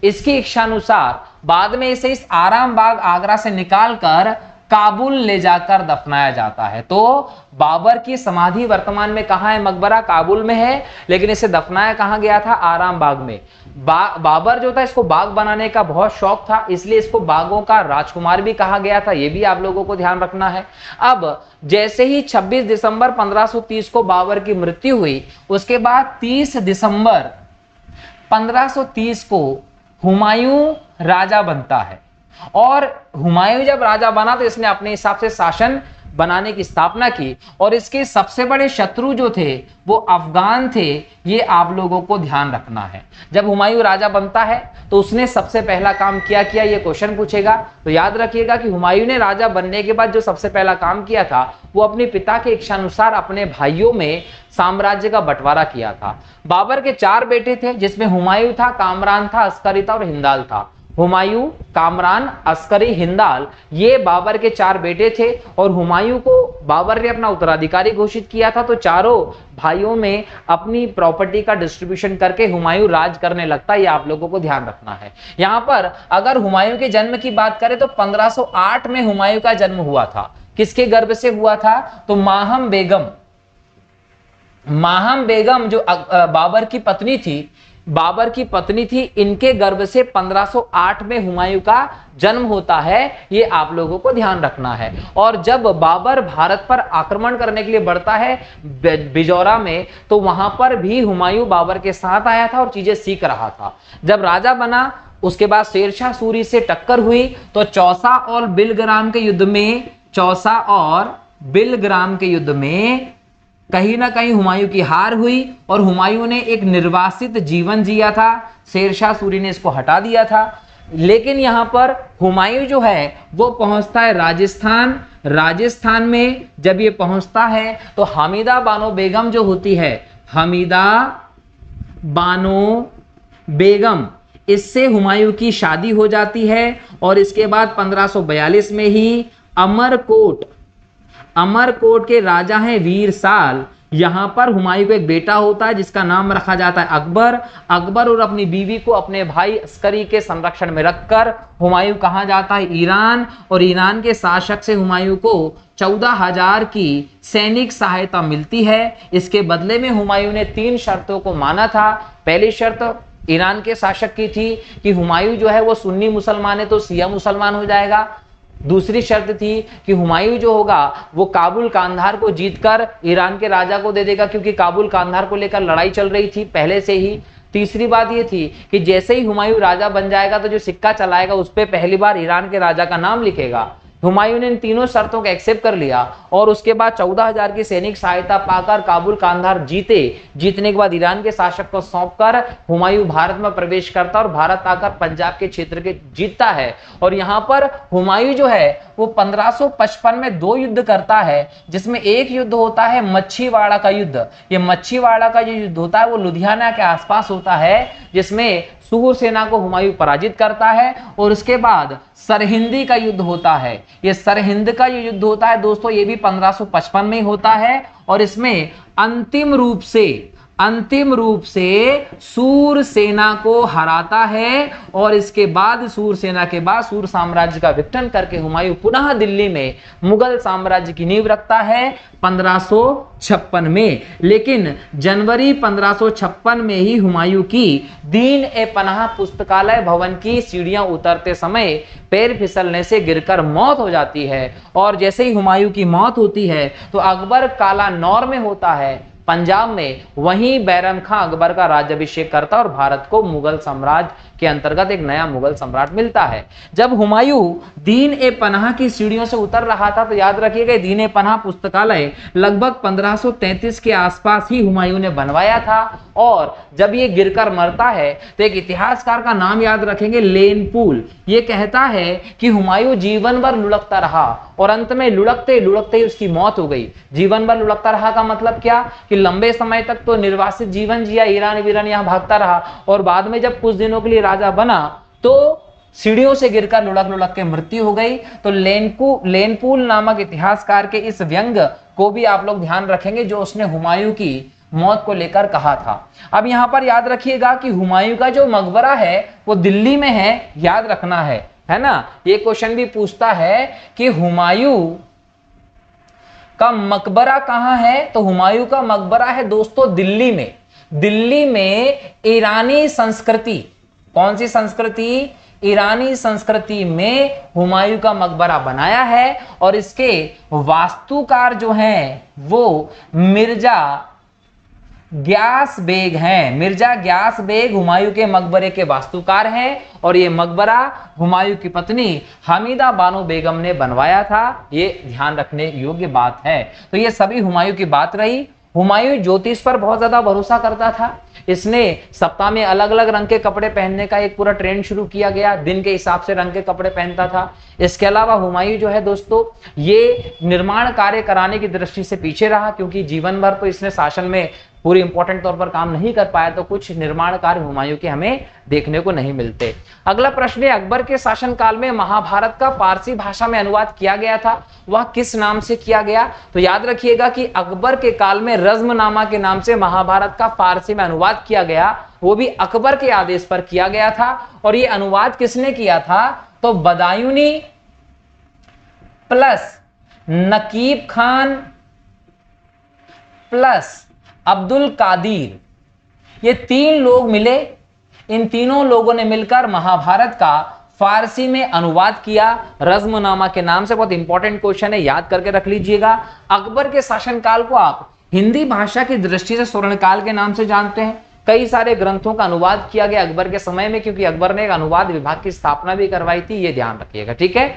इसकी इच्छानुसार बाद में इसे इस आराम बाग आगरा से निकालकर काबुल ले जाकर दफनाया जाता है। तो बाबर की समाधि वर्तमान में कहां है? मकबरा काबुल में है, लेकिन इसे दफनाया कहां गया था? आराम बाग में। बाबर जो था इसको बाग बनाने का बहुत शौक था, इसलिए इसको बागों का राजकुमार भी कहा गया था। यह भी आप लोगों को ध्यान रखना है। अब जैसे ही 26 दिसंबर 1530 को बाबर की मृत्यु हुई, उसके बाद 30 दिसंबर 1530 को हुमायूं राजा बनता है। और हुमायूं जब राजा बना तो इसने अपने हिसाब से शासन बनाने की स्थापना की और इसके सबसे बड़े शत्रु जो थे वो अफगान थे। ये आप लोगों को ध्यान रखना है। जब हुमायूं राजा बनता है तो उसने सबसे पहला काम क्या किया, ये क्वेश्चन पूछेगा तो याद रखिएगा कि हुमायूं ने राजा बनने के बाद जो सबसे पहला काम किया था वो अपने पिता के इच्छानुसार अपने भाइयों में साम्राज्य का बंटवारा किया था। बाबर के 4 बेटे थे जिसमें हुमायूं था, कामरान था, अस्करी था और हिंदाल था। हुमायूं, कामरान, अस्करी, हिंदाल ये बाबर के 4 बेटे थे और हुमायूं को बाबर ने अपना उत्तराधिकारी घोषित किया था। तो चारों भाइयों में अपनी प्रॉपर्टी का डिस्ट्रीब्यूशन करके हुमायूं राज करने लगता है। ये आप लोगों को ध्यान रखना है। यहां पर अगर हुमायूं के जन्म की बात करें तो 1508 में हुमायूं का जन्म हुआ था। किसके गर्भ से हुआ था? तो माहम बेगम जो बाबर की पत्नी थी, इनके गर्भ से 1508 में हुमायूं का जन्म होता है। ये आप लोगों को ध्यान रखना है। और जब बाबर भारत पर आक्रमण करने के लिए बढ़ता है बिजौरा में, तो वहां पर भी हुमायूं बाबर के साथ आया था और चीजें सीख रहा था। जब राजा बना उसके बाद शेरशाह सूरी से टक्कर हुई तो चौसा और बिलग्राम के युद्ध में कहीं ना कहीं हुमायूं की हार हुई और हुमायूं ने एक निर्वासित जीवन जिया था। शेरशाह सूरी ने इसको हटा दिया था। लेकिन यहां पर हुमायूं जो है वो पहुंचता है राजस्थान में। जब ये पहुंचता है तो हमीदा बानो बेगम जो होती है, हमीदा बानो बेगम, इससे हुमायूं की शादी हो जाती है। और इसके बाद 1542 में ही अमरकोट के राजा हैं वीरसाल, यहां पर हुमायूं को एक बेटा होता है जिसका नाम रखा जाता है अकबर और अपनी बीवी को अपने भाई अस्करी के संरक्षण में रखकर हुमायूं कहां जाता है? ईरान। और ईरान के शासक से हुमायूं को 14,000 की सैनिक सहायता मिलती है। इसके बदले में हुमायूं ने 3 शर्तों को माना था। पहली शर्त ईरान के शासक की थी कि हुमायूं जो है वो सुन्नी मुसलमान है तो शिया मुसलमान हो जाएगा। दूसरी शर्त थी कि हुमायूं जो होगा वो काबुल कांधार को जीतकर ईरान के राजा को दे देगा, क्योंकि काबुल कांधार को लेकर लड़ाई चल रही थी पहले से ही। तीसरी बात ये थी कि जैसे ही हुमायूं राजा बन जाएगा तो जो सिक्का चलाएगा उस पर पहली बार ईरान के राजा का नाम लिखेगा। हुमायूं ने इन तीनों शर्तों को एक्सेप्ट कर लिया और उसके बाद 14,000 की सैनिक सहायता पाकर काबुल कांधार जीतने के बाद ईरान के शासक को सौंपकर हुमायूं भारत में प्रवेश करता और भारत आकर पंजाब के क्षेत्र के जीतता है। और यहाँ पर हुमायूं जो है वो 1555 में 2 युद्ध करता है, जिसमें एक युद्ध होता है मच्छीवाड़ा का युद्ध। ये मच्छीवाड़ा का जो युद्ध होता है वो लुधियाना के आसपास होता है, जिसमें सूर सेना को हुमायूं पराजित करता है। और उसके बाद सरहिंदी का युद्ध होता है। ये सरहिंद का जो युद्ध होता है दोस्तों ये भी 1555 में ही होता है और इसमें अंतिम रूप से सूर सेना को हराता है। और इसके बाद सूर सेना के बाद सूर साम्राज्य का विघटन करके हुमायूं पुनः दिल्ली में मुगल साम्राज्य की नींव रखता है 1556 में। लेकिन जनवरी 1556 में ही हुमायूं की दीन-ए-पनाह पुस्तकालय भवन की सीढ़ियां उतरते समय पैर फिसलने से गिरकर मौत हो जाती है। और जैसे ही हुमायूं की मौत होती है तो अकबर कालानौर में होता है पंजाब में, वहीं बैरम खां अकबर का राज्याभिषेक करता और भारत को मुगल साम्राज्य के अंतर्गत एक नया मुगल सम्राट मिलता है। जब हुमायूं दीन-ए-पनाह की सीढ़ियों से उतर रहा था तो याद रखिएगा दीन-ए-पनाह पुस्तकालय लगभग 1533 के आसपास ही हुमायूं ने बनवाया था। और जब ये गिरकर मरता है तो एक इतिहासकार का नाम याद रखेंगे, लेनपूल। ये कहता है कि हुमायूं जीवन भर लुढ़कता रहा और अंत में लुढ़कते लुढ़कते ही उसकी मौत हो गई। जीवन भर लुढ़कता रहा का मतलब क्या कि लंबे समय तक तो निर्वासित जीवन जिया, ईरान वीरान यहां भागता रहा और बाद में जब कुछ दिनों के लिए राजा बना तो सीढ़ियों से गिरकर लुढ़क के मृत्यु हो गई। तो लेनपूल नामक इतिहासकार के इस व्यंग को भी आप लोग ध्यान रखेंगे जो उसने हुमायूं की मौत को लेकर कहा था। अब यहां पर याद रखिएगा कि हुमायूं का जो मकबरा है वो दिल्ली में है, याद रखना है ना। ये क्वेश्चन भी पूछता है कि हुमायूं का मकबरा कहां है, तो हुमायूं का मकबरा है दोस्तों दिल्ली में ईरानी संस्कृति। कौन सी संस्कृति? ईरानी संस्कृति में हुमायूं का मकबरा बनाया है और इसके वास्तुकार जो हैं वो मिर्जा ग्यास बेग हैं। मिर्जा ग्यास बेग हुमायूं के मकबरे के वास्तुकार हैं और ये मकबरा हुमायूं की पत्नी हमीदा बानो बेगम ने बनवाया था। ये ध्यान रखने योग्य बात है। तो ये सभी हुमायूं की बात रही। हुमायूं ज्योतिष पर बहुत ज्यादा भरोसा करता था। इसने सप्ताह में अलग अलग रंग के कपड़े पहनने का एक पूरा ट्रेंड शुरू किया गया, दिन के हिसाब से रंग के कपड़े पहनता था। इसके अलावा हुमायूं जो है दोस्तों, ये निर्माण कार्य कराने की दृष्टि से पीछे रहा, क्योंकि जीवन भर तो इसने शासन में पूरी इंपॉर्टेंट तौर पर काम नहीं कर पाया, तो कुछ निर्माण कार्य हुमायूं के हमें देखने को नहीं मिलते। अगला प्रश्न है, अकबर के शासनकाल में महाभारत का फारसी भाषा में अनुवाद किया गया था, वह किस नाम से किया गया? तो याद रखिएगा कि अकबर के काल में रज्मनामा के नाम से महाभारत का फारसी में अनुवाद किया गया, वो भी अकबर के आदेश पर किया गया था। और ये अनुवाद किसने किया था? तो बदायूनी प्लस नकीब खान प्लस अब्दुल कादिर, ये तीन लोग मिले। इन तीनों लोगों ने मिलकर महाभारत का फारसी में अनुवाद किया रज्मनामा के नाम से। बहुत इंपॉर्टेंट क्वेश्चन है, याद करके रख लीजिएगा। अकबर के शासनकाल को आप हिंदी भाषा की दृष्टि से स्वर्णकाल के नाम से जानते हैं। कई सारे ग्रंथों का अनुवाद किया गया अकबर के समय में, क्योंकि अकबर ने एक अनुवाद विभाग की स्थापना भी करवाई थी, ये ध्यान रखिएगा, ठीक है।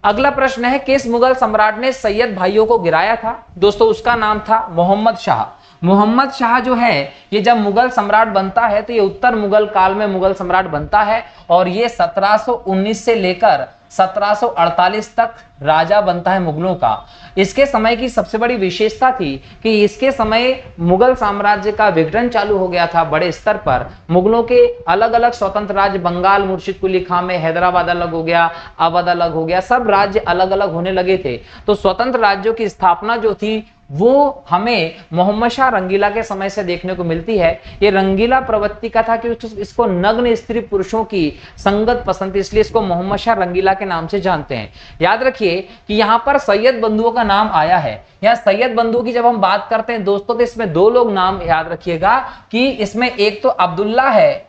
अगला प्रश्न है, किस मुगल सम्राट ने सैयद भाइयों को गिराया था? दोस्तों उसका नाम था मोहम्मद शाह। मोहम्मद शाह जो है, ये जब मुगल सम्राट बनता है तो ये उत्तर मुगल काल में मुगल सम्राट बनता है, और ये 1719 से लेकर 1748 तक राजा बनता है मुगलों का। इसके समय की सबसे बड़ी विशेषता थी कि इसके समय मुगल साम्राज्य का विघटन चालू हो गया था बड़े स्तर पर। मुगलों के अलग अलग स्वतंत्र राज्य, बंगाल मुर्शिद कुली खां में हैदराबाद अलग हो गया, अवध अलग हो गया, सब राज्य अलग अलग होने लगे थे। तो स्वतंत्र राज्यों की स्थापना जो थी वो हमें मोहम्मद शाह रंगीला के समय से देखने को मिलती है। ये रंगीला प्रवृत्ति का था कि इसको नग्न स्त्री पुरुषों की संगत पसंद थी, इसलिए इसको मोहम्मद शाह रंगीला के नाम से जानते हैं। याद रखिए कि यहाँ पर सैयद बंधुओं का नाम आया है। यहाँ सैयद बंधुओं की जब हम बात करते हैं दोस्तों, तो इसमें दो लोग नाम याद रखिएगा कि इसमें एक तो अब्दुल्ला है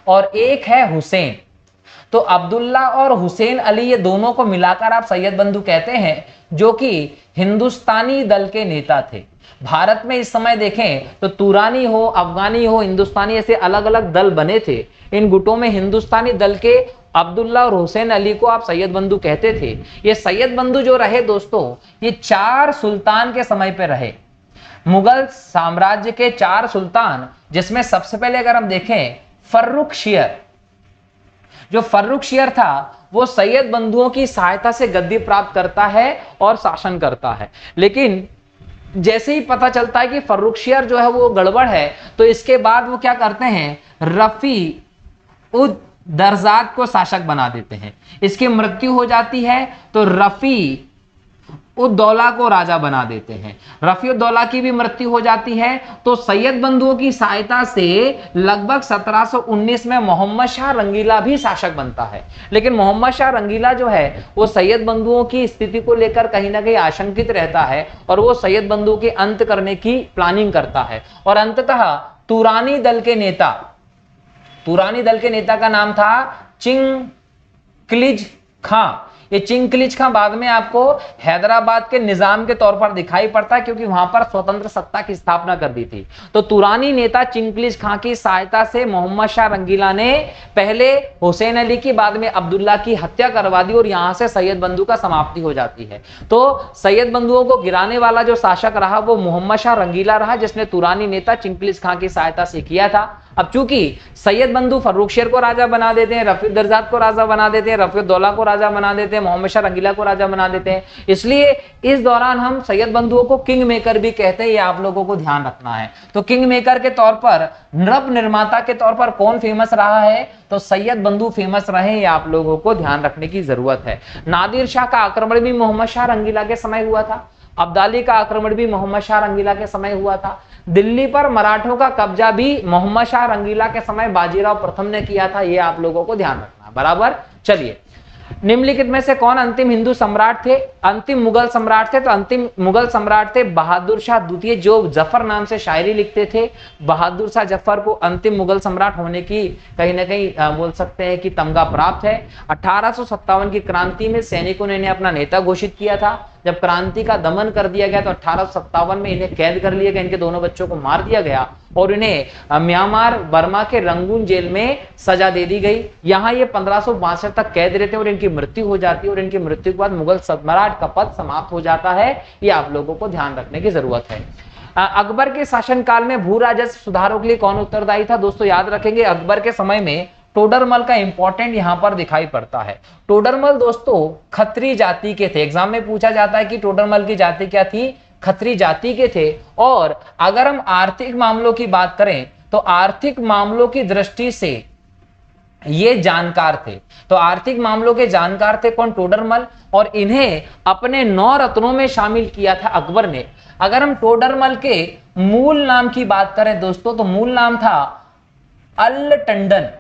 और एक है हुसैन। तो अब्दुल्ला और हुसैन अली, ये दोनों को मिलाकर आप सैयद बंधु कहते हैं, जो कि हिंदुस्तानी दल के नेता थे। भारत में इस समय देखें तो तुरानी हो, अफगानी हो, हिंदुस्तानी, ऐसे अलग अलग दल बने थे। इन गुटों में हिंदुस्तानी दल के अब्दुल्ला और हुसैन अली को आप सैयद बंधु कहते थे। ये सैयद बंधु जो रहे दोस्तों, ये 4 सुल्तान के समय पे रहे। मुगल साम्राज्य के 4 सुल्तान, जिसमें सबसे पहले अगर हम देखें फर्रुखशियर, जो फर्रुखशियर था वो सैयद बंधुओं की सहायता से गद्दी प्राप्त करता है और शासन करता है। लेकिन जैसे ही पता चलता है कि फर्रुखशियर जो है वो गड़बड़ है, तो इसके बाद वो क्या करते हैं, रफी उद दरजात को शासक बना देते हैं। इसकी मृत्यु हो जाती है तो रफी उद्दौला को राजा बना देते हैं। रफी उद्दौला की भी मृत्यु हो जाती है, तो सैयद बंधुओं की सहायता से लगभग 1719 में मोहम्मद शाह रंगीला भी शासक बनता है। लेकिन मोहम्मद शाह रंगीला जो है वो सैयद बंधुओं की स्थिति को लेकर कहीं ना कहीं आशंकित रहता है, और वो सैयद बंधु के अंत करने की प्लानिंग करता है। और अंततः तुरानी दल के नेता का नाम था चिंगलिज खां। ये चिंगलिज खां बाद में आपको हैदराबाद के निजाम के तौर पर दिखाई पड़ता है, क्योंकि वहां पर स्वतंत्र सत्ता की स्थापना कर दी थी। तो तुरानी नेता चिंगलिज खां की सहायता से मोहम्मद शाह रंगीला ने पहले हुसैन अली की, बाद में अब्दुल्ला की हत्या करवा दी, और यहां से सैयद बंधु का समाप्ति हो जाती है। तो सैयद बंधुओं को गिराने वाला जो शासक रहा वो मोहम्मद शाह रंगीला रहा, जिसने तुरानी नेता चिंगलिज खां की सहायता से किया था। अब चूंकि सैयद बंधु फर्रुखशियर को राजा बना देते हैं, रफी दरजात को राजा बना देते हैं, रफी उद्दौला को राजा बना देते हैं, मोहम्मद शाह रंगीला को राजा बना देते हैं, इसलिए इस दौरान हम सैयद बंधुओं को किंग मेकर भी कहते हैं। ये आप लोगों को ध्यान रखना है। तो किंग मेकर के तौर पर, नृप निर्माता के तौर पर कौन फेमस रहा है? तो सैयद बंधु फेमस रहे। ये आप लोगों को ध्यान रखने की जरूरत है। नादिर शाह का आक्रमण भी मोहम्मद शाह रंगीला के समय हुआ था। अब्दाली का आक्रमण भी मोहम्मद शाह रंगीला के समय हुआ था। दिल्ली पर मराठों का कब्जा भी मोहम्मद शाह रंगीला के समय बाजीराव प्रथम ने किया था। ये आप लोगों को ध्यान रखना, बराबर। चलिए, निम्नलिखित में से कौन अंतिम हिंदू सम्राट थे? अंतिम मुगल सम्राट थे। तो अंतिम मुगल सम्राट थे बहादुर शाह द्वितीय, जो जफर नाम से शायरी लिखते थे। बहादुर शाह जफर को अंतिम मुगल सम्राट होने की कहीं ना कहीं बोल सकते हैं कि तमगा प्राप्त है। 1857 की क्रांति में सैनिकों ने इन्हें अपना नेता घोषित किया था। जब क्रांति का दमन कर दिया गया तो 1857 में इन्हें कैद कर लिया गया, इनके दोनों बच्चों को मार दिया गया और इन्हें म्यांमार बर्मा के रंगून जेल में सजा दे दी गई। यहाँ ये 1562 तक कैद रहते और इनकी मृत्यु हो जाती है और इनकी मृत्यु के बाद मुगल सम्राट का पद समाप्त हो जाता है। ये आप लोगों को ध्यान रखने की जरूरत है। अकबर के शासनकाल में भू राजस्व सुधारों के लिए कौन उत्तरदायी था? दोस्तों याद रखेंगे, अकबर के समय में टोडरमल का इंपॉर्टेंट यहां पर दिखाई पड़ता है। टोडरमल दोस्तों खत्री जाति के थे। एग्जाम में पूछा जाता है कि टोडरमल की जाति क्या थी? खत्री जाति के थे। और अगर हम आर्थिक मामलों की बात करें तो आर्थिक मामलों की दृष्टि से ये जानकार थे। तो आर्थिक मामलों के जानकार थे कौन? टोडरमल। और इन्हें अपने 9 रत्नों में शामिल किया था अकबर ने। अगर हम टोडरमल के मूल नाम की बात करें दोस्तों तो मूल नाम था अल्ल टंडन।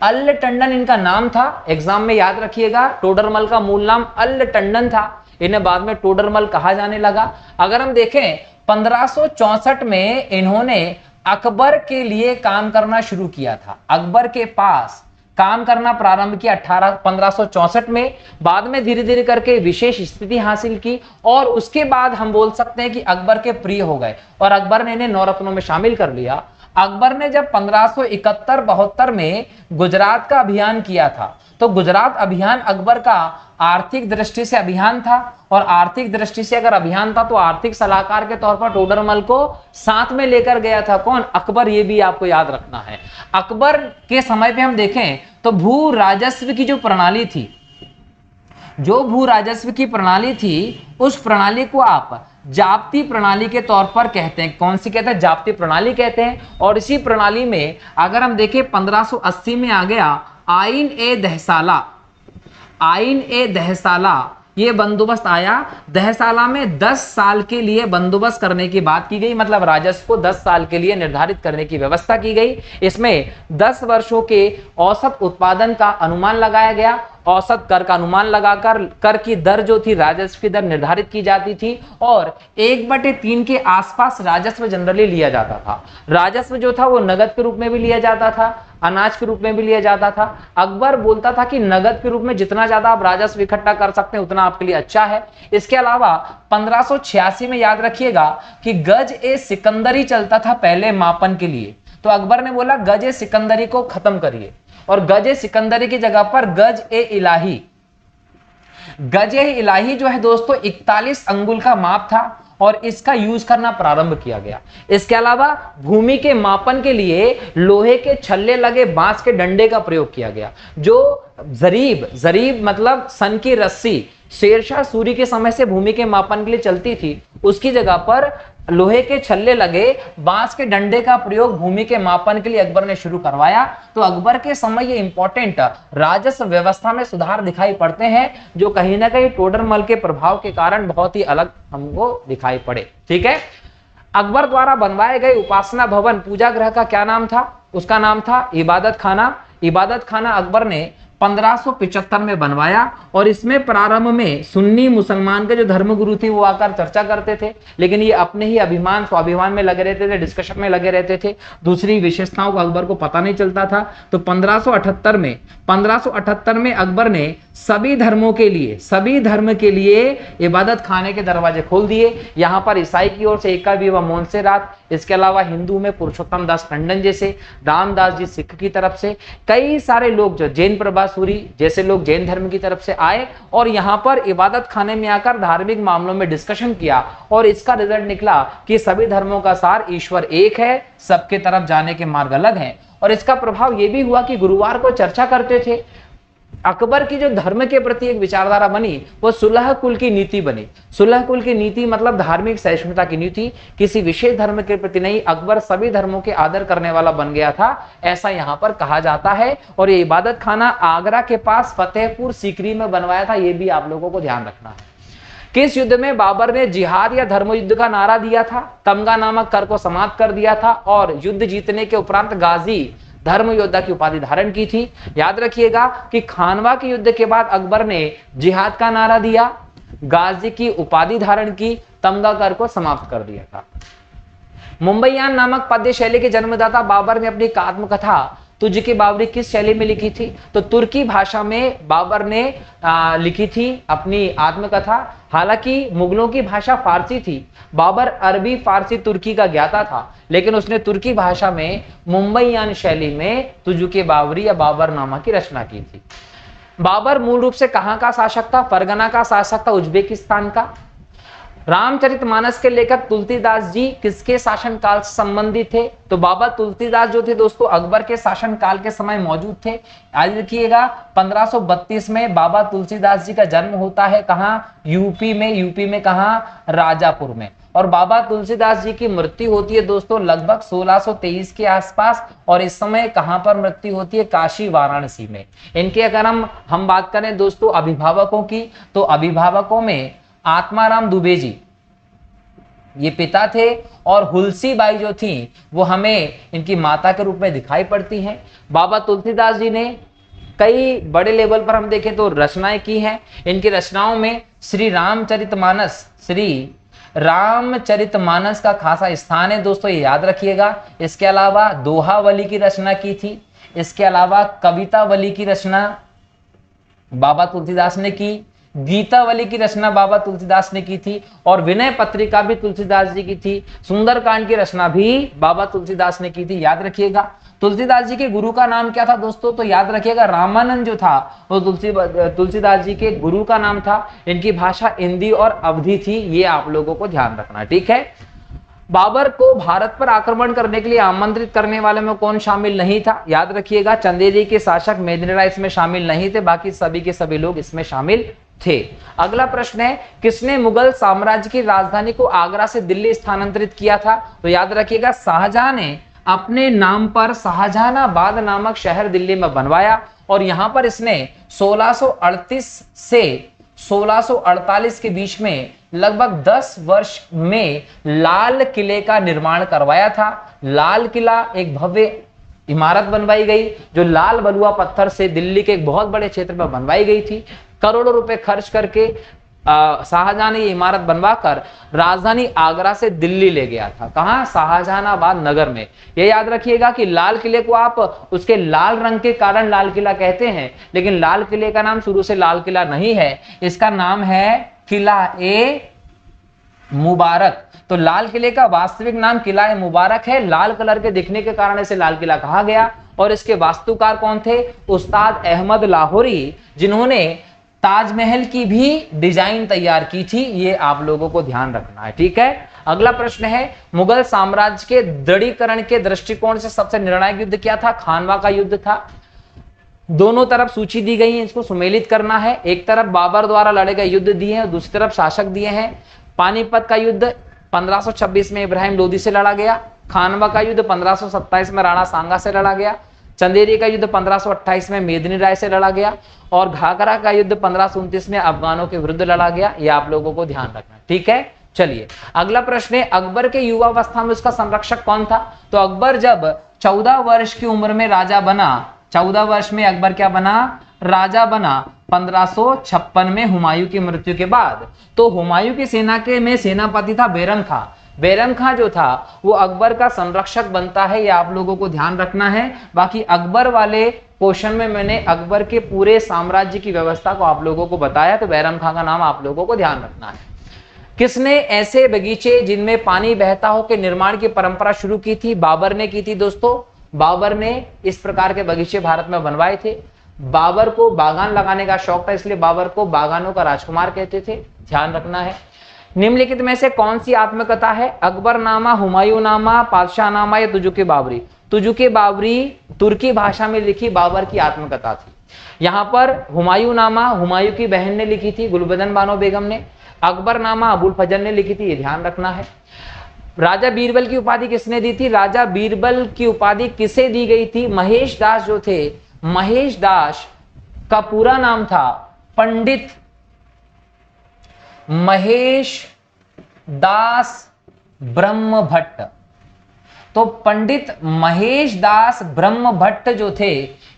अल्ल टंडन इनका नाम था। एग्जाम में याद रखिएगा, टोडरमल का मूल नाम अल्ल टंडन था। इन्हें बाद में टोडरमल कहा जाने लगा। अगर हम देखें 1564 में इन्होंने अकबर के लिए काम करना शुरू किया था। अकबर के पास काम करना प्रारंभ किया 1564 में। बाद में धीरे धीरे करके विशेष स्थिति हासिल की और उसके बाद हम बोल सकते हैं कि अकबर के प्रिय हो गए और अकबर ने इन्हें 9 रत्नों में शामिल कर लिया। अकबर ने जब 1571-72 में गुजरात का अभियान किया था तो गुजरात अभियान अकबर का आर्थिक दृष्टि से अभियान था और आर्थिक दृष्टि से अगर अभियान था तो आर्थिक सलाहकार के तौर पर टोडरमल को साथ में लेकर गया था कौन? अकबर। ये भी आपको याद रखना है। अकबर के समय पे हम देखें तो भू राजस्व की जो प्रणाली थी, जो भू राजस्व की प्रणाली थी उस प्रणाली को आप जाप्ती प्रणाली के तौर पर कहते हैं। कौन सी कहते हैं? जाप्ती प्रणाली कहते हैं। और इसी प्रणाली में अगर हम देखें 1580 में आ गया आइन ए दहसाला। आइन ए दहसाला ये बंदोबस्त आया। दहसाला में 10 साल के लिए बंदोबस्त करने की बात की गई, मतलब राजस्व को 10 साल के लिए निर्धारित करने की व्यवस्था की गई। इसमें 10 वर्षों के औसत उत्पादन का अनुमान लगाया गया। औसत कर का अनुमान लगाकर कर की दर जो थी, राजस्व की दर निर्धारित की जाती थी और 1/3 के आसपास राजस्व जनरली लिया जाता था। राजस्व जो था वो नगद के रूप में भी लिया जाता था, अनाज के रूप में भी लिया जाता था। अकबर बोलता था कि नगद के रूप में जितना ज्यादा आप राजस्व इकट्ठा कर सकते हैं उतना आपके लिए अच्छा है। इसके अलावा 1586 में याद रखिएगा कि गज ए सिकंदरी चलता था पहले मापन के लिए। तो अकबर ने बोला गज ए सिकंदरी को खत्म करिए और गज ए सिकंदरी की जगह पर गज ए इलाही। गज ए इलाही जो है दोस्तों 41 अंगुल का माप था और इसका यूज करना प्रारंभ किया गया। इसके अलावा भूमि के मापन के लिए लोहे के छल्ले लगे बांस के डंडे का प्रयोग किया गया। जो जरीब मतलब सन की रस्सी शेरशाह सूरी के समय से भूमि के मापन के लिए चलती थी, उसकी जगह पर लोहे के छल्ले लगे बांस के डंडे का प्रयोग भूमि के मापन के लिए अकबर ने शुरू करवाया। तो अकबर के समय ये इंपॉर्टेंट राजस्व व्यवस्था में सुधार दिखाई पड़ते हैं जो कहीं ना कहीं टोडरमल के प्रभाव के कारण बहुत ही अलग हमको दिखाई पड़े। ठीक है। अकबर द्वारा बनवाए गए उपासना भवन पूजा गृह का क्या नाम था? उसका नाम था इबादत खाना। इबादत खाना अकबर ने 1575 में बनवाया और इसमें प्रारंभ में सुन्नी मुसलमान के जो धर्मगुरु थे वो आकर चर्चा करते थे, लेकिन ये अपने ही अभिमान स्वाभिमान में लगे रहते थे, डिस्कशन में लगे रहते थे। दूसरी विशेषताओं को अकबर को पता नहीं चलता था। तो 1578 में अकबर ने सभी धर्म के लिए इबादत खाने के दरवाजे खोल दिए। यहाँ पर ईसाई की ओर से एका बीवा मोन्सेरात, इसके अलावा हिंदू में पुरुषोत्तम दास टंडन जैसे, रामदास जी सिख की तरफ से, कई सारे लोग जो जैन प्रभासूरी जैसे लोग जैन धर्म की तरफ से आए और यहाँ पर इबादत खाने में आकर धार्मिक मामलों में डिस्कशन किया और इसका रिजल्ट निकला कि सभी धर्मों का सार ईश्वर एक है, सबके तरफ जाने के मार्ग अलग हैं। और इसका प्रभाव यह भी हुआ कि गुरुवार को चर्चा करते थे। अकबर की जो धर्म के प्रति एक विचारधारा बनी वो सुलह कुल की नीति बनी। सुलह कुल की नीति मतलब धार्मिक सहिष्णुता की नीति, किसी विशेष धर्म के प्रति नहीं, अकबर सभी धर्मों के आदर करने वाला बन गया था, ऐसा यहाँ पर कहा जाता है। और ये इबादत खाना आगरा के पास फतेहपुर सीकरी में बनवाया था, ये भी आप लोगों को ध्यान रखना है। किस युद्ध में बाबर ने जिहाद या धर्म युद्ध का नारा दिया था? तमगा नामक कर को समाप्त कर दिया था और युद्ध जीतने के उपरांत गाजी धर्म योद्धा की उपाधि धारण की थी। याद रखिएगा कि खानवा के युद्ध के बाद अकबर ने जिहाद का नारा दिया, गाजी की उपाधि धारण की, तमगा कर को समाप्त कर दिया था। मुंबईयान नामक पद्य शैली के जन्मदाता बाबर ने अपनी आत्मकथा तुझकी बावरी किस शैली में लिखी थी? तो तुर्की भाषा में बाबर ने लिखी थी अपनी आत्मकथा। हालांकि मुगलों की भाषा फारसी थी, बाबर अरबी फारसी तुर्की का ज्ञाता था, लेकिन उसने तुर्की भाषा में मुंबईयान शैली में तुझकी बावरी या बाबरनामा की रचना की थी। बाबर मूल रूप से कहां का शासक था? फरगना का शासक था, उज्बेकिस्तान का। रामचरितमानस के लेखक तुलसीदास जी किसके शासनकाल से संबंधित थे? तो बाबा तुलसीदास जो थे दोस्तों अकबर के शासनकाल के समय मौजूद थे। आज देखिएगा 1532 में बाबा तुलसीदास जी का जन्म होता है। कहां? यूपी में। यूपी में कहां? राजापुर में। और बाबा तुलसीदास जी की मृत्यु होती है दोस्तों लगभग 1623 के आसपास। और इस समय कहां पर मृत्यु होती है? काशी वाराणसी में। इनके अगर हम बात करें दोस्तों अभिभावकों की, तो अभिभावकों में आत्माराम दुबे जी ये पिता थे, और हुलसी बाई जो थी वो हमें इनकी माता के रूप में दिखाई पड़ती हैं। बाबा तुलसीदास जी ने कई बड़े लेवल पर हम देखें तो रचनाएं की हैं। इनकी रचनाओं में श्री रामचरितमानस का खासा स्थान है दोस्तों, ये याद रखिएगा। इसके अलावा दोहावली की रचना की थी। इसके अलावा कवितावली की रचना बाबा तुलसीदास ने की। गीतावली की रचना बाबा तुलसीदास ने की थी, और विनय पत्रिका भी तुलसीदास जी की थी। सुंदरकांड की रचना भी बाबा तुलसीदास ने की थी, याद रखिएगा। तुलसीदास जी के गुरु का नाम क्या था दोस्तों? तो याद रखिएगा रामानंद जो था वो तुलसीदास जी के गुरु का नाम था। इनकी भाषा हिंदी और अवधी थी, ये आप लोगों को ध्यान रखना, ठीक है। बाबर को भारत पर आक्रमण करने के लिए आमंत्रित करने वाले में कौन शामिल नहीं था? याद रखिएगा चंदेरी के शासक मेदिनी राय इसमें शामिल नहीं थे, बाकी सभी के सभी लोग इसमें शामिल थे। अगला प्रश्न है, किसने मुगल साम्राज्य की राजधानी को आगरा से दिल्ली स्थानांतरित किया था? तो याद रखिएगा शाहजहां ने अपने नाम पर शाहजहानाबाद नामक शहर दिल्ली में बनवाया, और यहां पर इसने 1638 से 1648 के बीच में लगभग 10 वर्ष में लाल किले का निर्माण करवाया था। लाल किला एक भव्य इमारत बनवाई गई जो लाल बलुआ पत्थर से दिल्ली के एक बहुत बड़े क्षेत्र में बनवाई गई थी। करोड़ों रुपए खर्च करके शाहजहां ने ये इमारत बनवाकर राजधानी आगरा से दिल्ली ले गया था। कहां? शाहजहानाबाद नगर में। ये याद रखिएगा कि लाल किले को आप उसके लाल रंग के कारण लाल किला कहते हैं, लेकिन लाल किले का नाम शुरू से लाल किला नहीं है, इसका नाम है किला ए मुबारक। तो लाल किले का वास्तविक नाम किला ए मुबारक है। लाल कलर के दिखने के कारण इसे लाल किला कहा गया। और इसके वास्तुकार कौन थे? उस्ताद अहमद लाहौरी, जिन्होंने ताजमहल की भी डिजाइन तैयार की थी। ये आप लोगों को ध्यान रखना है, ठीक है। अगला प्रश्न है, मुगल साम्राज्य के दृढ़ीकरण के दृष्टिकोण से सबसे निर्णायक युद्ध क्या था? खानवा का युद्ध था। दोनों तरफ सूची दी गई है, इसको सुमेलित करना है। एक तरफ बाबर द्वारा लड़े गए युद्ध दिए हैं, दूसरी तरफ शासक दिए हैं। पानीपत का युद्ध 1526 में इब्राहिम लोदी से लड़ा गया। खानवा का युद्ध 1527 में राणा सांगा से लड़ा गया। चंदेरी का युद्ध 1528 में मेदिनी राय से लड़ा गया। और घाघरा का युद्ध 1529 में अफगानों के विरुद्ध लड़ा गया। ये आप लोगों को ध्यान रखना, ठीक है। चलिए अगला प्रश्न है, अकबर के युवावस्था में उसका संरक्षक कौन था? तो अकबर जब 14 वर्ष की उम्र में राजा बना, 14 वर्ष में अकबर क्या बना? राजा बना 1556 में हुमायूं की मृत्यु के बाद। तो हुमायूं की सेना के में सेनापति था बैरम खां। बैरम खां जो था वो अकबर का संरक्षक बनता है, ये आप लोगों को ध्यान रखना है। बाकी अकबर वाले क्वेश्चन में मैंने अकबर के पूरे साम्राज्य की व्यवस्था को आप लोगों को बताया, तो बैरम खां का नाम आप लोगों को ध्यान रखना है। किसने ऐसे बगीचे जिनमें पानी बहता हो के निर्माण की परंपरा शुरू की थी? बाबर ने की थी दोस्तों। बाबर ने इस प्रकार के बगीचे भारत में बनवाए थे। बाबर को बागान लगाने का शौक था, इसलिए बाबर को बागानों का राजकुमार कहते थे, ध्यान रखना है। निम्नलिखित में से कौन सी आत्मकथा है? अकबरनामा, हुमायूंनामा, पातशाहनामा या तुजुक-ए बाबरी? तुजुक-ए बाबरी तुर्की भाषा में लिखी बाबर की आत्मकथा थी। यहाँ पर हुमायूंनामा हुमायूं की बहन ने लिखी थी, गुलबदन बानो बेगम ने। अकबरनामा अबुल फजल ने लिखी थी, ये ध्यान रखना है। राजा बीरबल की उपाधि किसने दी थी? राजा बीरबल की उपाधि किसे दी गई थी? महेश दास जो थे, महेश दास का पूरा नाम था पंडित महेश दास ब्रह्म भट्ट। तो पंडित महेश दास ब्रह्म भट्ट जो थे,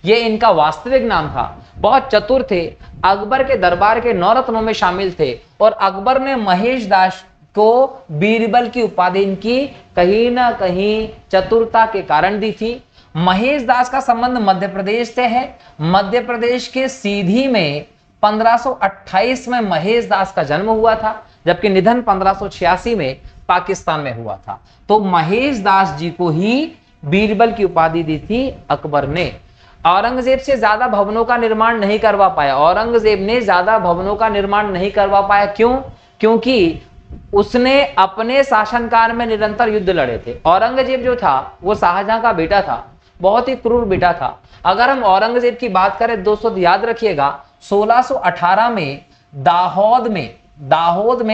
ये इनका वास्तविक नाम था। बहुत चतुर थे, अकबर के दरबार के 9 रत्नों में शामिल थे। और अकबर ने महेश दास को बीरबल की उपाधि इनकी कहीं ना कहीं चतुरता के कारण दी थी। महेश दास का संबंध मध्य प्रदेश से है। मध्य प्रदेश के सीधी में 1528 में महेश दास का जन्म हुआ था, जबकि निधन 1586 में पाकिस्तान में हुआ था। तो महेश दास जी को ही बीरबल की उपाधि दी थी अकबर ने। औरंगजेब से ज्यादा भवनों का निर्माण नहीं करवा पाया। औरंगजेब ने ज्यादा भवनों का निर्माण नहीं करवा पाया, क्यों? क्योंकि उसने अपने शासनकाल में निरंतर युद्ध लड़े थे। औरंगजेब जो था वो शाहजहां का बेटा था, बहुत ही क्रूर बेटा था। अगर हम औरंगजेब की बात करें दोस्तों, याद रखिएगा 1618 में दाहोद में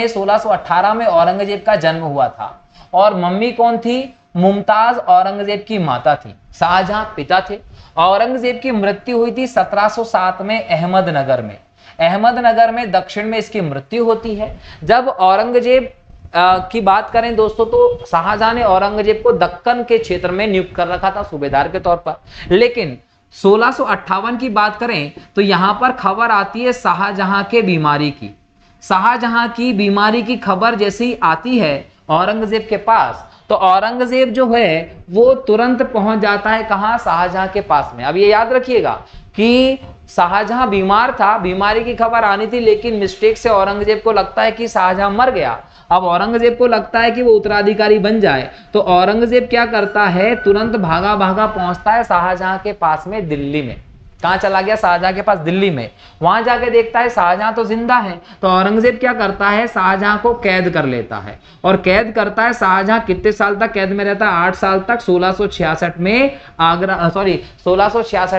1618 में औरंगजेब का जन्म हुआ था। और मम्मी कौन थी? मुमताज औरंगजेब की माता थी, शाहजहां पिता थे। औरंगजेब की मृत्यु हुई थी 1707 में अहमदनगर में। अहमदनगर में दक्षिण में इसकी मृत्यु होती है। जब औरंगजेब की बात करें दोस्तों, तो शाहजहां ने औरंगजेब को दक्कन के क्षेत्र में नियुक्त कर रखा था सूबेदार के तौर पर। लेकिन 1658 की बात करें तो यहां पर खबर आती है शाहजहां के बीमारी की। शाहजहां की बीमारी की खबर जैसे ही आती है औरंगजेब के पास, तो औरंगजेब जो है वो तुरंत पहुंच जाता है कहां? शाहजहां के पास में। अब ये याद रखिएगा कि शाहजहां बीमार था, बीमारी की खबर आनी थी, लेकिन मिस्टेक से औरंगजेब को लगता है कि शाहजहां मर गया। अब औरंगजेब को लगता है कि वो उत्तराधिकारी बन जाए, तो औरंगजेब क्या करता है? तुरंत भागा भागा पहुंचता है शाहजहां के पास में दिल्ली में। कहां चला गया? शाहजहां के पास दिल्ली में। वहां जाके देखता है शाहजहां तो जिंदा है। तो औरंगजेब क्या करता है? शाहजहां को कैद कर लेता है। और कैद करता है, शाहजहां कितने साल तक कैद में रहता है? 8 साल तक। 1666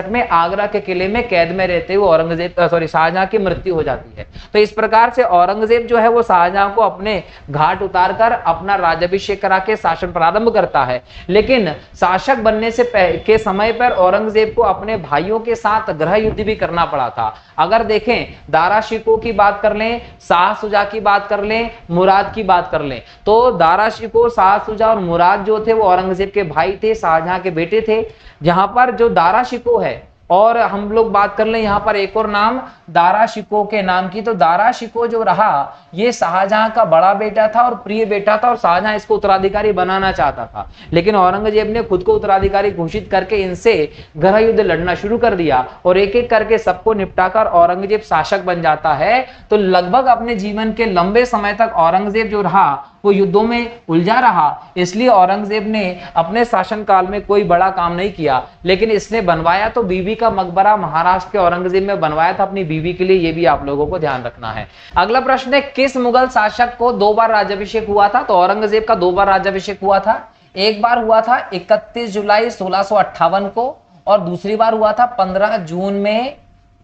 में आगरा के किले में कैद में रहते हुए शाहजहां की मृत्यु हो जाती है। तो इस प्रकार से औरंगजेब जो है वो शाहजहां को अपने घाट उतार कर अपना राज्याभिषेक करा के शासन प्रारंभ करता है। लेकिन शासक बनने से के समय पर औरंगजेब को अपने भाइयों के साथ ग्रह युद्ध भी करना पड़ा था। अगर देखें, दारा शिकोह की बात कर लें, शाह सुजा की बात कर लें, मुराद की बात कर लें, तो दारा शिकोह, शाह सुजा और मुराद जो थे वो औरंगजेब के भाई थे, शाहजहां के बेटे थे। जहां पर जो दारा शिकोह है, और हम लोग बात कर लें यहाँ पर एक और नाम दारा शिकोह के नाम की, तो दारा शिकोह जो रहा ये शाहजहां का बड़ा बेटा था और प्रिय बेटा था, और शाहजहां इसको उत्तराधिकारी बनाना चाहता था। लेकिन औरंगजेब ने खुद को उत्तराधिकारी घोषित करके इनसे गृह युद्ध लड़ना शुरू कर दिया, और एक एक करके सबको निपटाकर औरंगजेब शासक बन जाता है। तो लगभग अपने जीवन के लंबे समय तक औरंगजेब जो रहा वो युद्धों में उलझा रहा। इसलिए औरंगजेब ने अपने शासनकाल में कोई बड़ा काम नहीं किया, लेकिन इसने बनवाया तो बीबी का मकबरा महाराष्ट्र के औरंगजेब में बनवाया था अपनी बीबी के लिए। ये भी आप लोगों को ध्यान रखना है। अगला प्रश्न है, किस मुगल शासक को 2 बार राज्याभिषेक हुआ था? तो औरंगजेब का 2 बार राज्याभिषेक हुआ था। एक बार हुआ था 31 जुलाई 1658 को, और दूसरी बार हुआ था 15 जून में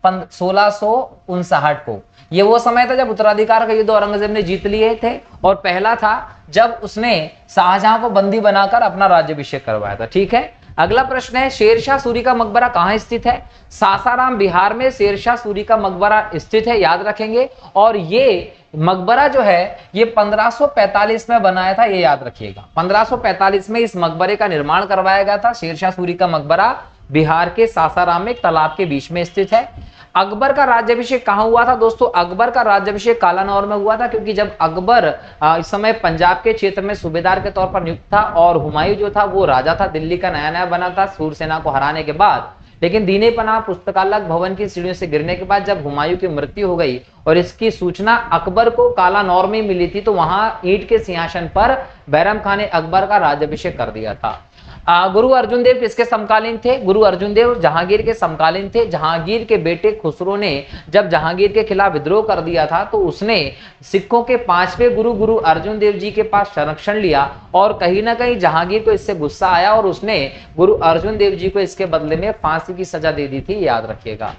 1659 को। ये वो समय था जब उत्तराधिकार का युद्ध औरंगजेब ने जीत लिए थे, और पहला था जब उसने शाहजहां को बंदी बनाकर अपना राज्याभिषेक करवाया था। ठीक है, अगला प्रश्न है, शेरशाह सूरी का मकबरा कहां स्थित है? सासाराम बिहार में शेरशाह सूरी का मकबरा स्थित है, याद रखेंगे। और ये मकबरा जो है ये 1545 में बनाया था, ये याद रखिएगा। 1545 में इस मकबरे का निर्माण करवाया गया था। शेरशाह सूरी का मकबरा बिहार के सासाराम में एक तालाब के बीच में स्थित है। अकबर का राज्याभिषेक कहां हुआ था दोस्तों? अकबर का राज्याभिषेक कालानौर में हुआ था, क्योंकि जब अकबर इस समय पंजाब के क्षेत्र में सूबेदार के तौर पर नियुक्त था, और हुमायूं जो था वो राजा था, दिल्ली का नया नया बना था सूरसेना को हराने के बाद। लेकिन दीने पनाह पुस्तकालय भवन की सीढ़ियों से गिरने के बाद जब हुमायूं की मृत्यु हो गई और इसकी सूचना अकबर को कालानौर में मिली थी, तो वहां ईंट के सिंहासन पर बैरम खान ने अकबर का राज्याभिषेक कर दिया था। गुरु अर्जुन देव किसके समकालीन थे? गुरु अर्जुन देव जहांगीर के समकालीन थे। जहांगीर के बेटे खुसरो ने जब जहांगीर के खिलाफ विद्रोह कर दिया था, तो उसने सिखों के 5वें गुरु अर्जुन देव जी के पास संरक्षण लिया, और कहीं ना कहीं जहांगीर को इससे गुस्सा आया और उसने गुरु अर्जुन देव जी को इसके बदले में फांसी की सजा दे दी थी, याद रखिएगा।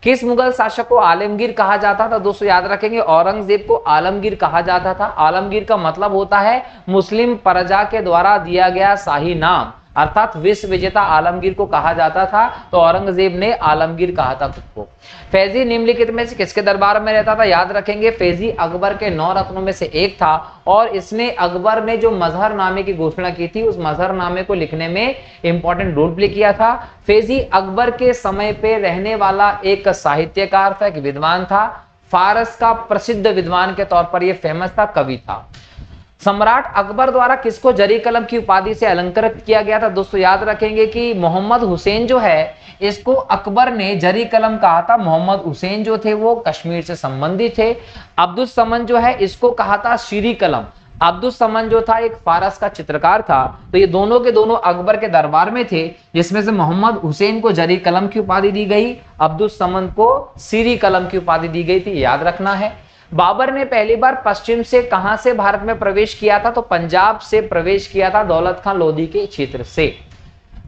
किस मुगल शासक को आलमगीर कहा जाता था? दोस्तों याद रखेंगे, औरंगजेब को आलमगीर कहा जाता था। आलमगीर का मतलब होता है मुस्लिम प्रजा के द्वारा दिया गया शाही नाम, अर्थात विश्व विजेता आलमगीर को कहा जाता था। तो औरंगजेब ने आलमगीर कहा था खुद को। फैजी निम्नलिखित में से किसके दरबार में रहता था? याद रखेंगे, फैजी अकबर के 9 रत्नों में से एक था, और इसने अकबर ने जो मजहरनामे की घोषणा की थी उस मजहरनामे को लिखने में इंपॉर्टेंट रोल प्ले किया था। फैजी अकबर के समय पे रहने वाला एक साहित्यकार था, एक विद्वान था, फारस का प्रसिद्ध विद्वान के तौर पर यह फेमस था, कवि था। सम्राट अकबर द्वारा किसको जरी कलम की उपाधि से अलंकृत किया गया था? दोस्तों याद रखेंगे कि मोहम्मद हुसैन जो है, इसको अकबर ने जरी कलम कहा था। मोहम्मद हुसैन जो थे वो कश्मीर से संबंधित थे। अब्दुस समन जो है, इसको कहा था शीरी कलम। अब्दुस समन जो था एक फारस का चित्रकार था। तो ये दोनों के दोनों अकबर के दरबार में थे, जिसमें से मोहम्मद हुसैन को जरी कलम की उपाधि दी गई, अब्दुस समन को शीरी कलम की उपाधि दी गई थी, याद रखना है। बाबर ने पहली बार पश्चिम से कहां से भारत में प्रवेश किया था? तो पंजाब से प्रवेश किया था, दौलत खान लोधी के क्षेत्र से।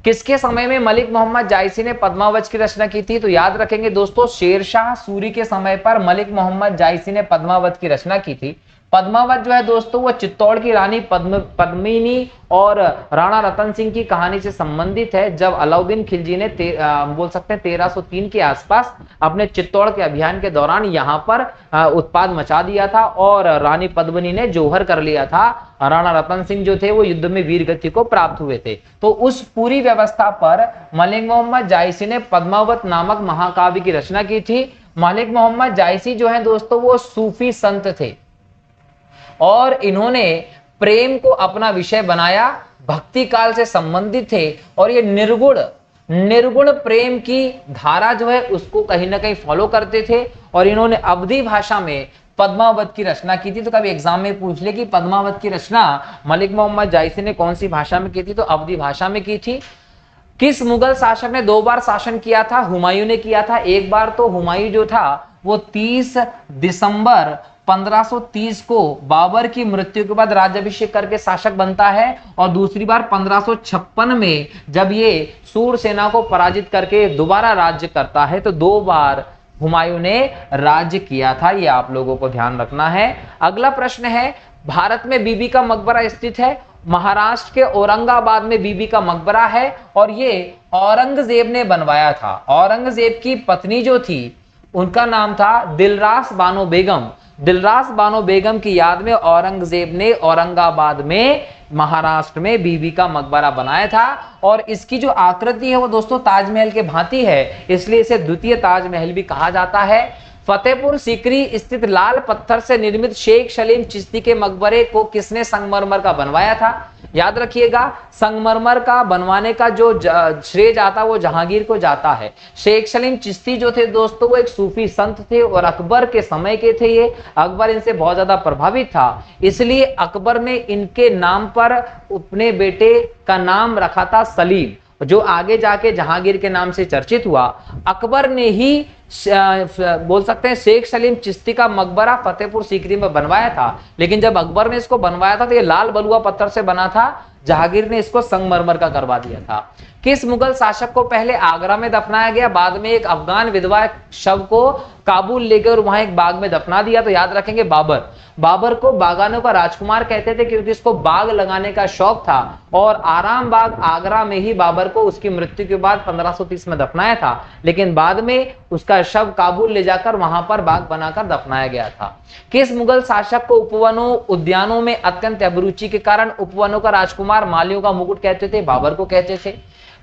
किसके समय में मलिक मोहम्मद जायसी ने पद्मावत की रचना की थी? तो याद रखेंगे दोस्तों, शेरशाह सूरी के समय पर मलिक मोहम्मद जायसी ने पद्मावत की रचना की थी। पद्मावत जो है दोस्तों, वो चित्तौड़ की रानी पद्मिनी और राणा रतन सिंह की कहानी से संबंधित है। जब अलाउद्दीन खिलजी ने बोल सकते हैं 1303 के आसपास अपने चित्तौड़ के अभियान के दौरान यहाँ पर उत्पाद मचा दिया था और रानी पद्मिनी ने जौहर कर लिया था। राणा रतन सिंह जो थे वो युद्ध में वीर गति को प्राप्त हुए थे। तो उस पूरी व्यवस्था पर मलिक मोहम्मद जायसी ने पद्मावत नामक महाकाव्य की रचना की थी। मलिक मोहम्मद जायसी जो है दोस्तों, वो सूफी संत थे और इन्होंने प्रेम को अपना विषय बनाया, भक्ति काल से संबंधित थे और ये निर्गुण प्रेम की धारा जो है उसको कहीं ना कहीं फॉलो करते थे। और इन्होंने अवधी भाषा में पद्मावत की रचना की थी। तो कभी एग्जाम में पूछ ले कि पद्मावत की रचना मलिक मोहम्मद जायसी ने कौन सी भाषा में की थी? तो अवधी भाषा में की थी। किस मुगल शासक ने 2 बार शासन किया था? हुमायूं ने किया था। एक बार तो हुमायूं जो था वो 30 दिसंबर 1530 को बाबर की मृत्यु के बाद राज्याभिषेक करके शासक बनता है और दूसरी बार 1556 में जब ये सूर सेना को पराजित करके दोबारा राज्य करता है। तो 2 बार हुमायूं ने राज्य किया था, ये आप लोगों को ध्यान रखना है। अगला प्रश्न है, भारत में बीबी का मकबरा स्थित है। महाराष्ट्र के औरंगाबाद में बीबी का मकबरा है और ये औरंगजेब ने बनवाया था। औरंगजेब की पत्नी जो थी उनका नाम था दिलरास बानो बेगम। दिलरास बानो बेगम की याद में औरंगजेब ने औरंगाबाद में महाराष्ट्र में बीबी का मकबरा बनाया था और इसकी जो आकृति है वो दोस्तों ताजमहल के भांति है, इसलिए इसे द्वितीय ताजमहल भी कहा जाता है। फतेहपुर सीकरी स्थित लाल पत्थर से निर्मित शेख सलीम चिश्ती के मकबरे को किसने संगमरमर का बनवाया था? याद रखिएगा, संगमरमर का बनवाने का जो श्रेय जाता वो जहांगीर को जाता है। शेख सलीम चिश्ती जो थे दोस्तों वो एक सूफी संत थे और अकबर के समय के थे। ये अकबर इनसे बहुत ज्यादा प्रभावित था, इसलिए अकबर ने इनके नाम पर अपने बेटे का नाम रखा था सलीम, जो आगे जाके जहांगीर के नाम से चर्चित हुआ। अकबर ने ही बोल सकते हैं शेख सलीम चिश्ती का मकबरा फतेहपुर सीकरी में बनवाया था, लेकिन जब अकबर ने इसको बनवाया था तो ये लाल बलुआ पत्थर से बना था, जहांगीर ने इसको संगमरमर का करवा दिया था। किस मुगल शासक को पहले आगरा में दफनाया गया, बाद में एक अफगान विधवा शव को काबुल लेकर वहां एक बाग में दफना दिया? तो याद रखेंगे बाबर। बाबर को बागानों का राजकुमार कहते थे क्योंकि इसको बाग लगाने का शौक था और आराम बाग आगरा में ही बाबर को उसकी मृत्यु के बाद 1530 में दफनाया था, लेकिन बाद में उसका शव काबुल ले जाकर वहां पर बाग बनाकर दफनाया गया था। किस मुगल शासक को उपवनों उद्यानों में अत्यंत अभिरुचि के कारण उपवनों का राजकुमार मालियों का मुकुट कहते थे? बाबर को कहते थे।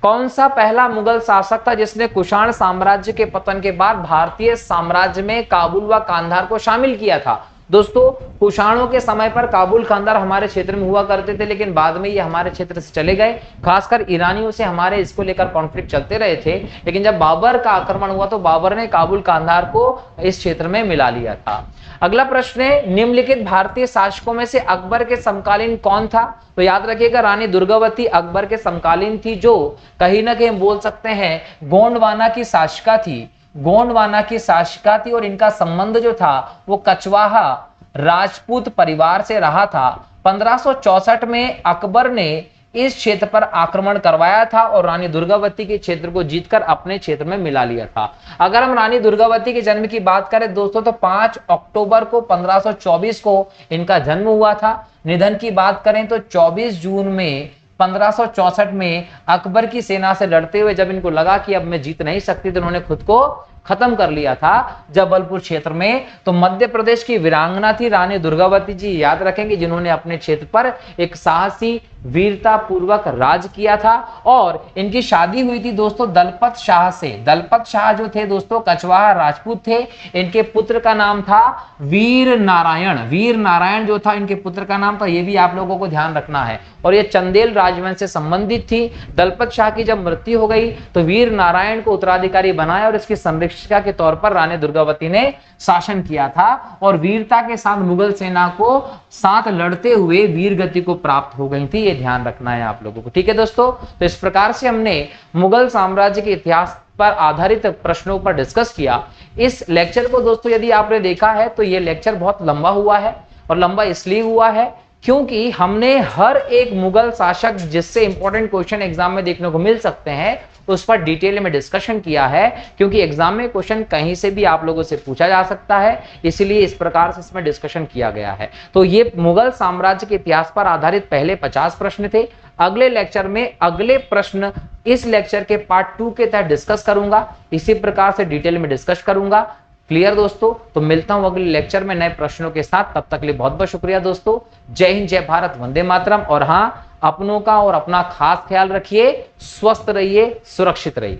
कौन सा पहला मुगल शासक था जिसने कुषाण साम्राज्य के पतन के बाद भारतीय साम्राज्य में काबुल व कांधार को शामिल किया था? दोस्तों कुषाणों के समय पर काबुल कांधार हमारे क्षेत्र में हुआ करते थे, लेकिन बाद में ये हमारे क्षेत्र से चले गए। खासकर ईरानियों से हमारे इसको लेकर कॉन्फ्लिक्ट चलते रहे थे, लेकिन जब बाबर का आक्रमण हुआ तो बाबर ने काबुल कांधार को इस क्षेत्र में मिला लिया था। अगला प्रश्न है, निम्नलिखित भारतीय शासकों में से अकबर के समकालीन कौन था? तो याद रखिएगा रानी दुर्गावती अकबर के समकालीन थी, जो कहीं ना कहीं बोल सकते हैं गोंडवाना की शासिका थी। गोंडवाना की शासिका थी और इनका संबंध जो था वो कछवाहा राजपूत परिवार से रहा था। 1564 में अकबर ने इस क्षेत्र पर आक्रमण करवाया था और रानी दुर्गावती के क्षेत्र को जीतकर अपने क्षेत्र में मिला लिया था। अगर हम रानी दुर्गावती के जन्म की बात करें दोस्तों तो 5 अक्टूबर को 1524 को इनका जन्म हुआ था। निधन की बात करें तो 24 जून में 1564 में अकबर की सेना से लड़ते हुए जब इनको लगा कि अब मैं जीत नहीं सकती तो उन्होंने खुद को खत्म कर लिया था जबलपुर क्षेत्र में। तो मध्य प्रदेश की वीरांगना थी रानी दुर्गावती जी, याद रखेंगे, जिन्होंने अपने क्षेत्र पर एक साहसी वीरता पूर्वक राज किया था। और इनकी शादी हुई थी दोस्तों दलपत शाह से। दलपत शाह जो थे दोस्तों कछवाहा राजपूत थे। इनके पुत्र का नाम था वीर नारायण। वीर नारायण जो था इनके पुत्र का नाम था, ये भी आप लोगों को ध्यान रखना है। और ये चंदेल राजवंश से संबंधित थी। दलपत शाह की जब मृत्यु हो गई तो वीर नारायण को उत्तराधिकारी बनाया और इसकी संरक्षिका के तौर पर रानी दुर्गावती ने शासन किया था। और वीरता के साथ मुगल सेना को साथ लड़ते हुए वीर गति को प्राप्त हो गई थी, ये ध्यान रखना है आप लोगों को। ठीक है दोस्तों, तो इस प्रकार से हमने मुगल साम्राज्य के इतिहास पर आधारित प्रश्नों पर डिस्कस किया। इस लेक्चर को दोस्तों यदि आपने देखा है तो ये लेक्चर बहुत लंबा हुआ है, और लंबा इसलिए हुआ है क्योंकि हमने हर एक मुगल शासक जिससे इंपॉर्टेंट क्वेश्चन एग्जाम में देखने को मिल सकते हैं उस पर डिटेल में डिस्कशन किया है। क्योंकि एग्जाम में क्वेश्चन कहीं से भी आप लोगों से पूछा जा सकता है, इसलिए इस प्रकार से इसमें डिस्कशन किया गया है। तो ये मुगल साम्राज्य के इतिहास पर आधारित पहले 50 प्रश्न थे। अगले लेक्चर में अगले प्रश्न इस लेक्चर के पार्ट 2 के तहत डिस्कस करूंगा, इसी प्रकार से डिटेल में डिस्कस करूंगा। क्लियर दोस्तों? तो मिलता हूं अगले लेक्चर में नए प्रश्नों के साथ। तब तक के लिए बहुत बहुत शुक्रिया दोस्तों। जय हिंद, जय भारत, वंदे मातरम। और हाँ, अपनों का और अपना खास ख्याल रखिए, स्वस्थ रहिए, सुरक्षित रहिए।